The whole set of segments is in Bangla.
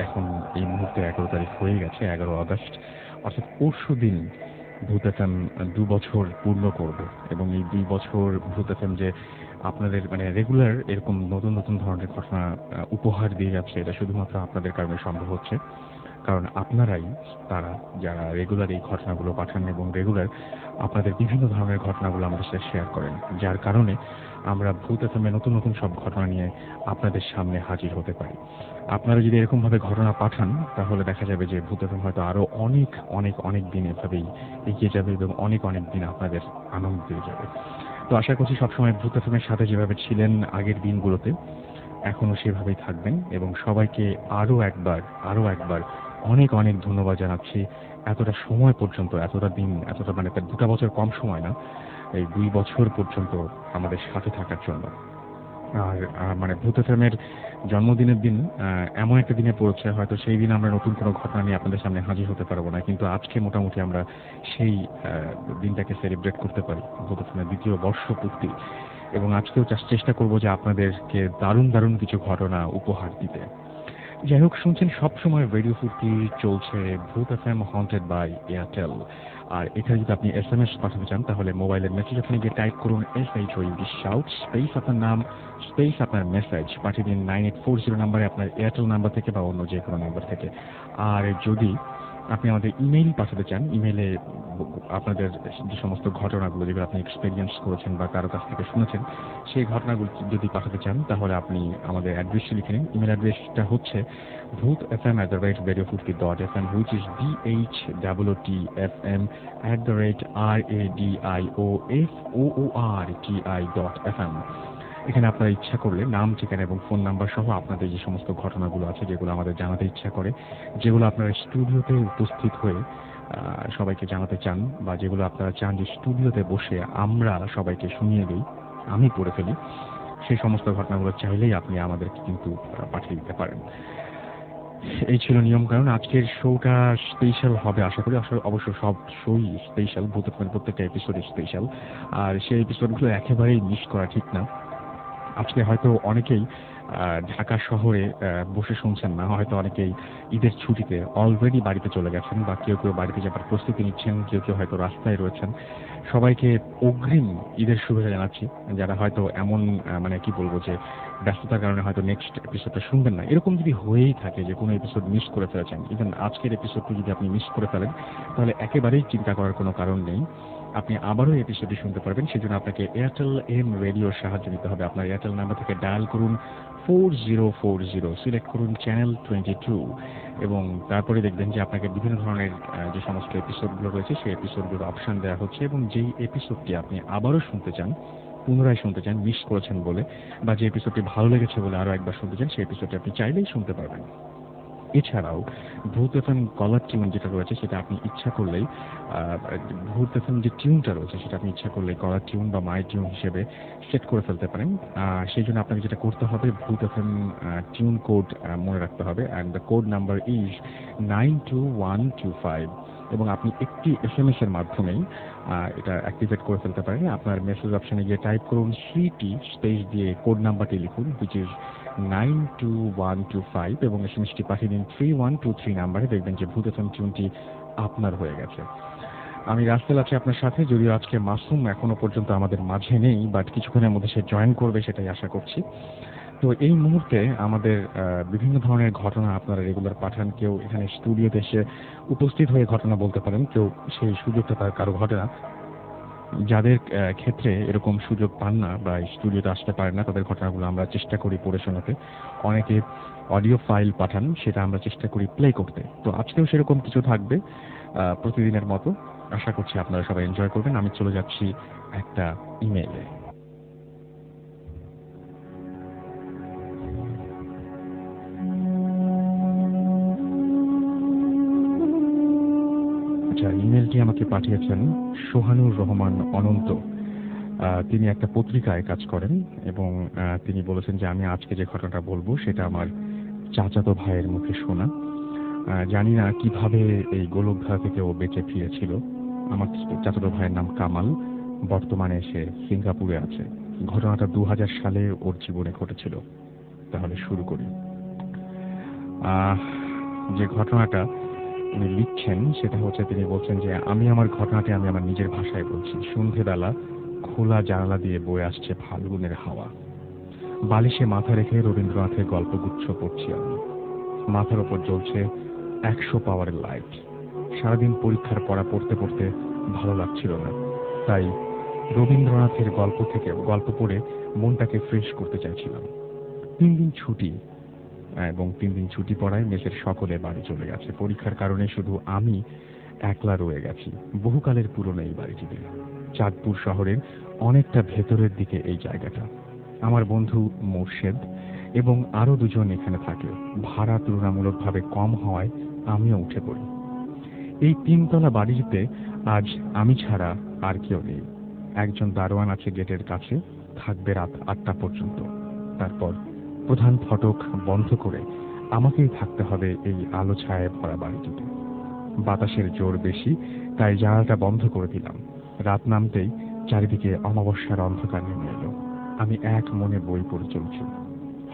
এখন এই মুহূর্তে 11 তারিখ হয়ে গেছে, 11 আগস্ট, অর্থাৎ পরশু দিন ভূত এফএম 2 বছর পূর্ণ করবে। এবং এই 2 বছর ভূত এফএম যে আপনাদের মানে রেগুলার এরকম নতুন নতুন ধরনের ঘটনা উপহার দিয়ে যাচ্ছে, এটা শুধুমাত্র আপনাদের কারণে সম্ভব হচ্ছে। কারণ আপনারাই তারা যারা রেগুলার এই ঘটনাগুলো পাঠান এবং রেগুলার আপনাদের বিভিন্ন ধরনের ঘটনাগুলো আমাদের সাথে শেয়ার করেন, যার কারণে আমরা ভূত এফএমে নতুন নতুন সব ঘটনা নিয়ে আপনাদের সামনে হাজির হতে পারি। আপনারা যদি এরকমভাবে ঘটনা পাঠান তাহলে দেখা যাবে যে ভূত এফএম হয়তো আরো অনেক অনেক অনেক দিন এভাবেই এগিয়ে যাবে এবং অনেক অনেক দিন আপনাদের আনন্দ দিয়ে যাবে। তো আশা করছি সবসময় ভূত এফএমের সাথে যেভাবে ছিলেন আগের দিনগুলোতে এখনো সেভাবেই থাকবেন। এবং সবাইকে আরো একবার অনেক অনেক ধন্যবাদ জানাচ্ছি এতটা সময় পর্যন্ত, এতটা দিন, এতটা মানে 2টা বছর কম সময় না, এই 2 বছর পর্যন্ত আমাদের সাথে থাকার জন্য। আর মানে ভূত এফএমের জন্মদিনের দিন এমন একটা দিনে পড়েছে, হয়তো সেই দিন আমরা নতুন কোনো ঘটনা নিয়ে আপনাদের সামনে হাজির হতে পারবো না, কিন্তু আজকে মোটামুটি আমরা সেই দিনটাকে সেলিব্রেট করতে পারি, ভূত এফএমের 2য় বর্ষপূর্তি। এবং আজকেও চেষ্টা করব যে আপনাদেরকে দারুণ দারুণ কিছু ঘটনা উপহার দিতে। যাই হোক, শুনছেন সবসময় রেডিও ফুর্তি, চলছে ভূত এফএম হন্টেড বাই এয়ারটেল। আর এখানে যদি আপনি এসএমএস পাঠাতে চান তাহলে মোবাইলের মেসেজ ওখানে গিয়ে টাইপ করুন SHOUT শাউট স্পেস আপনার নাম স্পেস আপনার মেসেজ পাঠিয়ে দিন 9840 নাম্বারে, আপনার এয়ারটেল নাম্বার থেকে বা অন্য যে কোনো নাম্বার থেকে। আর যদি আপনি আমাদের ইমেইল পাঠাতে চান, ইমেইলে আপনাদের যে সমস্ত ঘটনাগুলো যেগুলো আপনি এক্সপেরিয়েন্স করেছেন বা কারো কাছ থেকে শুনেছেন সেই ঘটনাগুলো যদি পাঠাতে চান তাহলে আপনি আমাদের অ্যাড্রেসটি লিখে নিন। ইমেল অ্যাড্রেসটা হচ্ছে bhutfm@radiofurti.fm, which is bhutfm@radioforti.fm। এখানে আপনারা ইচ্ছা করলে নাম, ঠিকানা এবং ফোন নাম্বার সহ আপনাদের যে সমস্ত ঘটনাগুলো আছে যেগুলো আমাদের জানাতে ইচ্ছা করে, যেগুলো আপনারা স্টুডিওতে উপস্থিত হয়ে সবাইকে জানাতে চান, বা যেগুলো আপনারা চান যে স্টুডিওতে বসে আমরা সবাইকে শুনিয়ে দিই, আমি পড়ে ফেলি, সেই সমস্ত ঘটনাগুলো চাইলেই আপনি আমাদেরকে কিন্তু পাঠিয়ে দিতে পারেন। এই ছিল নিয়ম কানুন। আজকের শোটা স্পেশাল হবে আশা করি। অবশ্য সব শোই স্পেশাল, ভূত এফএম প্রত্যেকটা এপিসোড স্পেশাল। আর সেই এপিসোডগুলো একেবারেই মিস করা ঠিক না। আজকে হয়তো অনেকেই ঢাকা শহরে বসে শুনছেন না, হয়তো অনেকেই ঈদের ছুটিতে অলরেডি বাড়িতে চলে গেছেন, বা কেউ কেউ বাড়িতে যাবার প্রস্তুতি নিচ্ছেন, কেউ কেউ হয়তো রাস্তায় রয়েছেন। সবাইকে অগ্রিম ঈদের শুভেচ্ছা জানাচ্ছি। যারা হয়তো এমন মানে কি বলবো যে ব্যস্ততার কারণে হয়তো নেক্সট এপিসোডটা শুনবেন না, এরকম যদি হয়েই থাকে যে কোনো এপিসোড মিস করে ফেলেছেন, ইভেন আজকের এপিসোডটি যদি আপনি মিস করে ফেলেন তাহলে একেবারেই চিন্তা করার কোনো কারণ নেই, আপনি আবারও এপিসোডটি শুনতে পারবেন। সেজন্য আপনাকে এয়ারটেল এম রেডিওর সাহায্য নিতে হবে। আপনার এয়ারটেল নাম্বার থেকে ডায়াল করুন 4040, সিলেক্ট করুন চ্যানেল 22, এবং তারপরে দেখবেন যে আপনাকে বিভিন্ন ধরনের যে সমস্ত এপিসোডগুলো রয়েছে সেই এপিসোডগুলোর অপশন দেওয়া হচ্ছে, এবং যেই এপিসোডটি আপনি আবারও শুনতে চান, পুনরায় শুনতে চান মিস করেছেন বলে, বা যে এপিসোডটি ভালো লেগেছে বলে আরও একবার শুনতে চান, সেই এপিসোডটি আপনি চাইলেই শুনতে পারবেন। এছাড়াও ভূত এফএম কলার টিউন যেটা রয়েছে সেটা আপনি ইচ্ছা করলেই ভূত এফএম যে টিউনটা রয়েছে সেটা আপনি ইচ্ছা করলে কলার টিউন বা মাই টিউন হিসেবে সেট করে ফেলতে পারেন। সেই জন্য আপনাকে যেটা করতে হবে, ভূত এফএম টিউন কোড মনে রাখতে হবে, and the code number is 92125, এবং আপনি একটি এসএমএস এর মাধ্যমেই এটা অ্যাক্টিভেট করে ফেলতে পারেন। আপনার মেসেজ অপশনে গিয়ে টাইপ করুন সিটি স্পেস দিয়ে কোড নাম্বারটি লিখুন, হুইচ ইজ 92125, এবং এসএমএসটি পাঠিয়ে দিন 3123 নাম্বারে। দেখবেন যে ভূত এফএম টিউনটি আপনার হয়ে গেছে। আমি রাস্তেল আছি আপনার সাথে, যদিও আজকে মাসুম এখনো পর্যন্ত আমাদের মাঝে নেই, বাট কিছুক্ষণের মধ্যে সে জয়েন করবে সেটাই আশা করছি। তো এই মুহূর্তে আমাদের বিভিন্ন ধরনের ঘটনা আপনারা রেগুলার পাঠান। কেউ এখানে স্টুডিওতে এসে উপস্থিত হয়ে ঘটনা বলতে পারেন, কেউ সেই সুযোগটা তার কারো ঘটে না। যাদের ক্ষেত্রে এরকম সুযোগ পান না বা স্টুডিওতে আসতে পারেন না, তাদের ঘটনাগুলো আমরা চেষ্টা করি পড়ে শোনাতে। অনেকে অডিও ফাইল পাঠান, সেটা আমরা চেষ্টা করি প্লে করতে। তো আজকেও সেরকম কিছু থাকবে প্রতিদিনের মতো। আশা করছি আপনারা সবাই এনজয় করবেন। আমি চলে যাচ্ছি একটা ইমেইলে। আচ্ছা, ইমেলটি আমাকে পাঠিয়েছেন সোহানুর রহমান অনন্ত। তিনি একটা পত্রিকায় কাজ করেন, এবং তিনি বলেছেন যে আমি আজকে যে ঘটনাটা বলবো সেটা আমার চাচাতো ভাইয়ের মুখে শোনা। জানি না কিভাবে এই গোলকধারা থেকে ও বেঁচে ফিরেছিল। আমার চাচাতো ভাইয়ের নাম কামাল, বর্তমানে সে সিঙ্গাপুরে আছে। ঘটনাটা 2000 সালে ওর জীবনে ঘটেছিল। তাহলে শুরু করি। যে ঘটনাটা উনি লিখছেন সেটা হচ্ছে, তিনি বলছেন যে আমি আমার ঘটনাটি আমি আমার নিজের ভাষায় বলছি। সন্ধেবেলা খোলা জানালা দিয়ে বয়ে আসছে ফাল্গুনের হাওয়া। বালিশে মাথা রেখে রবীন্দ্রনাথের গল্পগুচ্ছ পড়ছি আমি। মাথার ওপর জ্বলছে 100 পাওয়ারের লাইট। সারাদিন পরীক্ষার পড়া পড়তে পড়তে ভালো লাগছিল না, তাই রবীন্দ্রনাথের গল্প পড়ে মনটাকে ফ্রেশ করতে চাইছিলাম। 3 দিন ছুটি, এবং 3 দিন ছুটি পড়ায় মেসের সকলে বাড়ি চলে গেছে। পরীক্ষার কারণে শুধু আমি একলা রয়ে গেছি বহুকালের পুরনো এই বাড়িটিতে। চাঁদপুর শহরের অনেকটা ভেতরের দিকে এই জায়গাটা। আমার বন্ধু মোর্শেদ এবং আরো 2জন এখানে থাকে। ভাড়া তুলনামূলকভাবে কম হওয়ায় আমিও উঠে পড়ি। এই 3 তলা বাড়িটিতে আজ আমি ছাড়া আর কেউ নেই। একজন দারোয়ান আছে গেটের কাছে, থাকবে রাত 8টা পর্যন্ত। তারপর প্রধান ফটক বন্ধ করে আমাকেই থাকতে হবে এই আলো ছায়ায় ভরা বাড়িটিতে। বাতাসের জোর বেশি, তাই জানালাটা বন্ধ করে দিলাম। রাত নামতেই চারিদিকে অমাবস্যার অন্ধকার নেমে এলো। আমি এক মনে বই পড়ে চলছি।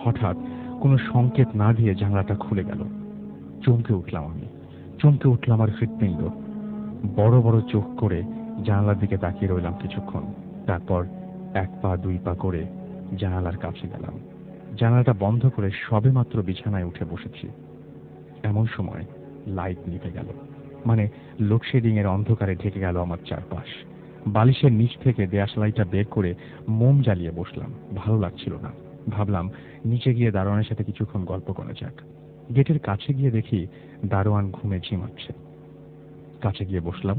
হঠাৎ কোনো সংকেত না দিয়ে জানালাটা খুলে গেল। চমকে উঠলাম আমি। চমকে উঠলাম আমার হৃৎপিণ্ড। বড় বড় চোখ করে জানালার দিকে তাকিয়ে রইলাম কিছুক্ষণ। তারপর 1 পা 2 পা করে জানালার কাছে গেলাম। জানালাটা বন্ধ করে সবেমাত্র বিছানায় উঠে বসেছি, এমন সময় লাইট নিভে গেল। মানে লোডশেডিং এর অন্ধকারে ঢেকে গেল আমার চারপাশ। বালিশের নিচ থেকে দেয়াশলাইটা বের করে মোম জ্বালিয়ে বসলাম। ভালো লাগছিল না। ভাবলাম নিচে গিয়ে দারোয়ানের সাথে কিছুক্ষণ গল্প করা যাক। গেটের কাছে গিয়ে দেখি দারোয়ান ঘুমে ঝিমাচ্ছে। কাছে গিয়ে বসলাম।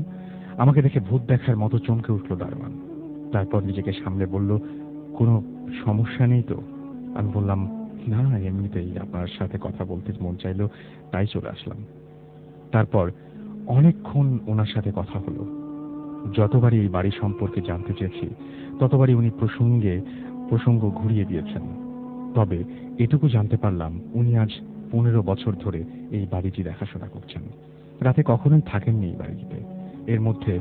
আমাকে দেখে ভূত দেখার মতো চমকে উঠল দারোয়ান। তারপর নিজেকে সামলে বলল, কোনো সমস্যা নেই তো? আমি বললাম, না, এমনিতেই আপনার সাথে কথা বলতে মন চাইলো, তাই চলে আসলাম। তারপর অনেকক্ষণ ওনার সাথে কথা হলো। যতবারই এই বাড়ি সম্পর্কে জানতে চেয়েছি ততবারই উনি প্রসঙ্গ ঘুরিয়ে দিয়েছেন। তবে এটুকু জানতে পারলাম উনি আজ 15 বছর ধরে এই বাড়িটি দেখাশোনা করছেন। রাতে কখনোই থাকেননি এই বাড়িতে। এর মধ্যে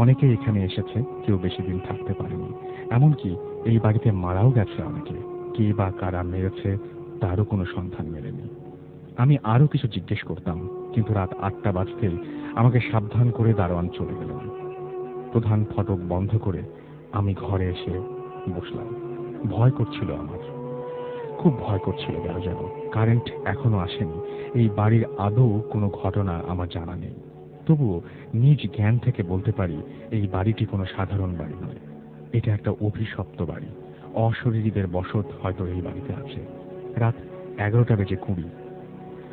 অনেকেই এখানে এসেছে, কেউ বেশি দিন থাকতে পারেনি। এমনকি এই বাড়িতে মারাও গেছে অনেকে। কে বা কারা মেরেছে তারও কোনো সন্ধান মেলেনি। আমি আরো কিছু জিজ্ঞেস করতাম, কিন্তু রাত 8টা বাজতেই আমাকে সাবধান করে দারোয়ান চলে গেলেন। প্রধান ফটক বন্ধ করে আমি ঘরে এসে বসলাম। ভয় করছিল আমার, খুব ভয় করছিল। যেন কারেন্ট এখনো আসেনি। এই বাড়ির আদৌ কোনো ঘটনা আমার জানা নেই। তবুও নিজ জ্ঞান থেকে বলতে পারি এই বাড়িটি কোনো সাধারণ বাড়ি নয়। এটা একটা অভিশপ্ত বাড়ি। অশরীরীদের বসত হয়তো এই বাড়িতে আছে। রাত 11টা বেজে 20।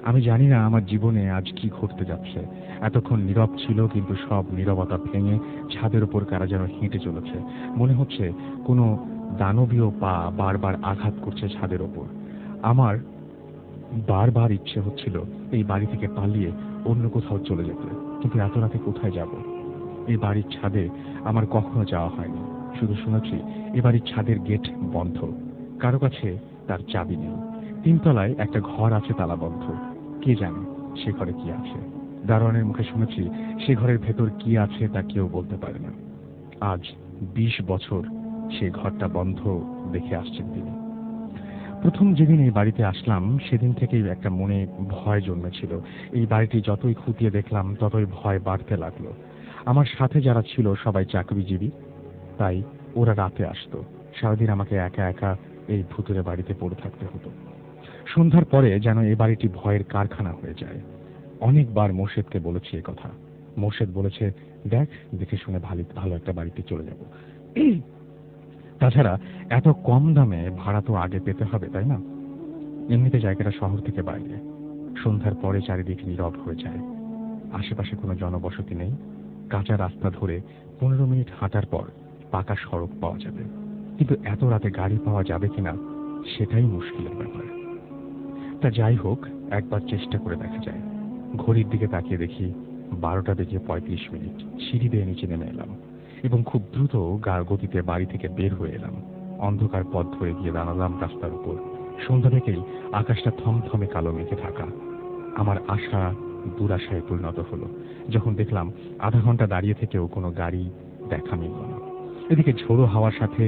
আমি জানি না আমার জীবনে আজ কি ঘটতে যাচ্ছে। এতক্ষণ নীরব ছিল, কিন্তু সব নীরবতা ভেঙে ছাদের উপর কারা যেন হেঁটে চলেছে। মনে হচ্ছে কোনো দানবীয় পা বারবার আঘাত করছে ছাদের ওপর। আমার বারবার ইচ্ছে হচ্ছিল এই বাড়ি থেকে পালিয়ে অন্য কোথাও চলে যেতে, কিন্তু এত রাতে কোথায় যাব? এই বাড়ির ছাদে আমার কখনো যাওয়া হয়নি। শুধু শুনেছি এ বাড়ির ছাদের গেট বন্ধ, কারো কাছে তার চাবি নেই। 3 তলায় একটা ঘর আছে তালাবদ্ধ। কে জানে সে ঘরে কি আছে? দারোয়ানের মুখে শুনেছি সে ঘরের ভেতর কি আছে তা কেউ বলতে পারে না। আজ 20 বছর সে ঘরটা বন্ধ দেখে আসছেন তিনি। প্রথম যেদিন এই বাড়িতে আসলাম সেদিন থেকেই একটা মনে ভয় জন্মেছিল। এই বাড়িটি যতই খুঁটিয়ে দেখলাম ততই ভয় বাড়তে লাগলো। আমার সাথে যারা ছিল সবাই চাকরিজীবী, তাই ওরা রাতে আসতো। সারাদিন আমাকে একা একা এই ভুতুরে বাড়িতে পড়ে থাকতে হতো। সন্ধ্যার পরে যেন এই বাড়িটি ভয়ের কারখানা হয়ে যায়। অনেকবার মোর্শেদকে বলেছি এ কথা। মোর্শেদ বলেছে, দেখ, দেখে শুনে ভালো একটা বাড়িতে চলে যাব। তাছাড়া এত কম দামে ভাড়া তো আগে পেতে হবে, তাই না? এমনিতে জায়গাটা শহর থেকে বাইরে। সন্ধ্যার পরে চারিদিক নীরব হয়ে যায়। আশেপাশে কোনো জনবসতি নেই। কাঁচা রাস্তা ধরে 15 মিনিট হাঁটার পর পাকা সড়ক পাওয়া যাবে, কিন্তু এত রাতে গাড়ি পাওয়া যাবে কিনা সেটাই মুশকিলের ব্যাপার। তা যাই হোক, একবার চেষ্টা করে দেখা যায়। ঘড়ির দিকে তাকিয়ে দেখি 12টা বেজে 35 মিনিট। সিঁড়ি বেয়ে নিচে নেমে এলাম এবং খুব দ্রুত গতিতে বাড়ি থেকে বের হয়ে এলাম। অন্ধকার পথ ধরে গিয়ে দাঁড়ালাম রাস্তার উপর। সন্ধ্যা থেকেই আকাশটা থমথমে কালো মেঘে ঢাকা। আমার আশা দুরাশায় পরিণত হলো যখন দেখলাম আধা ঘন্টা দাঁড়িয়ে থেকেও কোনো গাড়ি দেখা মিলল না। এদিকে ঝোড়ো হাওয়ার সাথে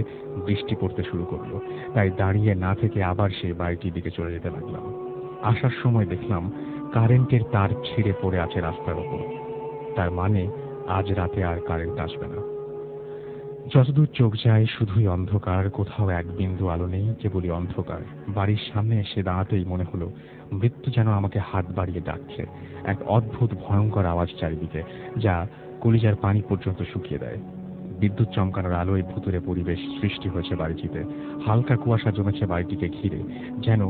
বৃষ্টি পড়তে শুরু করলো, তাই দাঁড়িয়ে না থেকে আবার সেই বাড়িটির দিকে চলে যেতে লাগলাম। আসার সময় দেখলাম কারেন্টের তার ছিঁড়ে পড়ে আছে রাস্তার ওপর। তার মানে আজ রাতে আর কারেন্ট আসবে না। যতদূর চোখ যায় শুধুই অন্ধকার, কোথাও এক বিন্দু আলো নেই, কেবলই অন্ধকার। বাড়ির সামনে এসে দাঁড়াতেই মনে হলো মৃত্যু যেন আমাকে হাত বাড়িয়ে ডাকছে। এক অদ্ভুত ভয়ঙ্কর আওয়াজ চারিদিকে, যা কলিজার পানি পর্যন্ত শুকিয়ে দেয়। বিদ্যুৎ চমকানোর আলোয় ভুতুড়ে পরিবেশ সৃষ্টি হয়েছে বাড়িটিতে। হালকা কুয়াশা জমেছে বাড়িটিকে ঘিরে, যেন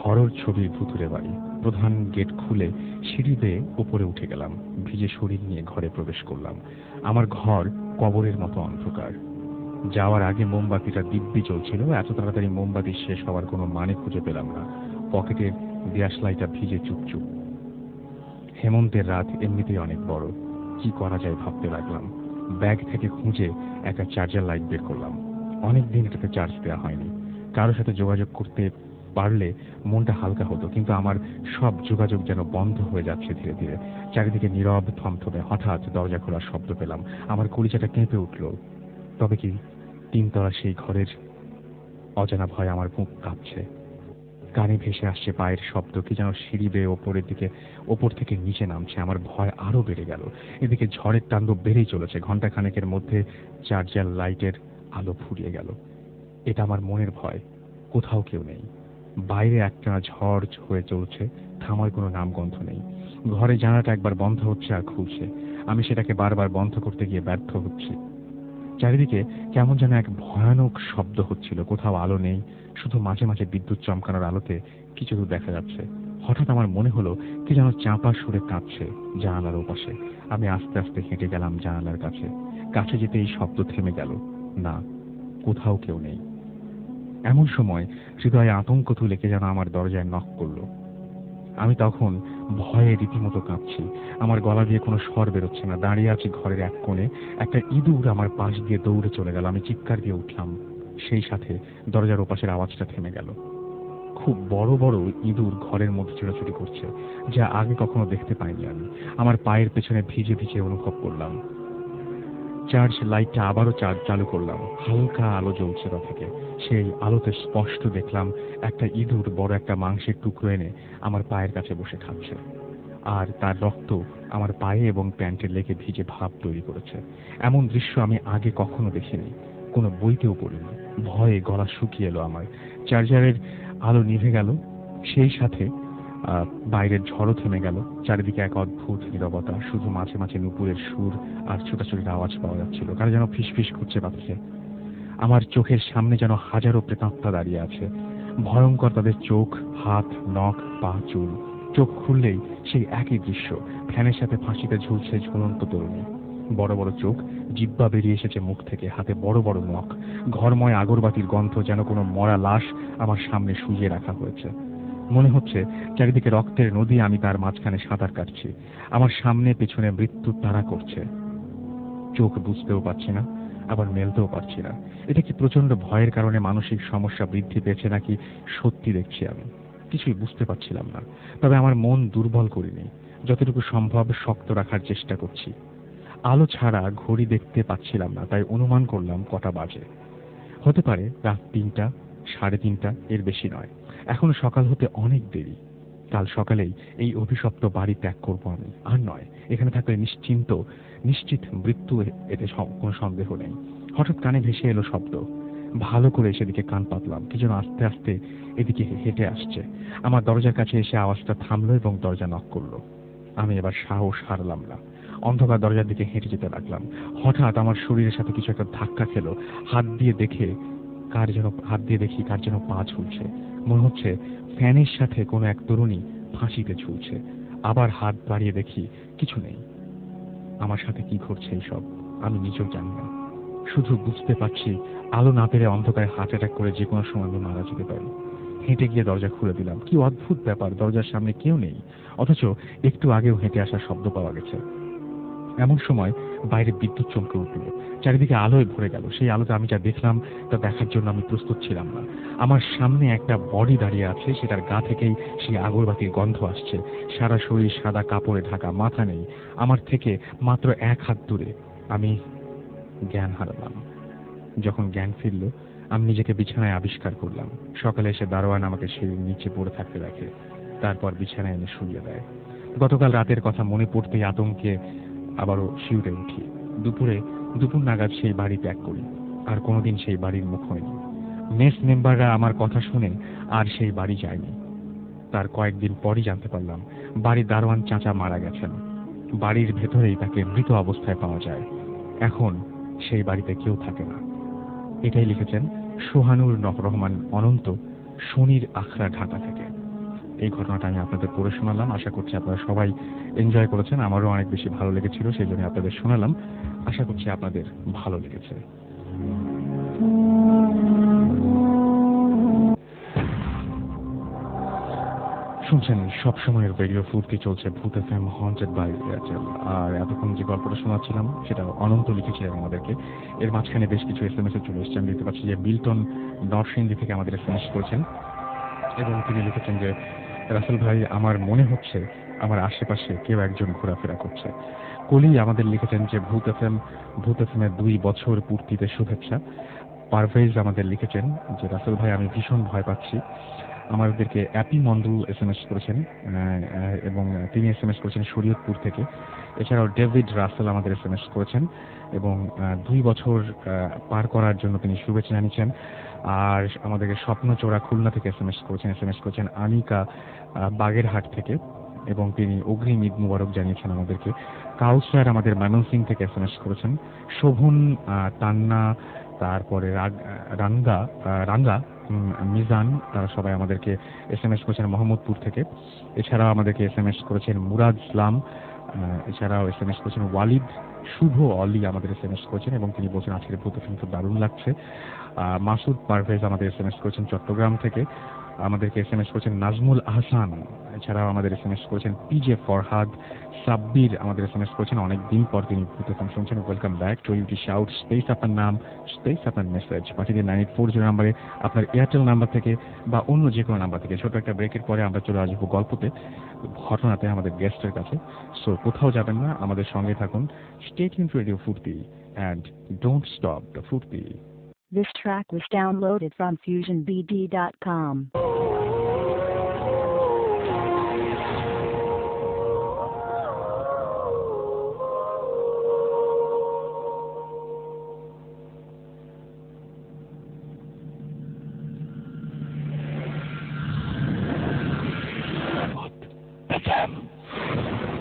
হরর ছবির ভুতুড়ে বাড়ি। প্রধান গেট খুলে সিঁড়ি বেয়ে উপরে উঠে গেলাম। ভিজে শরীর নিয়ে ঘরে প্রবেশ করলাম। আমার ঘর কবরের মতো অন্ধকার। যাওয়ার আগে মোমবাতিটা দিব্যি চলছিল। এত তাড়াতাড়ি মোমবাতি শেষ হওয়ার কোনো মানে খুঁজে পেলাম না। পকেটের দেশলাইটা ভিজে চুপচুপ। হেমন্তের রাত এমনিতেই অনেক বড়। কি করা যায় ভাবতে লাগলাম। ব্যাগ থেকে খুঁজে একটা চার্জার লাইট বের করলাম। অনেকদিন এটাতে চার্জ দেওয়া হয়নি। কারোর সাথে যোগাযোগ করতে পারলে মনটা হালকা হতো, কিন্তু আমার সব যোগাযোগ যেন বন্ধ হয়ে যাচ্ছে ধীরে ধীরে। চারিদিকে নীরব থমথমে। হঠাৎ দরজা খোলার শব্দ পেলাম। আমার কলিজাটা কেঁপে উঠল। তবে কি তিনতলা সেই ঘরের অজানা ভয় আমার বুক কাঁপছে। কানে ভেসে আসছে পায়ের শব্দ, কি যেন সিঁড়ি বেয়ে ওপরের দিকে, ওপর থেকে নিচে নামছে। আমার ভয় আরো বেড়ে গেল। এদিকে ঝড়ের তাণ্ডব বেড়েই চলেছে। ঘন্টা খানেকের মধ্যে চার্জার লাইটের আলো ফুরিয়ে গেল। এটা আমার মনের ভয়। কোথাও কেউ নেই। বাইরে একটা ঝড় হয়ে চলছে, থামার কোনো নামগন্ধ নেই। ঘরে জানালাটা একবার বন্ধ হচ্ছে আর খুলছে। আমি সেটাকে বারবার বন্ধ করতে গিয়ে ব্যর্থ হচ্ছি। চারিদিকে কেমন যেন এক ভয়ানক শব্দ হচ্ছিল। কোথাও আলো নেই, শুধু মাঝে মাঝে বিদ্যুৎ চমকানোর আলোতে কিছু দূর দেখা যাচ্ছে। হঠাৎ আমার মনে হলো কি যেন চাপা সুরে কাঁদছে জানালার ওপাশে। আমি আস্তে আস্তে হেঁটে গেলাম জানালার কাছে। কাছে যেতে এই শব্দ থেমে গেল। না, কোথাও কেউ নেই। এমন সময় হৃদয়ে আতঙ্ক তুলে কে যেন আমার দরজায় নক করলো। আমি তখন ভয়ে রীতিমতো কাঁপছি। আমার গলা দিয়ে কোনো স্বর বেরোচ্ছে না। দাঁড়িয়ে আছি ঘরের এক কোণে। একটা ইঁদুর আমার পাশ দিয়ে দৌড়ে চলে গেল। আমি চিৎকার দিয়ে উঠলাম। সেই সাথে দরজার ওপাশের আওয়াজটা থেমে গেল। খুব বড় বড় ইঁদুর ঘরের মধ্যে ছোটাছুটি করছে, যা আগে কখনো দেখতে পাইনি আমি। আমার পায়ের পেছনে ভিজে ভিজে অনুভব করলাম। চার্জ লাইটটা আবারও চালু করলাম। হালকা আলো জ্বলছে তা থেকে। সেই আলোতে স্পষ্ট দেখলাম একটা ইঁদুর বড় একটা মাংসের টুকরো এনে আমার পায়ের কাছে বসে খাচ্ছে। আর তার রক্ত আমার পায়ে এবং প্যান্টের লেগে ভিজে ভাব তৈরি করেছে। এমন দৃশ্য আমি আগে কখনো দেখিনি, কোনো বইতেও পড়িনি। ভয়ে গলা শুকিয়ে এলো আমার। চার্জারের আলো নিভে গেল। সেই সাথে বাইরের ঝড়ও থেমে গেল। চারিদিকে এক অদ্ভুত নীরবতা। শুধু মাঝে মাঝে নুপুরের সুর আর ছোটাছুটির আওয়াজ পাওয়া যাচ্ছিল। কারো যেন ফিসফিস করছে বাতাসে। আমার চোখের সামনে যেন হাজারো প্রেতাত্মা দাঁড়িয়ে আছে। ভয়ঙ্কর তাদের চোখ, হাত, নখ, পা, চুল। চোখ খুললেই সেই একই দৃশ্য। ফ্যানের সাথে ফাঁসিতে ঝুলছে ঝুলন্ত তরুণী। বড় বড় চোখ, জিহ্বা বেরিয়ে এসেছে মুখ থেকে, হাতে বড় বড় নখ। ঘরময় আগরবাতির গন্ধ, যেন কোনো মরা লাশ আমার সামনে শুইয়ে রাখা হয়েছে। মনে হচ্ছে চারিদিকে রক্তের নদী, আমি তার মাঝখানে সাঁতার কাটছি। আমার সামনে পেছনে মৃত্যু তাড়া করছে। চোখ বুঝতেও পারছি না, আবার মেলতেও পারছি না। এটা কি প্রচন্ড ভয়ের কারণে মানসিক সমস্যা বৃদ্ধি পেয়েছে, নাকি সত্যি দেখছি আমি? কিছুই বুঝতে পারছিলাম না। তবে আমার মন দুর্বল করিনি। যতটুকু সম্ভব শক্ত রাখার চেষ্টা করছি। আলো ছাড়া ঘড়ি দেখতে পাচ্ছিলাম না, তাই অনুমান করলাম কটা বাজে। হতে পারে রাত ৩টা, ৩:৩০, এর বেশি নয়। এখনো সকাল হতে অনেক দেরি। কাল সকালেই এই অভিশপ্ত বাড়ি ত্যাগ করবো আমি, আর নয়। এখানে থাকলে নিশ্চিত মৃত্যু, এতে কোনো সন্দেহ নেই। হঠাৎ কানে ভেসে এলো শব্দ। ভালো করে সেদিকে কান পাতলাম। কি যেন আস্তে আস্তে এদিকে হেঁটে আসছে। আমার দরজার কাছে এসে আওয়াজটা থামলো এবং দরজা নক করলো। আমি এবার সাহস হারলাম না। অন্ধকার দরজার দিকে হেঁটে যেতে লাগলাম। হঠাৎ আমার শরীরের সাথে কিছু একটা ধাক্কা খেলো। হাত দিয়ে দেখি কার যেন পা ঝুলছে। মনে হচ্ছে ফ্যানের সাথে কোনো এক তরুণী ফাঁসিতে ঝুলছে। আবার হাত বাড়িয়ে দেখি কিছু নেই। আমার সাথে কি ঘটছে এইসব আমি নিজেও জানি না। শুধু বুঝতে পারছি আলো না পেলে অন্ধকারে হার্ট অ্যাটাক করে যে কোনো সময় আমি মারা যেতে পারি। হেঁটে গিয়ে দরজা খুলে দিলাম। কি অদ্ভুত ব্যাপার, দরজার সামনে কেউ নেই, অথচ একটু আগেও হেঁটে আসার শব্দ পাওয়া গেছে। এমন সময় বাইরে বিদ্যুৎ চমকে উঠল। চারিদিকে আলোয় ভরে গেল। সেই আলোতে আমি যা দেখলাম তা দেখার জন্য আমি প্রস্তুত ছিলাম না। আমার সামনে একটা বডি দাঁড়িয়ে আছে। সেটার গা থেকেই সেই আগরবাতির গন্ধ আসছে। সারা শরীর সাদা কাপড়ে ঢাকা, মাথা নেই। আমার থেকে মাত্র 1 হাত দূরে। আমি জ্ঞান হারালাম। যখন জ্ঞান ফিরল, আমি নিজেকে বিছানায় আবিষ্কার করলাম। সকালে এসে দারোয়ান আমাকে সিঁড়ির নিচে পড়ে থাকতে দেখে। তারপর বিছানায় এনে শুইয়ে দেয়। গতকাল রাতের কথা মনে পড়তেই আতঙ্কে আবারও শিউরে উঠি। দুপুর নাগাদ সেই বাড়ি ত্যাগ করি, আর কোনোদিন সেই বাড়ির মুখ হয়নি। মেস মেম্বাররা আমার কথা শুনে আর সেই বাড়ি যায়নি। তার কয়েকদিন পরই জানতে পারলাম বাড়ির দারোয়ান চাচা মারা গেছেন। বাড়ির ভেতরেই তাকে মৃত অবস্থায় পাওয়া যায়। এখন সেই বাড়িতে কেউ থাকে না। এটাই লিখেছেন সোহানুর রহমান অনন্ত, শনির আখড়া, ঢাকা থেকে। এই ঘটনাটা আমি আপনাদের পড়ে শোনালাম। আশা করছি আপনারা সবাই এনজয় করেছেন। আমারও অনেক বেশি ভালো লেগেছিল, সেই জন্য আপনাদের শোনালাম। আশা করছি আপনাদের ভালো লেগেছে। শুনছেন সবসময়ের রেডিও ফুর্তি, চলছে ভূত এফএম হন্টেড বাই এয়ারটেল। আর এতক্ষণ যে গল্পটা শোনাচ্ছিলাম সেটা অনন্ত লিখেছিলেন আমাদেরকে। এর মাঝখানে বেশ কিছু এসএমএস চলে এসেছে। আমি দেখতে পাচ্ছি যে বিল্টন নরসিংদী থেকে আমাদের এসএমএস করেছেন এবং তিনি লিখেছেন যে রাসেল ভাই, আমার মনে হচ্ছে আমার আশেপাশে কেউ একজন ঘোরাফেরা করছে। কলি আমাদের লিখেছেন যে ভূত এফএমের 2 বছর পূর্তিতে শুভেচ্ছা। পারভেজ আমাদের লিখেছেন যে রাসেল ভাই, আমি ভীষণ ভয় পাচ্ছি। আমাদেরকে অ্যাপি মন্ডল এসএমএস করেছেন এবং তিনি এসএমএস করেছেন শরীয়তপুর থেকে। এছাড়াও ডেভিড রাসেল আমাদের এসএমএস করেছেন এবং 2 বছর পার করার জন্য তিনি শুভেচ্ছা জানিয়েছেন। আর আমাদেরকে স্বপ্নচোরা খুলনা থেকে এসএমএস করেছেন আনিকা বাগেরহাট থেকে এবং তিনি অগ্রিম ঈদ মুবারক জানিয়েছেন আমাদেরকে। কাউসার আমাদের ময়মনসিং থেকে এসএমএস করেছেন। শোভন, তান্না, তারপরে রাঙ্গা, মিজান, তারা সবাই আমাদেরকে এসএমএস করেছেন মোহাম্মদপুর থেকে। এছাড়াও আমাদেরকে এসএমএস করেছেন মুরাদ ইসলাম, এছাড়াও এসএমএস করেছেন ওয়ালিদ, শুভ অলি আমাদের এসএমএস করেছেন এবং তিনি বলছেন আজকের ভূত এফএম খুব দারুণ লাগছে। মাসুদ পারভেজ আমাদের এসএমএস করেছেন চট্টগ্রাম থেকে। আমাদেরকে এসএমএস করেছেন নাজমুল আহসান। এছাড়াও আমাদের এসএমএস করেছেন পিজে ফরহাদ। সাব্বির আমাদের এসএমএস করেছেন অনেকদিন পর তিনি ভূত এফএম শুনছেন। Welcome back to UT shout space আপনার নাম, স্পেস আপনার মেসেজ পাঠিয়ে দিন 9840 নাম্বারে, আপনার এয়ারটেল নাম্বার থেকে বা অন্য যে কোনো নাম্বার থেকে। ছোট একটা ব্রেকের পরে আমরা চলে আসবো গল্পতে, ঘটনাতে, আমাদের গেস্টের কাছে। সো কোথাও যাবেন না, আমাদের সঙ্গে থাকুন। স্টে টিউনড টু রেডিও ফুর্তি and don't stop the Furti. This track was downloaded from FusionBD.com. FM,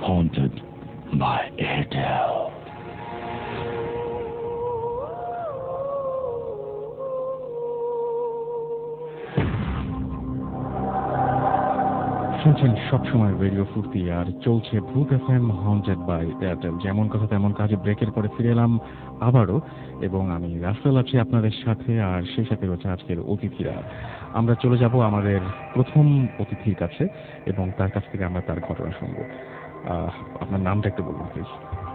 haunted by Airtel. শুনছেন সবসময় রেডিও ফুর্তি আর চলছে ভূত এফএম হন্টেড বাই এয়ারটেল। যেমন কথা তেমন কাজে ব্রেকের পরে ফিরে এলাম আবারও এবং আমি রাসেল আছি আপনাদের সাথে, আর সেই সাথে রয়েছে আজকের অতিথিরা। আমরা চলে যাব আমাদের প্রথম অতিথির কাছে এবং তার কাছ থেকে আমরা তার ঘটনা শুনব। আপনার নামটা একটু বলুন প্লিজ।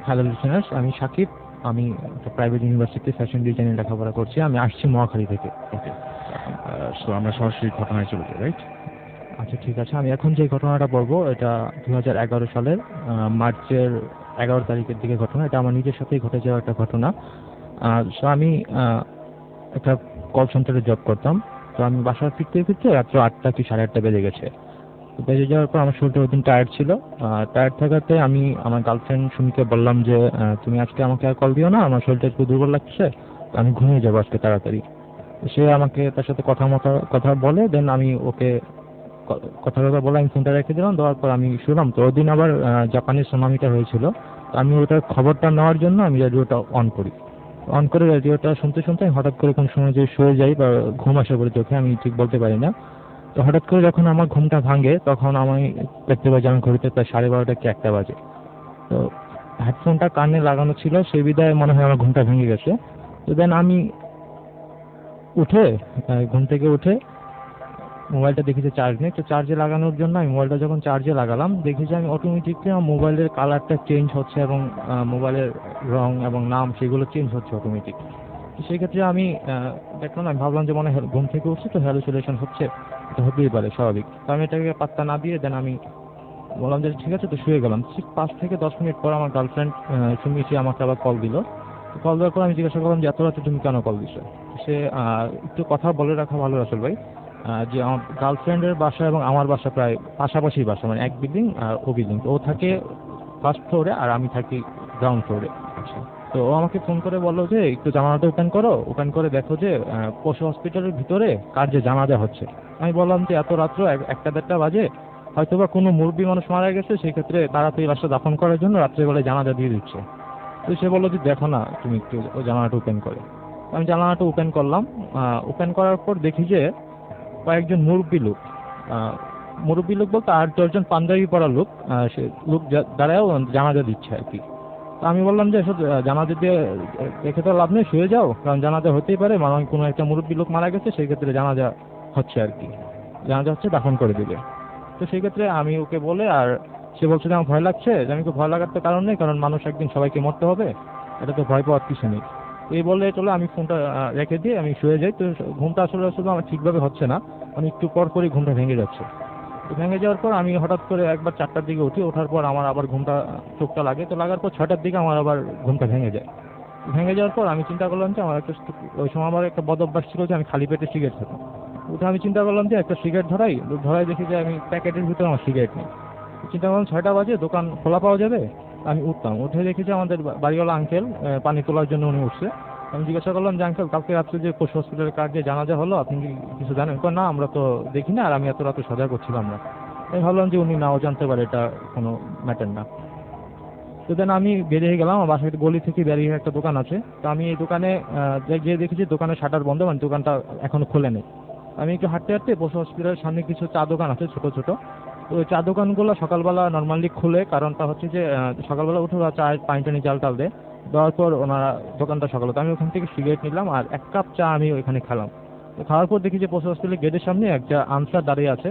হ্যালো লিসেনার্স, আমি সাকিব। আমি একটা প্রাইভেট ইউনিভার্সিটি ফ্যাশন ডিজাইনে লেখাপড়া করছি। আমি আসছি মহাখালী থেকে। ওকে, সো আমরা সরাসরি ঘটনায় চলে যাই, রাইট? আচ্ছা ঠিক আছে। আমি এখন যে ঘটনাটা বলবো এটা 2011 সালের মার্চের 11 তারিখের দিকে ঘটনা। এটা আমার নিজের সাথেই ঘটে যাওয়া একটা ঘটনা। সো আমি একটা কল সেন্টারে জব করতাম। তো আমি বাসায় ফিরতে রাত্র 8টা কি 8:30 বেজে গেছে। তো বেজে যাওয়ার পর আমার শরীরটা ওই দিন টায়ার্ড ছিল। টায়ার্ড থাকাতে আমি আমার গার্লফ্রেন্ড সুমিকে বললাম যে তুমি আজকে আমাকে আর কল দিও না, আমার শরীরটা একটু দুর্বল লাগছে, আমি ঘুমিয়ে যাবো আজকে তাড়াতাড়ি। সে আমাকে তার সাথে কথা বলে, দেন আমি ওকে কথা বলে আমি ফোনটা রেখে দিলাম। দেওয়ার পর আমি শুনলাম তো ওদিন আবার জাপানের সুনামিটা হয়েছিল। তো আমি ওটার খবরটা নেওয়ার জন্য আমি রেডিওটা অন করে রেডিওটা শুনতে আমি হঠাৎ করে কোন সময় যে শুয়ে যাই বা ঘুম আসে বলে চোখে, আমি ঠিক বলতে পারি না। তো হঠাৎ করে যখন আমার ঘুমটা ভাঙে তখন আমি দেখতে পাই যে আমি ঘড়িতে প্রায় 12:30 কি 1টা বাজে। তো হেডফোনটা কানে লাগানো ছিল, সেই বিধায় মনে হয় আমার ঘুমটা ভেঙে গেছে। তো দেন আমি ঘুম থেকে উঠে মোবাইলটা দেখি যে চার্জ নেই। তো চার্জে লাগানোর জন্য আমি মোবাইলটা যখন চার্জে লাগালাম, দেখি যে আমি অটোমেটিকলি আমার মোবাইলের কালারটা চেঞ্জ হচ্ছে এবং মোবাইলের রং এবং নাম সেগুলো চেঞ্জ হচ্ছে অটোমেটিক। তো সেই ক্ষেত্রে আমি দেখলাম, আমি ভাবলাম যে মনে হয় ঘুম থেকে উঠছি তো হ্যালুসিনেশন হচ্ছে, এটা হতেই পারে স্বাভাবিক। তো আমি এটাকে পাত্তা না দিয়ে দেন আমি বললাম যে ঠিক আছে, তো শুয়ে গেলাম। ঠিক 5 থেকে 10 মিনিট পর আমার গার্লফ্রেন্ড সুমি এসে আমাকে আবার কল দিল। কল দেওয়ার পর আমি জিজ্ঞাসা করলাম যে এত রাতে তুমি কেন কল দিছো। সে একটু কথা বলে রাখা ভালো আসল ভাই। যে আমার গার্লফ্রেন্ডের বাসা এবং আমার বাসা প্রায় পাশাপাশি বাসা, মানে এক বিল্ডিং আর ও বিল্ডিং। ও থাকে ফার্স্ট ফ্লোরে আর আমি থাকি গ্রাউন্ড ফ্লোরে। আচ্ছা তো ও আমাকে ফোন করে বললো যে একটু জানালাটা ওপেন করো, ওপেন করে দেখো যে পশু হসপিটালের ভিতরে কার যে জানাজা হচ্ছে। আমি বললাম যে এত রাত্র 1টা-1:30 বাজে, হয়তো বা কোনো মুরব্বী মানুষ মারা গেছে, সেই ক্ষেত্রে তাড়াতাড়ি লাশটা দাফন করার জন্য রাত্রেবেলায় জানাজা দিয়ে দিচ্ছে। তো সে বললো যে দেখো না তুমি একটু ও জানালাটা ওপেন করে। আমি জানালাটা ওপেন করলাম। ওপেন করার পর দেখি যে কয়েকজন মুরব্বী লোক, বলতে 8-10 জন পাঞ্জাবি পরা লোক, সে লোক দাঁড়ায়ও জানাজা দিচ্ছে আর কি। তো আমি বললাম যে এসব জানাজা দিয়ে রেখে তো লাভ নেই, শুয়ে যাও, কারণ জানাজা হতেই পারে, মানে কোনো একটা মুরব্বী লোক মারা গেছে, সেই ক্ষেত্রে জানাজা হচ্ছে আর কি, জানাজা হচ্ছে, দাফন করে দিবে। তো সেই ক্ষেত্রে আমি ওকে বলে, আর সে বলছে যে আমার ভয় লাগছে। যে আমি তো ভয় লাগার তো কারণ নেই, কারণ মানুষ একদিন সবাইকে মরতে হবে, এটা তো ভয় পাওয়ার কিছু নেই। এই বলে চলে আমি ফোনটা রেখে দিয়ে আমি শুয়ে যাই। তো ঘুমটা আসলে আমার ঠিকভাবে হচ্ছে না, মানে একটু পর পরই ঘুমটা ভেঙে যাচ্ছে। তো ভেঙে যাওয়ার পর আমি হঠাৎ করে একবার 4টার দিকে উঠি, ওঠার পর আমার আবার ঘুমটা চোখটা লাগে। তো লাগার পর 6টার দিকে আমার আবার ঘুমটা ভেঙে যায়। ভেঙে যাওয়ার পর আমি চিন্তা করলাম যে আমার একটা, ওই সময় আমার একটা বদ অভ্যাস ছিল যে আমি খালি পেটে সিগারেট খেতাম। উঠে আমি চিন্তা করলাম যে একটা সিগারেট ধরাই দেখি যে আমি প্যাকেটের ভিতরে আমার সিগারেট নেই। চিন্তা করলাম 6টা বাজে, দোকান খোলা পাওয়া যাবে। আমি উঠতাম, উঠে দেখি যে আমাদের বাড়িওয়ালা আঙ্কেল পানি তোলার জন্য উনি উঠছে। আমি জিজ্ঞাসা করলাম যে আঙ্কেল, কালকে রাত্রে যে পশু হসপিটালের কার যে জানাজা হলো, আপনি কি কিছু জানেন? না, আমরা তো দেখি না, আর আমি এত রাতে সজাগ করছিলাম না। আমি ভাবলাম যে উনি নাও জানতে পারে, এটা কোনো ম্যাটার না। তো দেন আমি বেরিয়ে গেলাম, আমার বাসার গলি থেকে বেরিয়ে একটা দোকান আছে। তো আমি এই দোকানে গিয়ে দেখি যে দোকানের শাটার বন্ধ, মানে দোকানটা এখনো খোলে নেই। আমি একটু হাঁটতে হাঁটতে পশু হসপিটালের সামনে কিছু চা দোকান আছে ছোট ছোট। তো ওই চা দোকানগুলো সকালবেলা নর্মালি খুলে, কারণটা হচ্ছে যে সকালবেলা উঠে ওরা চায়ের পানি টানি জাল টাল দেওয়ার পর ওনারা দোকানটা সকালে। তো আমি ওখান থেকে সিগারেট নিলাম আর 1 কাপ চা আমি ওইখানে খেলাম। তো খাওয়ার পর দেখি যে পশু হসপিটালের গেটের সামনে একটা আনসার দাঁড়িয়ে আছে।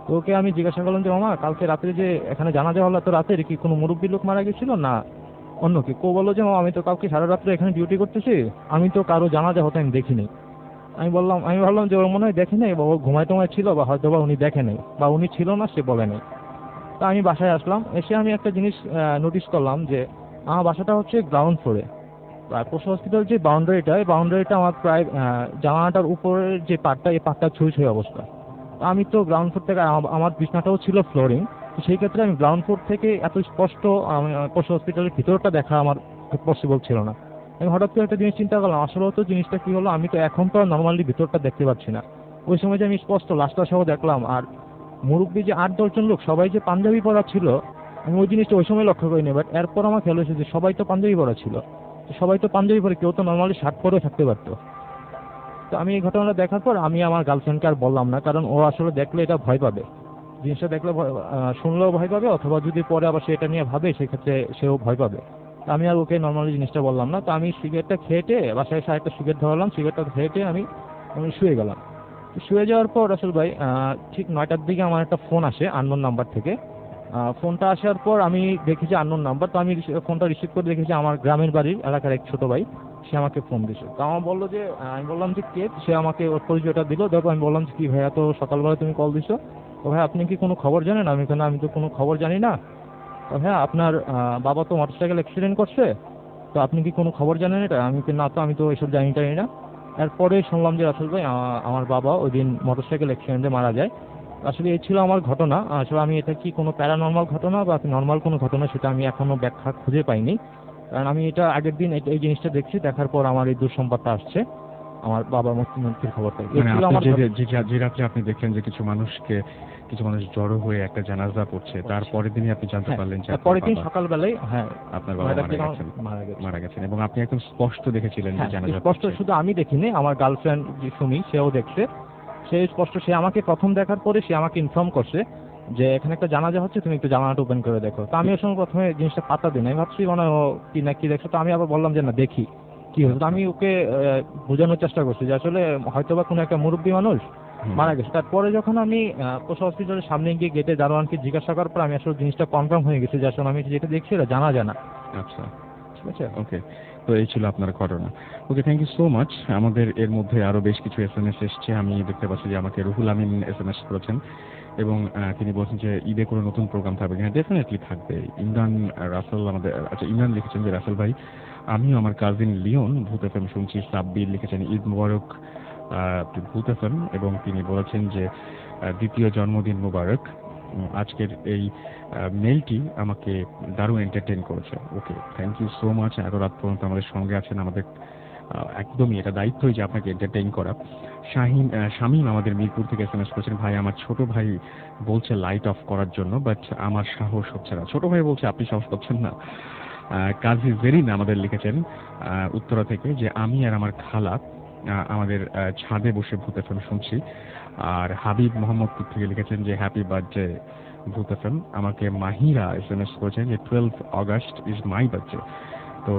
তো ওকে আমি জিজ্ঞাসা করলাম যে মামা, কালকে রাত্রে যে এখানে জানাজা হলো, তো রাতে কি কোনো মুরব্বী লোক মারা গেছিল না অন্য কি? কো বললো যে মামা, আমি তো কালকে সারা রাত্রে এখানে ডিউটি করতেছি, আমি তো কারো জানাজা হতে আমি দেখিনি। আমি ভাবলাম যে ওর মনে হয় দেখে নেই, বা ও ঘুমায় টুমায় ছিল, বা হয়তো বা উনি দেখে নেই, বা উনি ছিল না, সে বলে নেই। তো আমি বাসায় আসলাম, এসে আমি একটা জিনিস নোটিস করলাম যে আমার বাসাটা হচ্ছে গ্রাউন্ড ফ্লোরে। আর পশু হসপিটাল যে বাউন্ডারিটা, এই বাউন্ডারিটা আমার প্রায় জানালাটার উপরের যে পার্টটা, এই পার্টটা ছুঁই অবস্থা। আমি তো গ্রাউন্ড ফ্লোর থেকে, আমার বিছনাটাও ছিল ফ্লোরিং, তো সেই ক্ষেত্রে আমি গ্রাউন্ড ফ্লোর থেকে এত স্পষ্ট পশু হসপিটালের ভিতরটা দেখা আমার পসিবল ছিল না। আমি হঠাৎ করে একটা জিনিস চিন্তা করলাম, আসলে তো জিনিসটা কি হলো, আমি তো এখন তো নর্মালি ভিতরটা দেখতে পাচ্ছি না। ওই সময় যে আমি স্পষ্ট লাশটা সহ দেখলাম, আর মুরব্বী যে 8-10 জন লোক সবাই যে পাঞ্জাবি পরা ছিল, আমি ওই জিনিসটা ওই সময় লক্ষ্য করিনি। বাট এরপর আমার খেয়াল হয়েছে যে সবাই তো পাঞ্জাবি পরা ছিল। সবাই তো পাঞ্জাবি পরে, কেউ তো নর্মালি শার্ট পরেও থাকতে পারতো। তো আমি এই ঘটনাটা দেখার পর আমি আমার গার্লফ্রেন্ডকে আর বললাম না, কারণ ও আসলে দেখলে এটা ভয় পাবে, জিনিসটা দেখলে শুনলেও ভয় পাবে, অথবা যদি পরে আবার সে এটা নিয়ে ভাবে, সেক্ষেত্রে সেও ভয় পাবে। তো আমি আর ওকে নর্মালি জিনিসটা বললাম না। তো আমি সিগারেটটা খেয়ে বাসায় এসে একটা সিগারেট ধরালাম, সিগারেটটা খেয়ে আমি শুয়ে গেলাম। শুয়ে যাওয়ার পর রাসেল ভাই, ঠিক 9টার দিকে আমার একটা ফোন আসে আননোন নাম্বার থেকে। ফোনটা আসার পর আমি দেখি যে আননোন নাম্বার। তো আমি ফোনটা রিসিভ করে দেখেছি আমার গ্রামের বাড়ির এলাকার এক ছোট ভাই, সে আমাকে ফোন দিয়েছে। তো আমার বললো যে, আমি বললাম যে কে? সে আমাকে ওর পরিচয়টা দিল। দেখো আমি বললাম যে কি ভাইয়া, তো সকালবেলা তুমি কল দিছো, তো ভাই আপনি কি কোনো খবর জানেন? আমি তো কোনো খবর জানি না। তো হ্যাঁ, আপনার বাবা তো মোটরসাইকেল অ্যাক্সিডেন্ট করছে, তো আপনি কি কোনো খবর জানেন এটা? না, তো আমি তো এসব জানি না। এরপরে শুনলাম যে আসলে ভাই আমার বাবা ওই দিন মোটরসাইকেল অ্যাক্সিডেন্টে মারা যায়। আসলে এই ছিল আমার ঘটনা। আসলে আমি এটা কি কোনো প্যারানর্মাল ঘটনা বা নর্মাল কোনো ঘটনা, সেটা আমি এখনো ব্যাখ্যা খুঁজে পাইনি। কারণ আমি এটা আগের দিন এই জিনিসটা দেখছি, দেখার পর আমার এই দুঃসংবাদটা আসছে, আমার বাবার মৃত্যুর খবরটা। এই মানে ছিল আপনি আমার যে রাত্রে আপনি দেখলেন যে কিছু মানুষ জড়ো হয়ে একটা জানাজা পড়ছে, তারপরের দিনই আপনি জানতে পারলেন যে পরের দিন সকালবেলায়, হ্যাঁ, আপনার বাবা মারা গেছেন, এবং আপনি একদম স্পষ্ট দেখেছিলেন যে জানাজা স্পষ্ট। পড়ছে। শুধু আমি দেখিনি, আমার গার্লফ্রেন্ড যে সুমি, সেও দেখছে। সে স্পষ্ট, সে আমাকে প্রথম দেখার পরে সে আমাকে ইনফর্ম করছে যে এখানে একটা জানাজা হচ্ছে, তুমি একটু জানালাটা ওপেন করে দেখো। তো আমি ওর সঙ্গে প্রথমে জিনিসটা পাত্তা দিই না, আমি ভাবছি মানে ও কি না কি দেখছো। তো আমি আবার বললাম যে না, দেখি কি হচ্ছে। তো আমি ওকে বোঝানোর চেষ্টা করছি যে আসলে হয়তো বা কোনো একটা মুরব্বী মানুষ মারা গেছে। তারপরে যখন আমি পশু হসপিটালের সামনে গিয়ে গেটে দারোয়ানকে জিজ্ঞাসা করার পর আমি আসলে জিনিসটা কনফার্ম হয়ে গেছে যে আসলে আমি যেটা দেখছি এটা জানা। আচ্ছা, ঠিক আছে, ওকে। তো এই ছিল আপনার ঘটনা। ওকে, থ্যাংক ইউ সো মাচ। আমাদের এর মধ্যে আরো বেশ কিছু SMS এসছে। আমি দেখতে পাচ্ছি যে আমাকে রুহুল আমিন SMS করেছেন, এবং তিনি বলছেন যে ঈদে কোনো নতুন প্রোগ্রাম থাকবে কিনা। ডেফিনেটলি থাকবে। ইমরান রাসেল ইমরান লিখেছেন যে রাসেল ভাই, আমিও আমার কাজিন লিওন ভূত FM শুনছি। সাব্বির লিখেছেন ঈদ মুবারক ভূত FM, এবং তিনি বলেছেন যে দ্বিতীয় জন্মদিন মোবারক। আজকের এই মেইলটি আমাকে দারুণ এন্টারটেইন করেছে। ওকে, থ্যাংক ইউ সো মাচ। এত রাত পর্যন্ত আমাদের সঙ্গে আছেন। আমাদের একদমই এটা দায়িত্বই যে আপনাকে এন্টারটেইন করা। শামীম আমাদের মিরপুর থেকে SMS করেছেন, ভাই আমার ছোট ভাই বলছে লাইট অফ করার জন্য, বাট আমার সাহস হচ্ছে না। ছোট ভাই বলছে, আপনি সাহস পাচ্ছেন না? কাজী জেরিন আমাদের লিখেছেন উত্তরা থেকে যে আমি আর আমার খালা আমাদের ছাদে বসে ভূত FM শুনছি। আর হাবিব মোহাম্মদপুর থেকে লিখেছেন যে হ্যাপি বার্থডে ভূত FM। আমাকে মাহিরা SMS করেছেন যে 12 অগাস্ট ইজ মাই বার্থডে। তো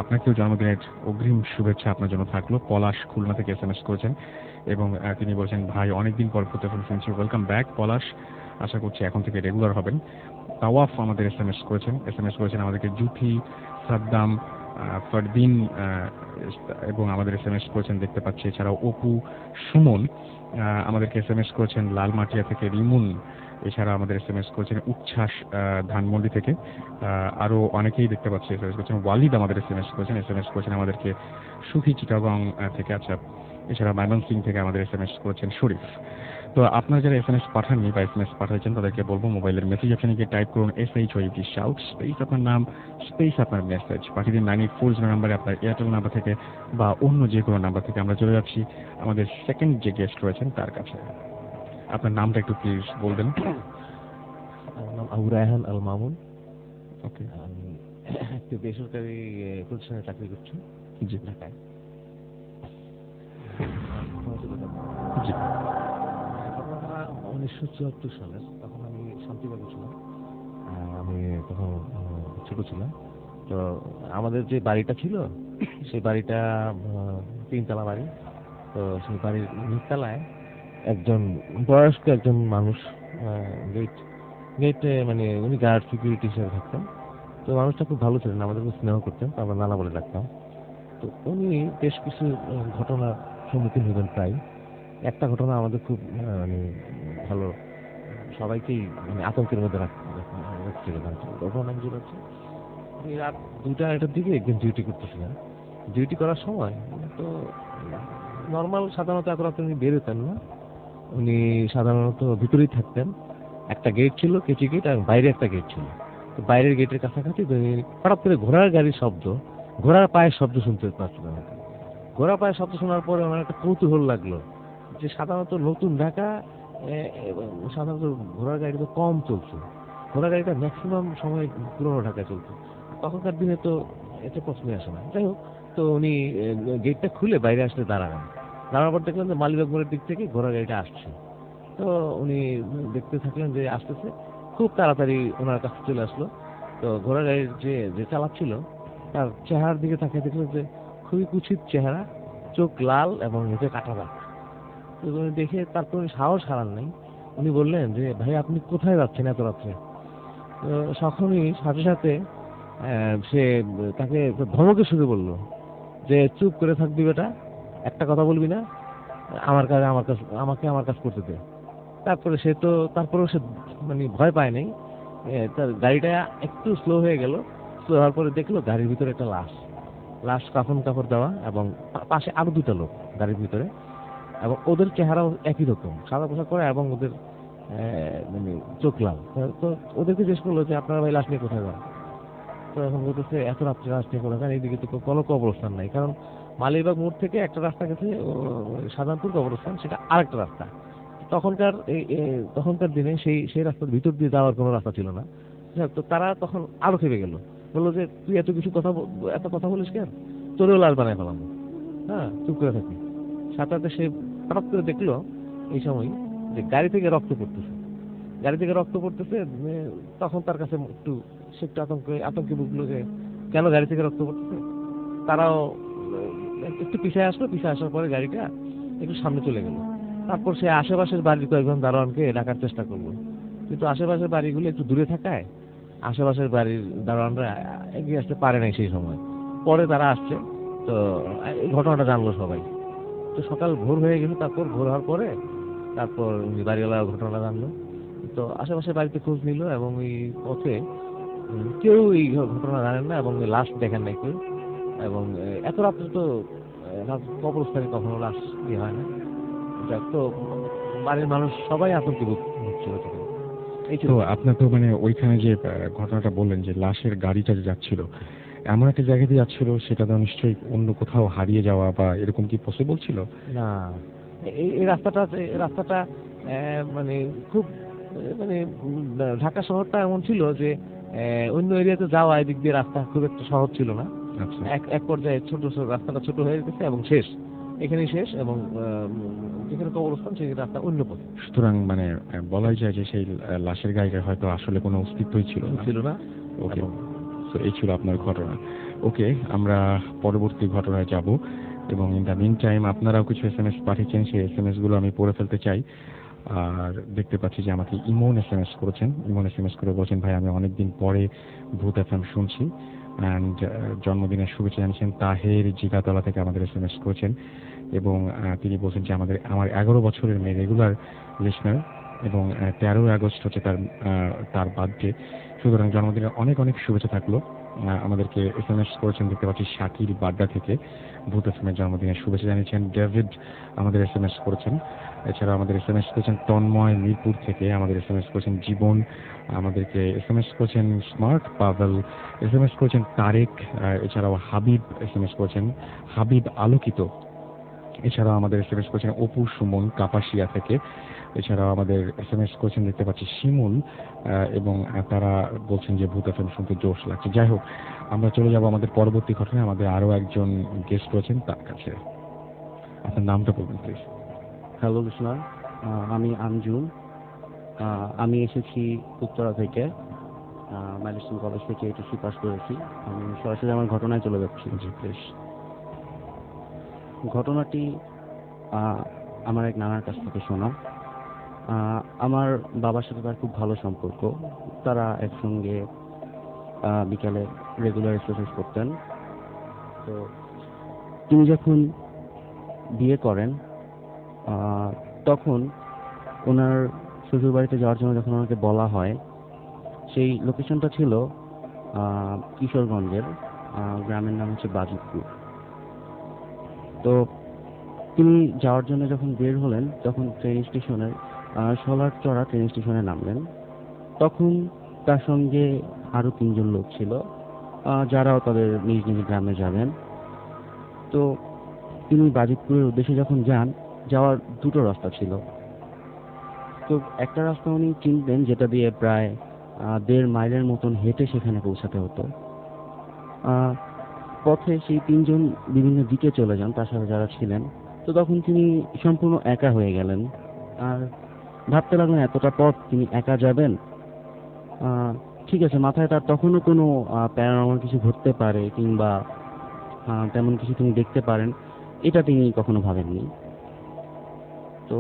আপনাকেও জন্মদিনের অগ্রিম শুভেচ্ছা আপনার জন্য থাকলো। পলাশ খুলনা থেকে SMS করেছেন এবং তিনি বলছেন ভাই অনেকদিন পর ভূত FM শুনছি। ওয়েলকাম ব্যাক পলাশ, আশা করছি এখন থেকে রেগুলার হবেন। তাওয়াফ আমাদের SMS করেছেন আমাদেরকে জুথি, সাদ্দাম, ফারদিন এবং আমাদের SMS করেছেন দেখতে পাচ্ছি। এছাড়াও অপু, সুমন আমাদেরকে SMS করেছেন লালমাটিয়া থেকে, রিমুন এছাড়া আমাদের SMS করেছেন উচ্ছ্বাস ধানমন্ডি থেকে। আরও অনেকেই দেখতে পাচ্ছি SMS করেছেন। ওয়ালিদ আমাদের SMS করেছেন আমাদেরকে সুখী চিটাগং থেকে। আচ্ছা, এছাড়া ময়মনসিং থেকে আমাদের SMS করেছেন শরীফ। তো আপনারা যারা SMS পাঠাননি বা SMS পাঠাচ্ছেন তাদেরকে বলবো মোবাইলের মেসেজ অপশনে গিয়ে টাইপ করুন SHOUT শাউট স্পেস আপনার নাম স্পেস আপনার মেসেজ পাঠিয়ে দিন 9840 নাম্বারে, আপনার এয়ারটেল নাম্বার থেকে বা অন্য যে কোনো নাম্বার থেকে। আমরা চলে যাচ্ছি আমাদের সেকেন্ড যে গেস্ট রয়েছেন তার কাছে। আপনার নামটা একটু প্লিজ বলবেন। আমার নাম আবু রায়হান আল মামুন। ওকে, আমি একটি বেসরকারি প্রতিষ্ঠানে চাকরি করছি জি ঢাকায়। জি। ঘটনাটা 1974 সালের, তখন আমি শান্তিবাগে ছিলাম। আমি তখন ছোট ছিলাম। তো আমাদের যে বাড়িটা ছিল সেই বাড়িটা 3 তলা বাড়ি। তো সেই বাড়ির নিচতলায় একজন বয়স্ক একজন মানুষ গেটে মানে উনি গার্ড সিকিউরিটি হিসেবে থাকতেন। তো মানুষটা খুব ভালো ছিলেন, আমাদেরকে স্নেহ করতেন, তো আমরা নানা বলে ডাকতাম। তো উনি বেশ কিছু ঘটনার সম্মুখীন হবেন প্রায়। একটা ঘটনা আমাদের খুব মানে ভালো, সবাইকেই মানে আতঙ্কের মধ্যে রাখছিল। ঘটনা কিছু হচ্ছে উনি রাত 2টা-2টার দিকে একদিন ডিউটি করতেছিলেন। ডিউটি করার সময় তো নর্মাল সাধারণত এত রাতে উনি বের হতেন না, উনি সাধারণত ভিতরেই থাকতেন। একটা গেট ছিল, কেচি গেট, আর বাইরে একটা গেট ছিল। তো বাইরের গেটের কাছাকাছি হঠাৎ করে ঘোড়ার গাড়ির শব্দ, ঘোড়ার পায়ের শব্দ শুনতে পাচ্ছিলেন। ঘোড়া পায়ের শব্দ শোনার পরে আমার একটা কৌতূহল লাগলো যে সাধারণত নতুন ঢাকা সাধারণত ঘোড়ার গাড়িটা কম চলছে, ঘোড়ার গাড়িটা ম্যাক্সিমাম সময় পুরোনো ঢাকায় চলছে। তখনকার দিনে তো এটা প্রশ্নই আসে না। যাই হোক, তো উনি গেটটা খুলে বাইরে আসলে দাঁড়ালেন। দাঁড়ানোর পর দেখলেন যে মালিবাগ মোড়ের দিক থেকে ঘোড়ার গাড়িটা আসছে। তো উনি দেখতে থাকলেন যে আসতেছে, খুব তাড়াতাড়ি ওনার কাছে চলে আসলো। তো ঘোড়া গাড়ির যে চালাচ্ছিল তার চেহারার দিকে তাকিয়ে দেখলেন যে খুবই কুৎসিত চেহারা, চোখ লাল এবং নিচে কাটা দাগ। তো উনি দেখে তারপর উনি সাহস হারান নাই, উনি বললেন যে ভাই আপনি কোথায় যাচ্ছেন এত রাত্রে? তো তখনই সাথে সাথে সে তাকে ধমকে শুরু বললো যে চুপ করে থাকবি বেটা, একটা কথা বলবি না, আমার কাজ করতে দে। তারপরে তারপরেও সে মানে ভয় পায় নাই। তার গাড়িটা একটু স্লো হয়ে গেল। স্লো হওয়ার পরে দেখলো গাড়ির ভিতরে একটা লাশ কাফন কাপড় দেওয়া, এবং পাশে আরো 2টা লোক গাড়ির ভিতরে, এবং ওদের চেহারাও একই রকম, সাদা পোশাক পরে, এবং ওদের মানে চোখ লাল। তো ওদেরকে জিজ্ঞেস করলো যে আপনারা ভাই লাশ নিয়ে কোথায় যান? তো এখন বলতেছে এত রাত্রে লাশ নিয়ে কোথায় যান, এইদিকে তো কোনো কবরস্থান নাই, কারণ মালিবাগ মোড় থেকে একটা রাস্তা গেছে সাধারণপুর কবরস্থান, সেটা আরেকটা রাস্তা। তখনকার দিনে সেই রাস্তার ভিতর দিয়ে যাওয়ার কোনো রাস্তা ছিল না। তো তারা তখন আরো খেপে গেল, বললো যে তুই এত কথা বলিস কেন, তোরেও লাশ বানায় ফেলাম। হ্যাঁ, চুপ করে থাকি। সাথে সে হঠাৎ করে দেখলো এই সময় যে গাড়ি থেকে রক্ত পড়তেছে। তখন তার কাছে সে একটু আতঙ্কে বুঝলো যে কেন গাড়ি থেকে রক্ত পড়তেছে। তারাও একটু পিছিয়ে আসার পরে গাড়িটা একটু সামনে চলে গেল। তারপর সে আশেপাশের বাড়ির কয়েকজন দারোয়ানকে ডাকার চেষ্টা করলো, কিন্তু আশেপাশের বাড়িগুলো একটু দূরে থাকায় আশেপাশের বাড়ির দারোয়ানরা এগিয়ে আসতে পারে নাই সেই সময়। পরে তারা আসছে, তো এই ঘটনাটা জানলো সবাই। তো সকাল ভোর হয়ে গেল। তারপর ভোর হওয়ার পরে তারপর বাড়িওয়ালা ঘটনাটা জানলো। তো আশেপাশের বাড়িতে খোঁজ নিল, এবং ওই পথে কেউ এই ঘটনা জানেন না, এবং লাশ দেখেন নাই কেউ। এবং এত রাত্রে তো কবরস্থানে কখনো লাশ দিয়ে হয় না। যাক, তো বাড়ির মানুষ সবাই আতঙ্কে ভুগছিল তখন। এই ছিল। তো আপনার তো মানে ওইখানে যে ঘটনাটা বললেন যে লাশের গাড়িটা যে যাচ্ছিল এমন একটা জায়গা দিয়ে যাচ্ছিল, সেটা তো নিশ্চয়ই অন্য কোথাও হারিয়ে যাওয়া বা এরকম কি পসিবল ছিল? না, এই রাস্তাটা মানে খুব মানে ঢাকা শহরটা এমন ছিল যে অন্য এরিয়াতে যাওয়া এদিক দিয়ে রাস্তা খুব একটা সহজ ছিল না। আচ্ছা। এক পর্যায়ে ছোট ছোট রাস্তাটা ছোট হয়ে গেছে এবং শেষ, এখানেই শেষ, এবং যেখানে কবরস্থান সেই রাস্তা অন্য পথে সুতরাং মানে বলাই যায় যে সেই লাশের গাড়িটার হয়তো আসলে কোনো অস্তিত্বই ছিল না। ছিল না। ওকে, এবং তো এই ছিল আপনার ঘটনা। ওকে, আমরা পরবর্তী ঘটনায় যাব এবং ইন দ্য মিন টাইম আপনারাও কিছু এসএমএস পাঠিয়েছেন, সেই এসএমএস গুলো আমি পড়ে ফেলতে চাই। আর দেখতে পাচ্ছি যে আমাকে ইমন এসএমএস করেছেন। ইমন এসএমএস করে বলছেন, ভাই আমি অনেকদিন পরে ভূত এফএম শুনছি অ্যান্ড জন্মদিনের শুভেচ্ছা জানিয়েছেন। তাহের জিগাতলা থেকে আমাদের এসএমএস করেছেন এবং তিনি বলছেন যে আমার 11 বছরের মেয়ে রেগুলার লিসনার এবং 13 আগস্ট হচ্ছে তার বার্থডে। সুতরাং জন্মদিনের অনেক অনেক শুভেচ্ছা থাকলো। আমাদেরকে এসএমএস করেছেন দেখতে পাচ্ছি শাকির বাড্ডা থেকে, ভূত এফএমের জন্মদিনের শুভেচ্ছা জানিয়েছেন। ডেভিড আমাদের এসএমএস করেছেন। এছাড়া আমাদের এসএমএস করেছেন তন্ময় মিরপুর থেকে, আমাদের এসএমএস করেছেন জীবন, আমাদেরকে এসএমএস করেছেন স্মার্ট পাভেল, এসএমএস করেছেন তারেক, এছাড়াও হাবিব এসএমএস করেছেন, হাবিব আলোকিত। এছাড়াও আমাদের এসএমএস করেছেন অপু সুমন কাপাসিয়া থেকে। এছাড়াও আমাদের এসএমএস করেছেন দেখতে পাচ্ছি শিমুল, এবং তারা বলছেন যে ভূত এফএম শুনতে জোশ লাগছে। যাই হোক, আমরা চলে যাব আমাদের পরবর্তী ঘটনায়। আমাদের আরো একজন গেস্ট রয়েছেন তার কাছে। আপনার নামটা বলবেন প্লিজ। হ্যালো লিসনার, আমি আঞ্জুম। আমি এসেছি উত্তরা থেকে, ম্যাডিসন কলেজ থেকে এইচএসসি পাস করেছি। আমি সরাসরি আমার ঘটনায় চলে যাচ্ছি। জি প্লিজ। ঘটনাটি আমার এক নানার কাছ থেকে শোনা। আমার বাবার সাথে তার খুব ভালো সম্পর্ক। তারা একসঙ্গে বিকালে রেগুলার এক্সারসাইজ করতেন। তো তিনি যখন বিয়ে করেন তখন ওনার শ্বশুর বাড়িতে যাওয়ার জন্য যখন ওনাকে বলা হয়, সেই লোকেশনটা ছিল কিশোরগঞ্জের, গ্রামের নাম হচ্ছে বাজিতপুর। তো তিনি যাওয়ার জন্য যখন বের হলেন, তখন ট্রেন স্টেশনের সোলারচড়া ট্রেন স্টেশনে নামলেন। তখন তার সঙ্গে আরো 3 জন লোক ছিল, যারাও তাদের নিজ নিজ গ্রামে যাবেন। তো তিনি বাজিতপুরের উদ্দেশ্যে যখন যান, যাওয়ার 2টো রাস্তা ছিল। তো একটা রাস্তা উনি চিনতেন, যেটা দিয়ে প্রায় 1.5 মাইলের মতন হেঁটে সেখানে পৌঁছাতে হতো। পথে সেই 3 জন বিভিন্ন দিকে চলে যান তার সাথে যারা ছিলেন। তো তখন তিনি সম্পূর্ণ একা হয়ে গেলেন আর ভাবতে লাগলেন এতটা পথ তিনি একা যাবেন। ঠিক আছে, মাথায় তার তখনও কোনো প্যারানর্মাল কিছু ঘটতে পারে কিংবা তেমন কিছু তিনি দেখতে পারেন, এটা তিনি কখনো ভাবেননি। তো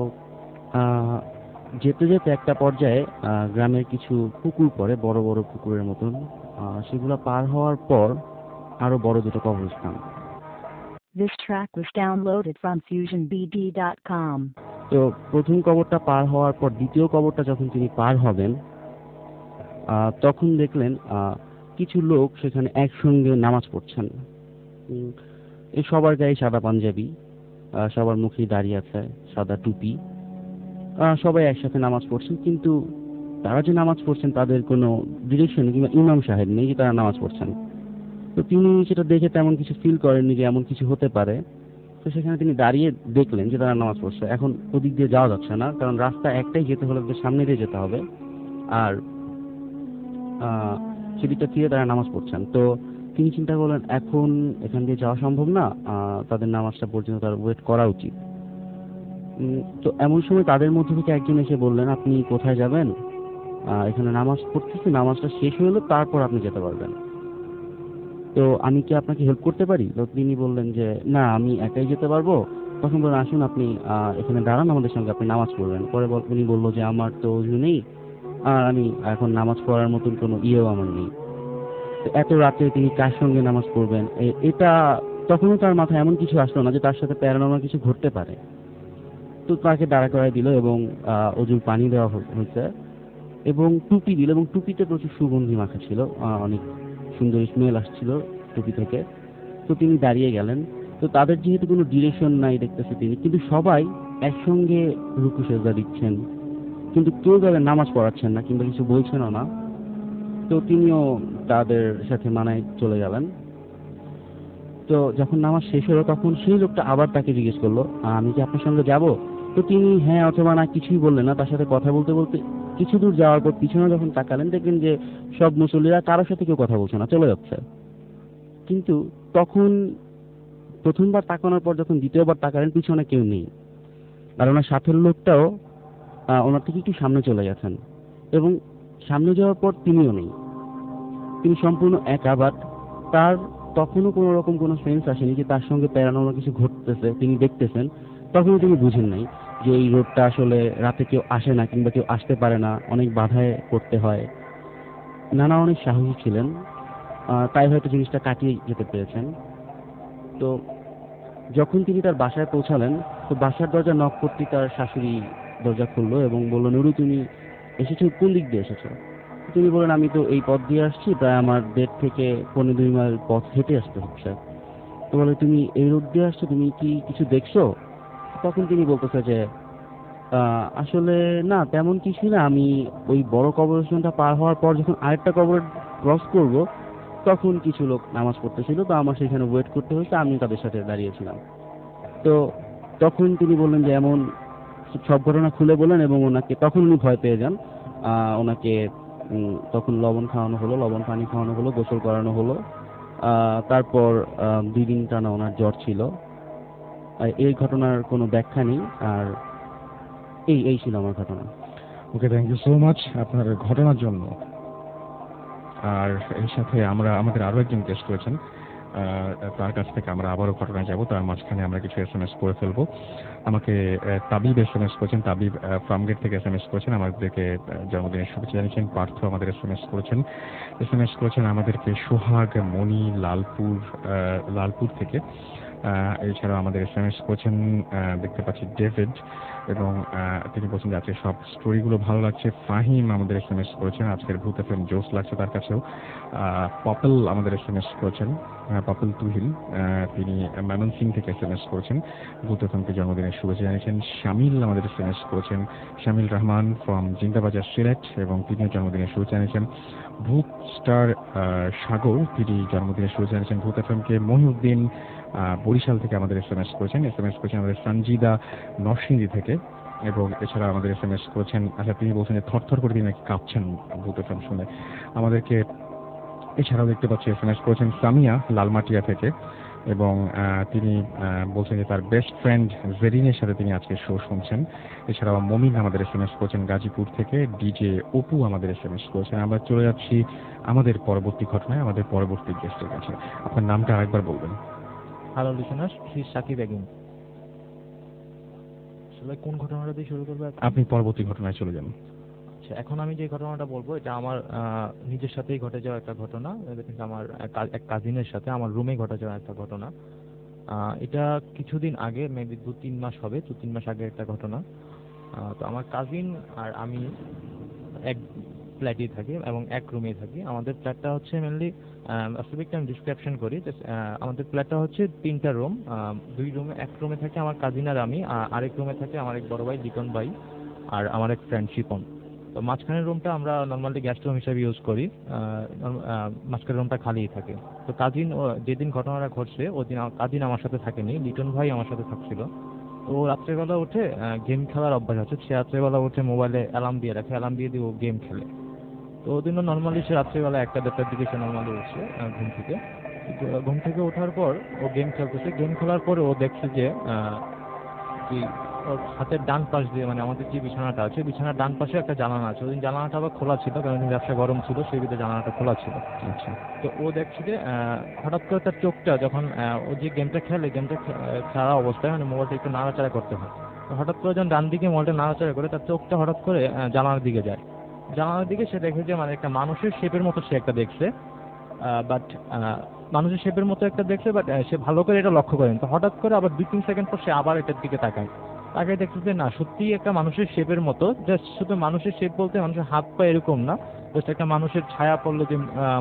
যেতে যেতে একটা পর্যায়ে গ্রামের কিছু পুকুর পড়ে, বড় বড় পুকুরের মতন। সেগুলো পার হওয়ার পর আরো বড় 2টো কবরস্থান। This track was downloaded from FusionBD.com. তো প্রথম কবরটা পার হওয়ার পর দ্বিতীয় কবরটা যখন তিনি পার হবেন, তখন দেখলেন কিছু লোক সেখানে একসঙ্গে নামাজ পড়ছেন। এই সবার গায়ে সাদা পাঞ্জাবি, সবার মুখেই দাড়ি আছে, সাদা টুপি, সবাই একসাথে নামাজ পড়ছেন। কিন্তু তারা যে নামাজ পড়ছেন তাদের কোনো ডিরেকশন কিংবা ইমাম সাহেব নেই যে তারা নামাজ পড়ছেন। তো তিনি সেটা দেখে তেমন কিছু ফিল করেননি যে এমন কিছু হতে পারে। তো সেখানে তিনি দাঁড়িয়ে দেখলেন যে তারা নামাজ পড়ছে। এখন ওদিক দিয়ে যাওয়া যাচ্ছে না, কারণ রাস্তা একটাই, যেতে হলে সামনে দিয়ে যেতে হবে, আর সেদিকটা ফিরে তারা নামাজ পড়ছেন। তো তিনি চিন্তা করলেন এখন এখান দিয়ে যাওয়া সম্ভব না, তাদের নামাজটা পর্যন্ত তার ওয়েট করা উচিত। তো এমন সময় তাদের মধ্যে থেকে একজন এসে বললেন, আপনি কোথায় যাবেন? এখানে নামাজ পড়তেছি, নামাজটা শেষ হয়ে গেলে তারপর আপনি যেতে পারবেন। তো আমি কি আপনাকে হেল্প করতে পারি? তো তিনি বললেন যে না, আমি একাই যেতে পারবো। তখন বললেন, আসুন আপনি এখানে দাঁড়ান, আমাদের সঙ্গে আপনি নামাজ পড়বেন। পরে উনি বললো যে আমার তো ওযু নেই, আর আমি এখন নামাজ পড়ার মতন কোনো ইয়েও আমার নেই। তো এত রাতে তিনি কার সঙ্গে নামাজ পড়বেন? এটা তখনও তার মাথায় এমন কিছু আসলো না যে তার সাথে প্যারানর্মাল কিছু ঘটতে পারে। তো তাকে দাঁড়া করায় দিল এবং ওযুর পানি দেওয়া হয়েছে এবং টুপি দিল, এবং টুপিতে প্রচুর সুগন্ধি মাখা ছিল, অনেক সুন্দর স্মেল আসছিল টুপি থেকে। তো তিনি দাঁড়িয়ে গেলেন তো তাদের যেহেতু কোনো ডিরেকশন নাই দেখতেছে তিনি, কিন্তু সবাই একসঙ্গে রুকু সেজদা দিচ্ছেন, কিন্তু কেউ তাদের নামাজ পড়াচ্ছেন না কিংবা কিছু বলছেনও না। তো তিনিও তাদের সাথে মানায় চলে গেলেন। তো যখন নামাজ শেষ হলো তখন সেই লোকটা আবার তাকে জিজ্ঞেস করলো, আমি কি আপনার সঙ্গে যাব? তো তিনি হ্যাঁ অথবা না কিছুই বললেন না। তার সাথে কথা বলতে বলতে কিছু দূর যাওয়ার পর পিছনে যখন তাকালেন দেখলেন যে সব মুসল্লিরা কারোর সাথে কেউ কথা বলছে না, চলে যাচ্ছে। কিন্তু তখন প্রথমবার তাকানোর পর যখন দ্বিতীয়বার তাকালেন পিছনে কেউ নেই, আর ওনার সাথের লোকটাও ওনার থেকে একটু সামনে চলে গেছেন, এবং সামনে যাওয়ার পর তিনিও নেই, তিনি সম্পূর্ণ একা। বাট তার তখনও কোনো রকম কোনো সেন্স আসেনি যে তার সঙ্গে প্যারানর্মাল কিছু ঘটতেছে, তিনি দেখতেছেন। তখনও তিনি বুঝেন নাই যে এই রোডটা আসলে রাতে কেউ আসে না কিংবা কেউ আসতে পারে না, অনেক বাধায় পড়তে হয়। নানা অনেক সাহসী ছিলেন, তাই হয়তো জিনিসটা কাটিয়ে যেতে পেরেছেন। তো যখন তিনি তার বাসায় পৌঁছালেন, তো বাসার দরজা নক করতে তার শাশুড়ি দরজা খুললো এবং বললো, নুরু তুমি এসেছো, কোন দিক দিয়ে এসেছো? তিনি বলেন, আমি তো এই পথ দিয়ে আসছি, প্রায় আমার 1.5 থেকে 2.25 মাইল পথ হেঁটে আসতে হচ্ছে। তো বলে, তুমি এই রোড দিয়ে আসছো, তুমি কি কিছু দেখছো? তখন তিনি বলতেছে যে আসলে না, তেমন কিছুই না, আমি ওই বড় কবরস্থানটা পার হওয়ার পর যখন আরেকটা কবর ক্রস করব তখন কিছু লোক নামাজ পড়তেছিল, তো আমার সেখানে ওয়েট করতে হয়েছে, আমি তাদের সাথে দাঁড়িয়েছিলাম। তো তখন তিনি বললেন যে এমন সব ঘটনা খুলে বলেন, এবং ওনাকে তখন উনি ভয় পেয়ে যান। ওনাকে তখন লবণ খাওয়ানো হলো, লবণ পানি খাওয়ানো হলো, গোসল করানো হলো। তারপর 2 দিন টানা ওনার জ্বর ছিল। এই ঘটনার কোনো ব্যাখ্যা নেই। আর এই ছিল আমার ঘটনা। ওকে, থ্যাংক ইউ সো মাচ আপনার ঘটনার জন্য। আর এর সাথে আমাদের আরো একজন গেস্ট রয়েছেন, তার কাছ থেকে আমরা আবারও ঘটনায় যাব। তার মাঝখানে আমরা কিছু SMS করে ফেলবো। আমাকে তাবিব SMS করেছেন, তাবিব ফার্মগেট থেকে SMS করেছেন, আমাদেরকে জন্মদিনের শুভেচ্ছা জানিয়েছেন। পার্থ আমাদের SMS করেছেন আমাদেরকে সোহাগ মণি লালপুর থেকে। এছাড়াও আমাদের SMS করেছেন দেখতে পাচ্ছি ডেভিড, এবং তিনি বলছেন যে আজকে সব স্টোরিগুলো ভালো লাগছে। ফাহিম আমাদের SMS করেছেন, আজকের ভূত এফএম জোস লাগছে তার কাছেও। পপল আমাদের SMS করেছেন, পপল তুহিল, তিনি ময়মনসিং থেকে SMS করেছেন, ভূত এফএমকে জন্মদিনের শুভেচ্ছা জানিয়েছেন। শামিল আমাদের SMS করেছেন, শামিল রহমান ফ্রম জিন্দাবাজার সিলেট, এবং তিনিও জন্মদিনের শুভেচ্ছা জানিয়েছেন। ভূত স্টার সাগর, তিনি জন্মদিনের শুভেচ্ছা জানিয়েছেন ভূত এফএমকে। মহিউদ্দিন বরিশাল থেকে আমাদের SMS করেছেন আমাদের সঞ্জিদা নরসিংদী থেকে, এবং এছাড়া আমাদের SMS করেছেন, আচ্ছা তিনি বলছেন যে থরথর করে তিনি নাকি কাঁপছেন ভূত এফএম শুনে আমাদেরকে। এছাড়াও দেখতে পাচ্ছি SMS করেছেন সামিয়া লালমাটিয়া থেকে, এবং তিনি বলছেন যে তার বেস্ট ফ্রেন্ড জেরিনের সাথে তিনি আজকে শো শুনছেন। এছাড়াও মমিন আমাদের SMS করেছেন গাজীপুর থেকে। ডিজে অপু আমাদের SMS করেছেন। আমরা চলে যাচ্ছি আমাদের পরবর্তী ঘটনায়, আমাদের পরবর্তী গেস্টের কাছে। আপনার নামটা আরেকবার বলবেন। Hello listeners, Shri Sakib Begum. আসলে কোন ঘটনাটা দিয়ে শুরু করবে? আপনি পরবর্তী ঘটনায় চলে যান। আচ্ছা, এখন আমি যে ঘটনাটা বলবো এটা আমার নিজের সাথেই ঘটে যাওয়া একটা ঘটনা। এটা কিন্তু আমার এক কাজিনের সাথে আমার রুমে ঘটে যাওয়া একটা ঘটনা। এটা কিছুদিন আগে, মেবি 2-3 মাস হবে, 2-3 মাস আগে একটা ঘটনা। তো আমার কাজিন আর আমি এক ফ্ল্যাটেই থাকি এবং এক রুমেই থাকি। আমাদের ফ্ল্যাটটা হচ্ছে মেনলি, আসলে আমি ডিসক্রিপশন করি। আমাদের ফ্ল্যাটটা হচ্ছে 3টা রুম, 2 রুমে, এক রুমে থাকে আমার কাজিন আর আমি, আরেক রুমে থাকে আমার এক বড় ভাই লিটন ভাই আর আমার এক ফ্রেন্ড শিপন। তো মাঝখানের রুমটা আমরা নর্মালি গেস্ট রুম হিসেবে ইউজ করি, মাঝখানের রুমটা খালিই থাকে। তো কাজিন যেদিন ঘটনাটা ঘটছে ওদিন কাজিন আমার সাথে থাকেনি, লিটন ভাই আমার সাথে থাকছিল। তো রাত্রেবেলা উঠে গেম খেলার অভ্যাস আছে, সে রাত্রেবেলা উঠে মোবাইলে অ্যালার্ম দিয়ে রাখে, অ্যালার্ম দিয়ে দিয়ে ও গেম খেলে। তো ওদিনও নর্মালি সে রাত্রেবেলা 1-1:30টার দিকে সে নর্মালি উঠছে ঘুম থেকে ওঠার পর ও গেম খেলতেছে। গেম খেলার পরে ও দেখছে যে ওর হাতের ডান পাশ দিয়ে, মানে আমাদের যে বিছানাটা আছে বিছানার ডান পাশে একটা জানালা আছে। ওই জানালাটা আবার খোলা ছিল, কারণ ব্যবসা গরম ছিল, সেই ভিতরে জানালাটা খোলা ছিল। আচ্ছা, তো ও দেখছে যে হঠাৎ করে তার চোখটা যখন ও যে গেমটা খেলা অবস্থায় মানে মোবাইলটা একটু নাড়াচাড়া করতে হয়, তো হঠাৎ করে যখন ডান দিকে মোবাইলটা নাড়াচাড়া করে তার চোখটা হঠাৎ করে জানালার দিকে যায়। জানালার দিকে সে দেখে যে মানে একটা মানুষের শেপের মতো সে একটা দেখছে, বাট মানুষের শেপের মতো একটা দেখছে, বাট সে ভালো করে এটা লক্ষ্য করেন। তো হঠাৎ করে আবার 2-3 সেকেন্ড পর সে আবার এটার দিকে তাকায় দেখছে যে না, সত্যিই একটা মানুষের শেপের মতো। জাস্ট শুধু মানুষের শেপ বলতে মানুষের হাত পা এরকম না, জাস্ট একটা মানুষের ছায়া পড়লে যে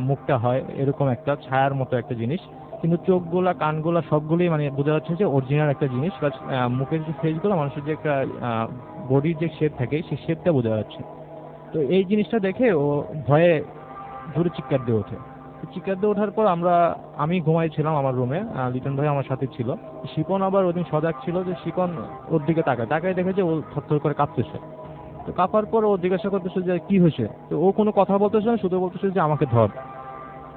মুখটা হয় এরকম একটা ছায়ার মতো একটা জিনিস কিন্তু চোখগুলা কানগুলা সবগুলোই মানে বোঝা যাচ্ছে যে অরিজিনাল একটা জিনিস, বাট মুখের যে ফেসগুলো মানুষের যে একটা বডির যে শেপ থাকে সেই শেপটা বোঝা যাচ্ছে। তো এই জিনিসটা দেখে ও ভয়ে জোরে চিৎকার দিয়ে ওঠে। তো চিৎকার দিয়ে ওঠার পর আমি ঘুমাইছিলাম আমার রুমে, লিটন ভাই আমার সাথে ছিল। শিপন আবার ওদিন সজাগ ছিল, যে শিপন ওর দিকে তাকায় দেখে যে ও থরথর করে কাঁপতেছে। তো কাঁপার পর ও জিজ্ঞাসা করতেছে যে কি হয়েছে, তো ও কোনো কথা বলতেছে না, শুধু বলতেছে যে আমাকে ধর।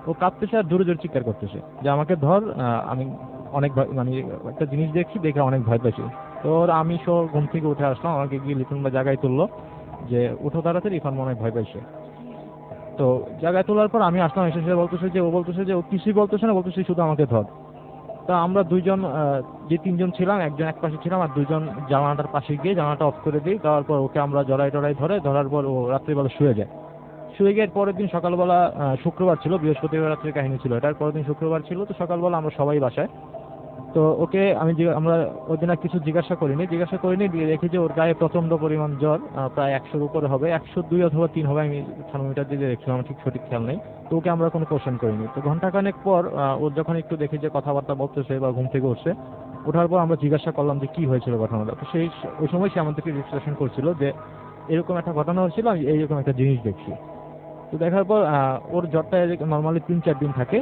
ও কাঁপতেছে আর জোরে জোরে চিৎকার করতেছে যে আমাকে ধর, আমি অনেক মানে একটা জিনিস দেখে অনেক ভয় পাইছি। তো আমি সহ ঘুম থেকে উঠে আসলাম, আমাকে গিয়ে লিটন ভাই জায়গায় তুললো যে উঠো তাড়াতাড়ি, ইরফান মনে হয় ভয় পাইছে। তো জায়গায় তোলার পর আমি আসলাম, এসে সে বলতেছে যে ও কিছুই বলতেছে না, বলতেছে শুধু আমাকে ধর। তা আমরা দুইজন যে তিনজন ছিলাম, একজন এক পাশে ছিলাম আর দুইজন জানালাটার পাশে গিয়ে জানালাটা অফ করে দিই। দেওয়ার পর ওকে আমরা জড়াই ধরার পর ও রাত্রিবেলা শুয়ে যায়। শুয়ে গিয়ে পরের দিন সকালবেলা, শুক্রবার ছিল, বৃহস্পতিবার রাত্রির কাহিনী ছিল এটার, পরের দিন শুক্রবার ছিল। তো সকালবেলা আমরা সবাই বাসায়। তো ওকে আমরা ওই দিন আর কিছু জিজ্ঞাসা করিনি, দিয়ে দেখি যে ওর গায়ে প্রচন্ড পরিমাণ জ্বর, প্রায় 100-র উপরে হবে, 102 অথবা 3 হবে, আমি থার্মোমিটার দিয়ে দেখছিলাম, আমার ঠিক সঠিক খেয়াল নেই। তো ওকে আমরা কোনো কোশ্চেন করিনি। তো ঘন্টাখানেক পর ওর যখন একটু দেখি যে কথাবার্তা বলতেছে বা ঘুম থেকে উঠছে, ওঠার পর আমরা জিজ্ঞাসা করলাম যে কি হয়েছিল ঘটনাটা। তো ওই সময় সে আমাদেরকে বিশ্লেষণ করছিল যে এরকম একটা ঘটনা হচ্ছিল, আমি এইরকম একটা জিনিস দেখছি। তো দেখার পর ওর জ্বরটা নর্মালি 3-4 দিন থাকে।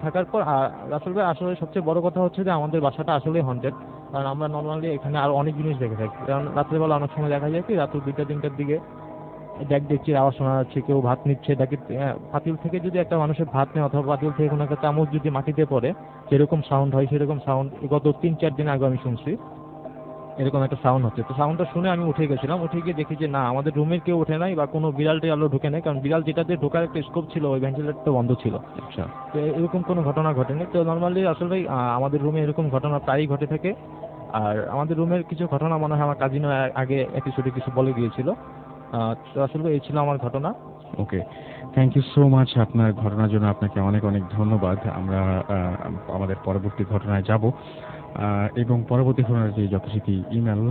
থাকার পর আসলে সবচেয়ে বড় কথা হচ্ছে যে আমাদের বাসাটা আসলেই হন্টেড, কারণ আমরা নর্মালি এখানে আরো অনেক জিনিস দেখে থাকি। কারণ রাত্রেবেলা অনেক সময় দেখা যায় কি, রাত 2টা-3টার দিকে দেখছি আওয়াজ শোনা যাচ্ছে, কেউ ভাত নিচ্ছে, দেখি পাতিল থেকে যদি একটা মানুষের ভাত নেয় অথবা পাতিল থেকে কোনো একটা চামচ যদি মাটিতে পড়ে যেরকম সাউন্ড হয়, সেরকম সাউন্ড গত 3-4 দিন আগে আমি শুনছি এরকম একটা সাউন্ড হচ্ছে। তো সাউন্ডটা শুনে আমি উঠে গেছিলাম, উঠে গিয়ে দেখি যে না, আমাদের রুমের কেউ ওঠে নাই বা কোনো বিড়াল টিড়ালও ঢুকে নাই, কারণ বিড়াল যেটাতে ঢোকার একটা স্কোপ ছিল ওই ভেন্টিলেটরটা বন্ধ ছিল। আচ্ছা। তো এরকম কোনো ঘটনা ঘটেনি। তো নর্মালি আসলে আমাদের রুমে এরকম ঘটনা প্রায়ই ঘটে থাকে। আর আমাদের রুমের কিছু ঘটনা মনে হয় আমার কাজিনও আগে এপিসোডে কিছু বলে গিয়েছিল। তো আসলে এই ছিল আমার ঘটনা। ওকে, থ্যাংক ইউ সো মাচ আপনার ঘটনার জন্য, আপনাকে অনেক অনেক ধন্যবাদ। আমরা আমাদের পরবর্তী ঘটনায় যাব এবং পরবর্তী ঘটনার যে যথারীতি ইমেল,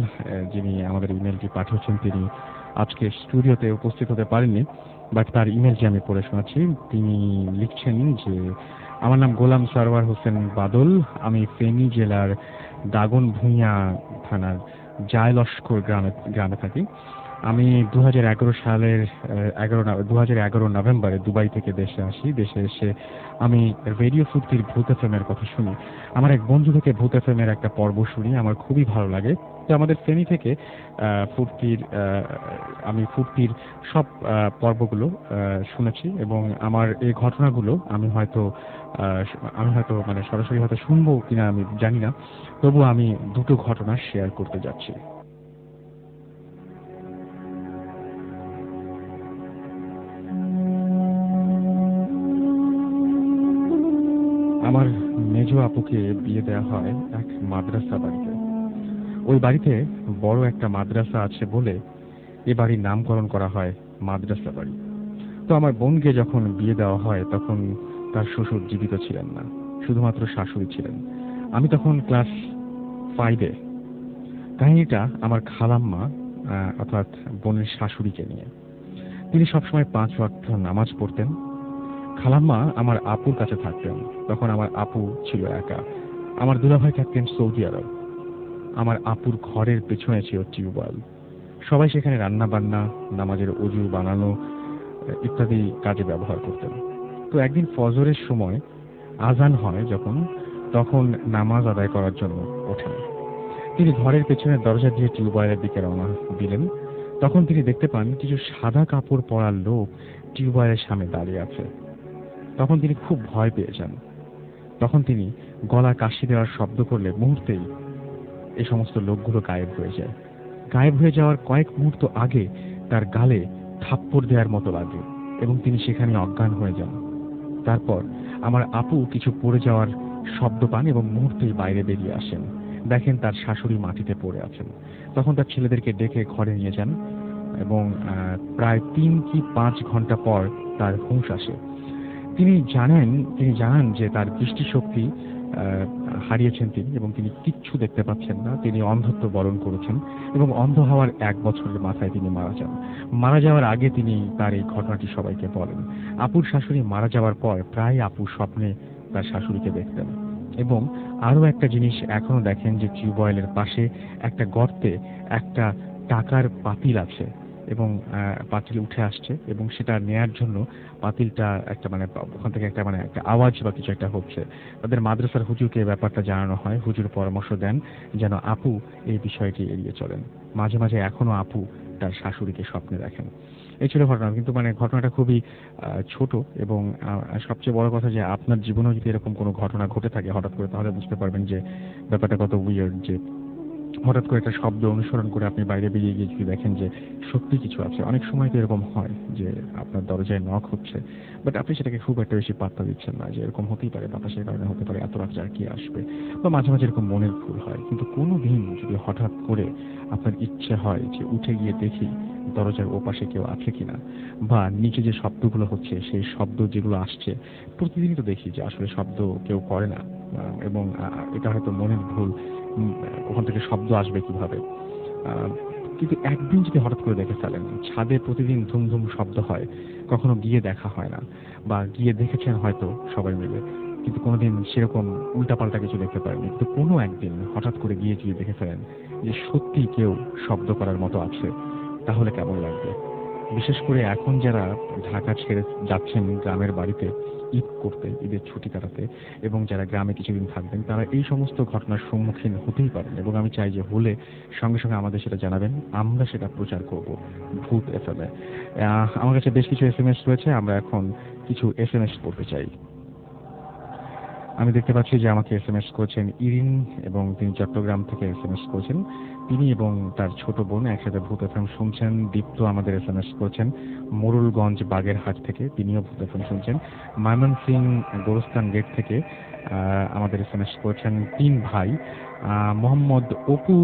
যিনি আমাদের ইমেলটি পাঠিয়েছেন তিনি আজকে স্টুডিওতে উপস্থিত হতে পারেননি, বাট তার ইমেলটি আমি পড়ে শোনাচ্ছি। তিনি লিখছেন যে আমার নাম গোলাম সরওয়ার হোসেন বাদল, আমি ফেনী জেলার দাগনভূঞা থানার জায়লস্কর গ্রামে থাকি। আমি 2011 সালের 2011 নভেম্বরে দুবাই থেকে দেশে আসি। দেশে এসে আমি রেডিও ফুর্তির ভূত এফএমের কথা শুনি। আমার এক বন্ধু থেকে ভূত এফএমের একটা পর্ব শুনি, আমার খুবই ভালো লাগে। তো আমাদের ফেনী থেকে আমি ফুর্তির সব পর্বগুলো শুনেছি এবং আমার এই ঘটনাগুলো আমি হয়তো মানে সরাসরি হয়তো শুনবো কিনা আমি জানি না, তবু আমি দুটো ঘটনা শেয়ার করতে যাচ্ছি। আমার মেজ আপুকে বিয়ে দেওয়া হয় এক মাদ্রাসা বাড়িতে। ওই বাড়িতে বড় একটা মাদ্রাসা আছে বলে এ বাড়ির নামকরণ করা হয় মাদ্রাসা বাড়ি। তো আমার বোনকে যখন বিয়ে দেওয়া হয় তখন তার শ্বশুর জীবিত ছিলেন না, শুধুমাত্র শাশুড়ি ছিলেন। আমি তখন ক্লাস 5-এ। কাহিনীটা আমার খালাম্মা অর্থাৎ বোনের শাশুড়িকে নিয়ে। তিনি সবসময় 5 ওয়াক্ত নামাজ পড়তেন। খালাম্মা আমার আপুর কাছে থাকতেন, তখন আমার আপু ছিল একা। আমার দুলাভাই থাকতেন সৌদি আরব। আমার আপুর ঘরের পেছনে ছিল টিউবওয়েল। সবাই সেখানে রান্না বান্না, নামাজের ওযু বানানো ইত্যাদি কাজে ব্যবহার করতেন। তো একদিন ফজরের সময় আজান হয় তখন নামাজ আদায় করার জন্য ওঠেন। তিনি ঘরের পেছনের দরজা দিয়ে টিউবওয়েলের দিকে রওনা দিলেন। তখন তিনি দেখতে পান কিছু সাদা কাপড় পরা লোক টিউবওয়েলের সামনে দাঁড়িয়ে আছে। তখন তিনি খুব ভয় পেয়ে যান। তখন তিনি গলা কাশি দেওয়ার শব্দ করলে মুহূর্তেই এই সমস্ত লোকগুলো গায়েব হয়ে যায়। গায়েব হয়ে যাওয়ার কয়েক মুহূর্ত আগে তার গালে থাপ্পড় দেওয়ার মতো লাগে এবং তিনি সেখানে অজ্ঞান হয়ে যান। তারপর আমার আপু কিছু পড়ে যাওয়ার শব্দ পান এবং মুহূর্তেই বাইরে বেরিয়ে আসেন। দেখেন তার শাশুড়ি মাটিতে পড়ে আছেন। তখন তার ছেলেদেরকে ডেকে ঘরে নিয়ে যান এবং প্রায় 3 কি 5 ঘন্টা পর তার হুঁশ আসে। তিনি জানান যে তার দৃষ্টিশক্তি হারিয়েছেন তিনি এবং তিনি কিচ্ছু দেখতে পাচ্ছেন না। তিনি অন্ধত্ব বরণ করেছেন এবং অন্ধ হওয়ার 1 বছরের মাথায় তিনি মারা যান। মারা যাওয়ার আগে তিনি তার এই ঘটনাটি সবাইকে বলেন। আপুর শাশুড়ি মারা যাওয়ার পর প্রায় আপু স্বপ্নে তার শাশুড়িকে দেখতেন। এবং আরও একটা জিনিস এখনো দেখেন যে টিউবওয়েলের পাশে একটা গর্তে একটা টাকার পাতিল আছে এবং পাতিল উঠে আসছে এবং সেটা নেয়ার জন্য পাতিলটা একটা মানে ওখান থেকে একটা মানে একটা আওয়াজ বা কিছু একটা হচ্ছে। তাদের মাদ্রাসার হুজুরকে এই ব্যাপারটা জানানো হয়। হুজুর পরামর্শ দেন যেন আপু এই বিষয়টি এড়িয়ে চলেন। মাঝে মাঝে এখনো আপু তার শাশুড়িকে স্বপ্নে দেখেন। এই ছিল ঘটনা, কিন্তু মানে ঘটনাটা খুবই ছোট এবং সবচেয়ে বড় কথা যে আপনার জীবনেও যদি এরকম কোনো ঘটনা ঘটে থাকে হঠাৎ করে, তাহলে বুঝতে পারবেন যে ব্যাপারটা কত উইয়ার্ড, যে হঠাৎ করে একটা শব্দ অনুসরণ করে আপনি বাইরে বেরিয়ে গিয়ে যদি দেখেন যে সত্যি কিছু আছে। অনেক সময় তো এরকম হয় যে আপনার দরজায় নক হচ্ছে, বাট আপনি সেটাকে খুব একটা বেশি পাত্তা দিচ্ছেন না, যে এরকম হতেই পারে, বাতাসের কারণে হতে পারে, এত রাত্রে আর কি আসবে, বা মাঝে মাঝে এরকম মনের ভুল হয়। কিন্তু কোনো দিন যদি হঠাৎ করে আপনার ইচ্ছে হয় যে উঠে গিয়ে দেখি দরজার ওপাশে কেউ আছে কিনা, বা নিচে যে শব্দগুলো হচ্ছে সেই শব্দ যেগুলো আসছে, প্রতিদিনই তো দেখি যে আসলে শব্দ কেউ করে না, এবং এটা হয়তো মনের ভুল, ওখান থেকে শব্দ আসবে কিভাবে। কিন্তু একদিন যদি হঠাৎ করে দেখে ফেলেন ছাদে প্রতিদিন ধুম ধুম শব্দ হয়, কখনো গিয়ে দেখা হয় না, বা গিয়ে দেখেছেন হয়তো সবাই মিলে, কিন্তু কোনোদিন সেরকম উল্টাপাল্টা কিছু দেখতে পারেনি, কিন্তু কোনো একদিন হঠাৎ করে গিয়ে যদি দেখে ফেলেন যে সত্যি কেউ শব্দ করার মতো আছে, তাহলে কেমন লাগবে? বিশেষ করে এখন যারা ঢাকা ছেড়ে যাচ্ছেন গ্রামের বাড়িতে ঈদ করতে, ঈদের ছুটি কাটাতে, এবং যারা গ্রামে কিছুদিন থাকবেন, তারা এই সমস্ত ঘটনার সম্মুখীন হতেই পারেন। এবং আমি চাই যে হলে সঙ্গে সঙ্গে আমাদের সেটা জানাবেন, আমরা সেটা প্রচার করব ভূত এফএম এ। আমার কাছে বেশ কিছু SMS রয়েছে, আমরা এখন কিছু SMS পড়তে চাই। আমি দেখতে পাচ্ছি যে আমাকে SMS করেছেন ইরিন, এবং তিনি চট্টগ্রাম থেকে SMS করেছেন। তিনি এবং তার ছোট বোন একসাথে ভূত এফএম শুনছেন। দীপ্ত আমাদের SMS করেছেন মোরুলগঞ্জ বাগেরহাট থেকে, তিনিও ভূত এফএম শুনছেন। ময়মনসিং গোরস্তান গেট থেকে আমাদের SMS করেছেন 3 ভাই। মোহাম্মদ অপু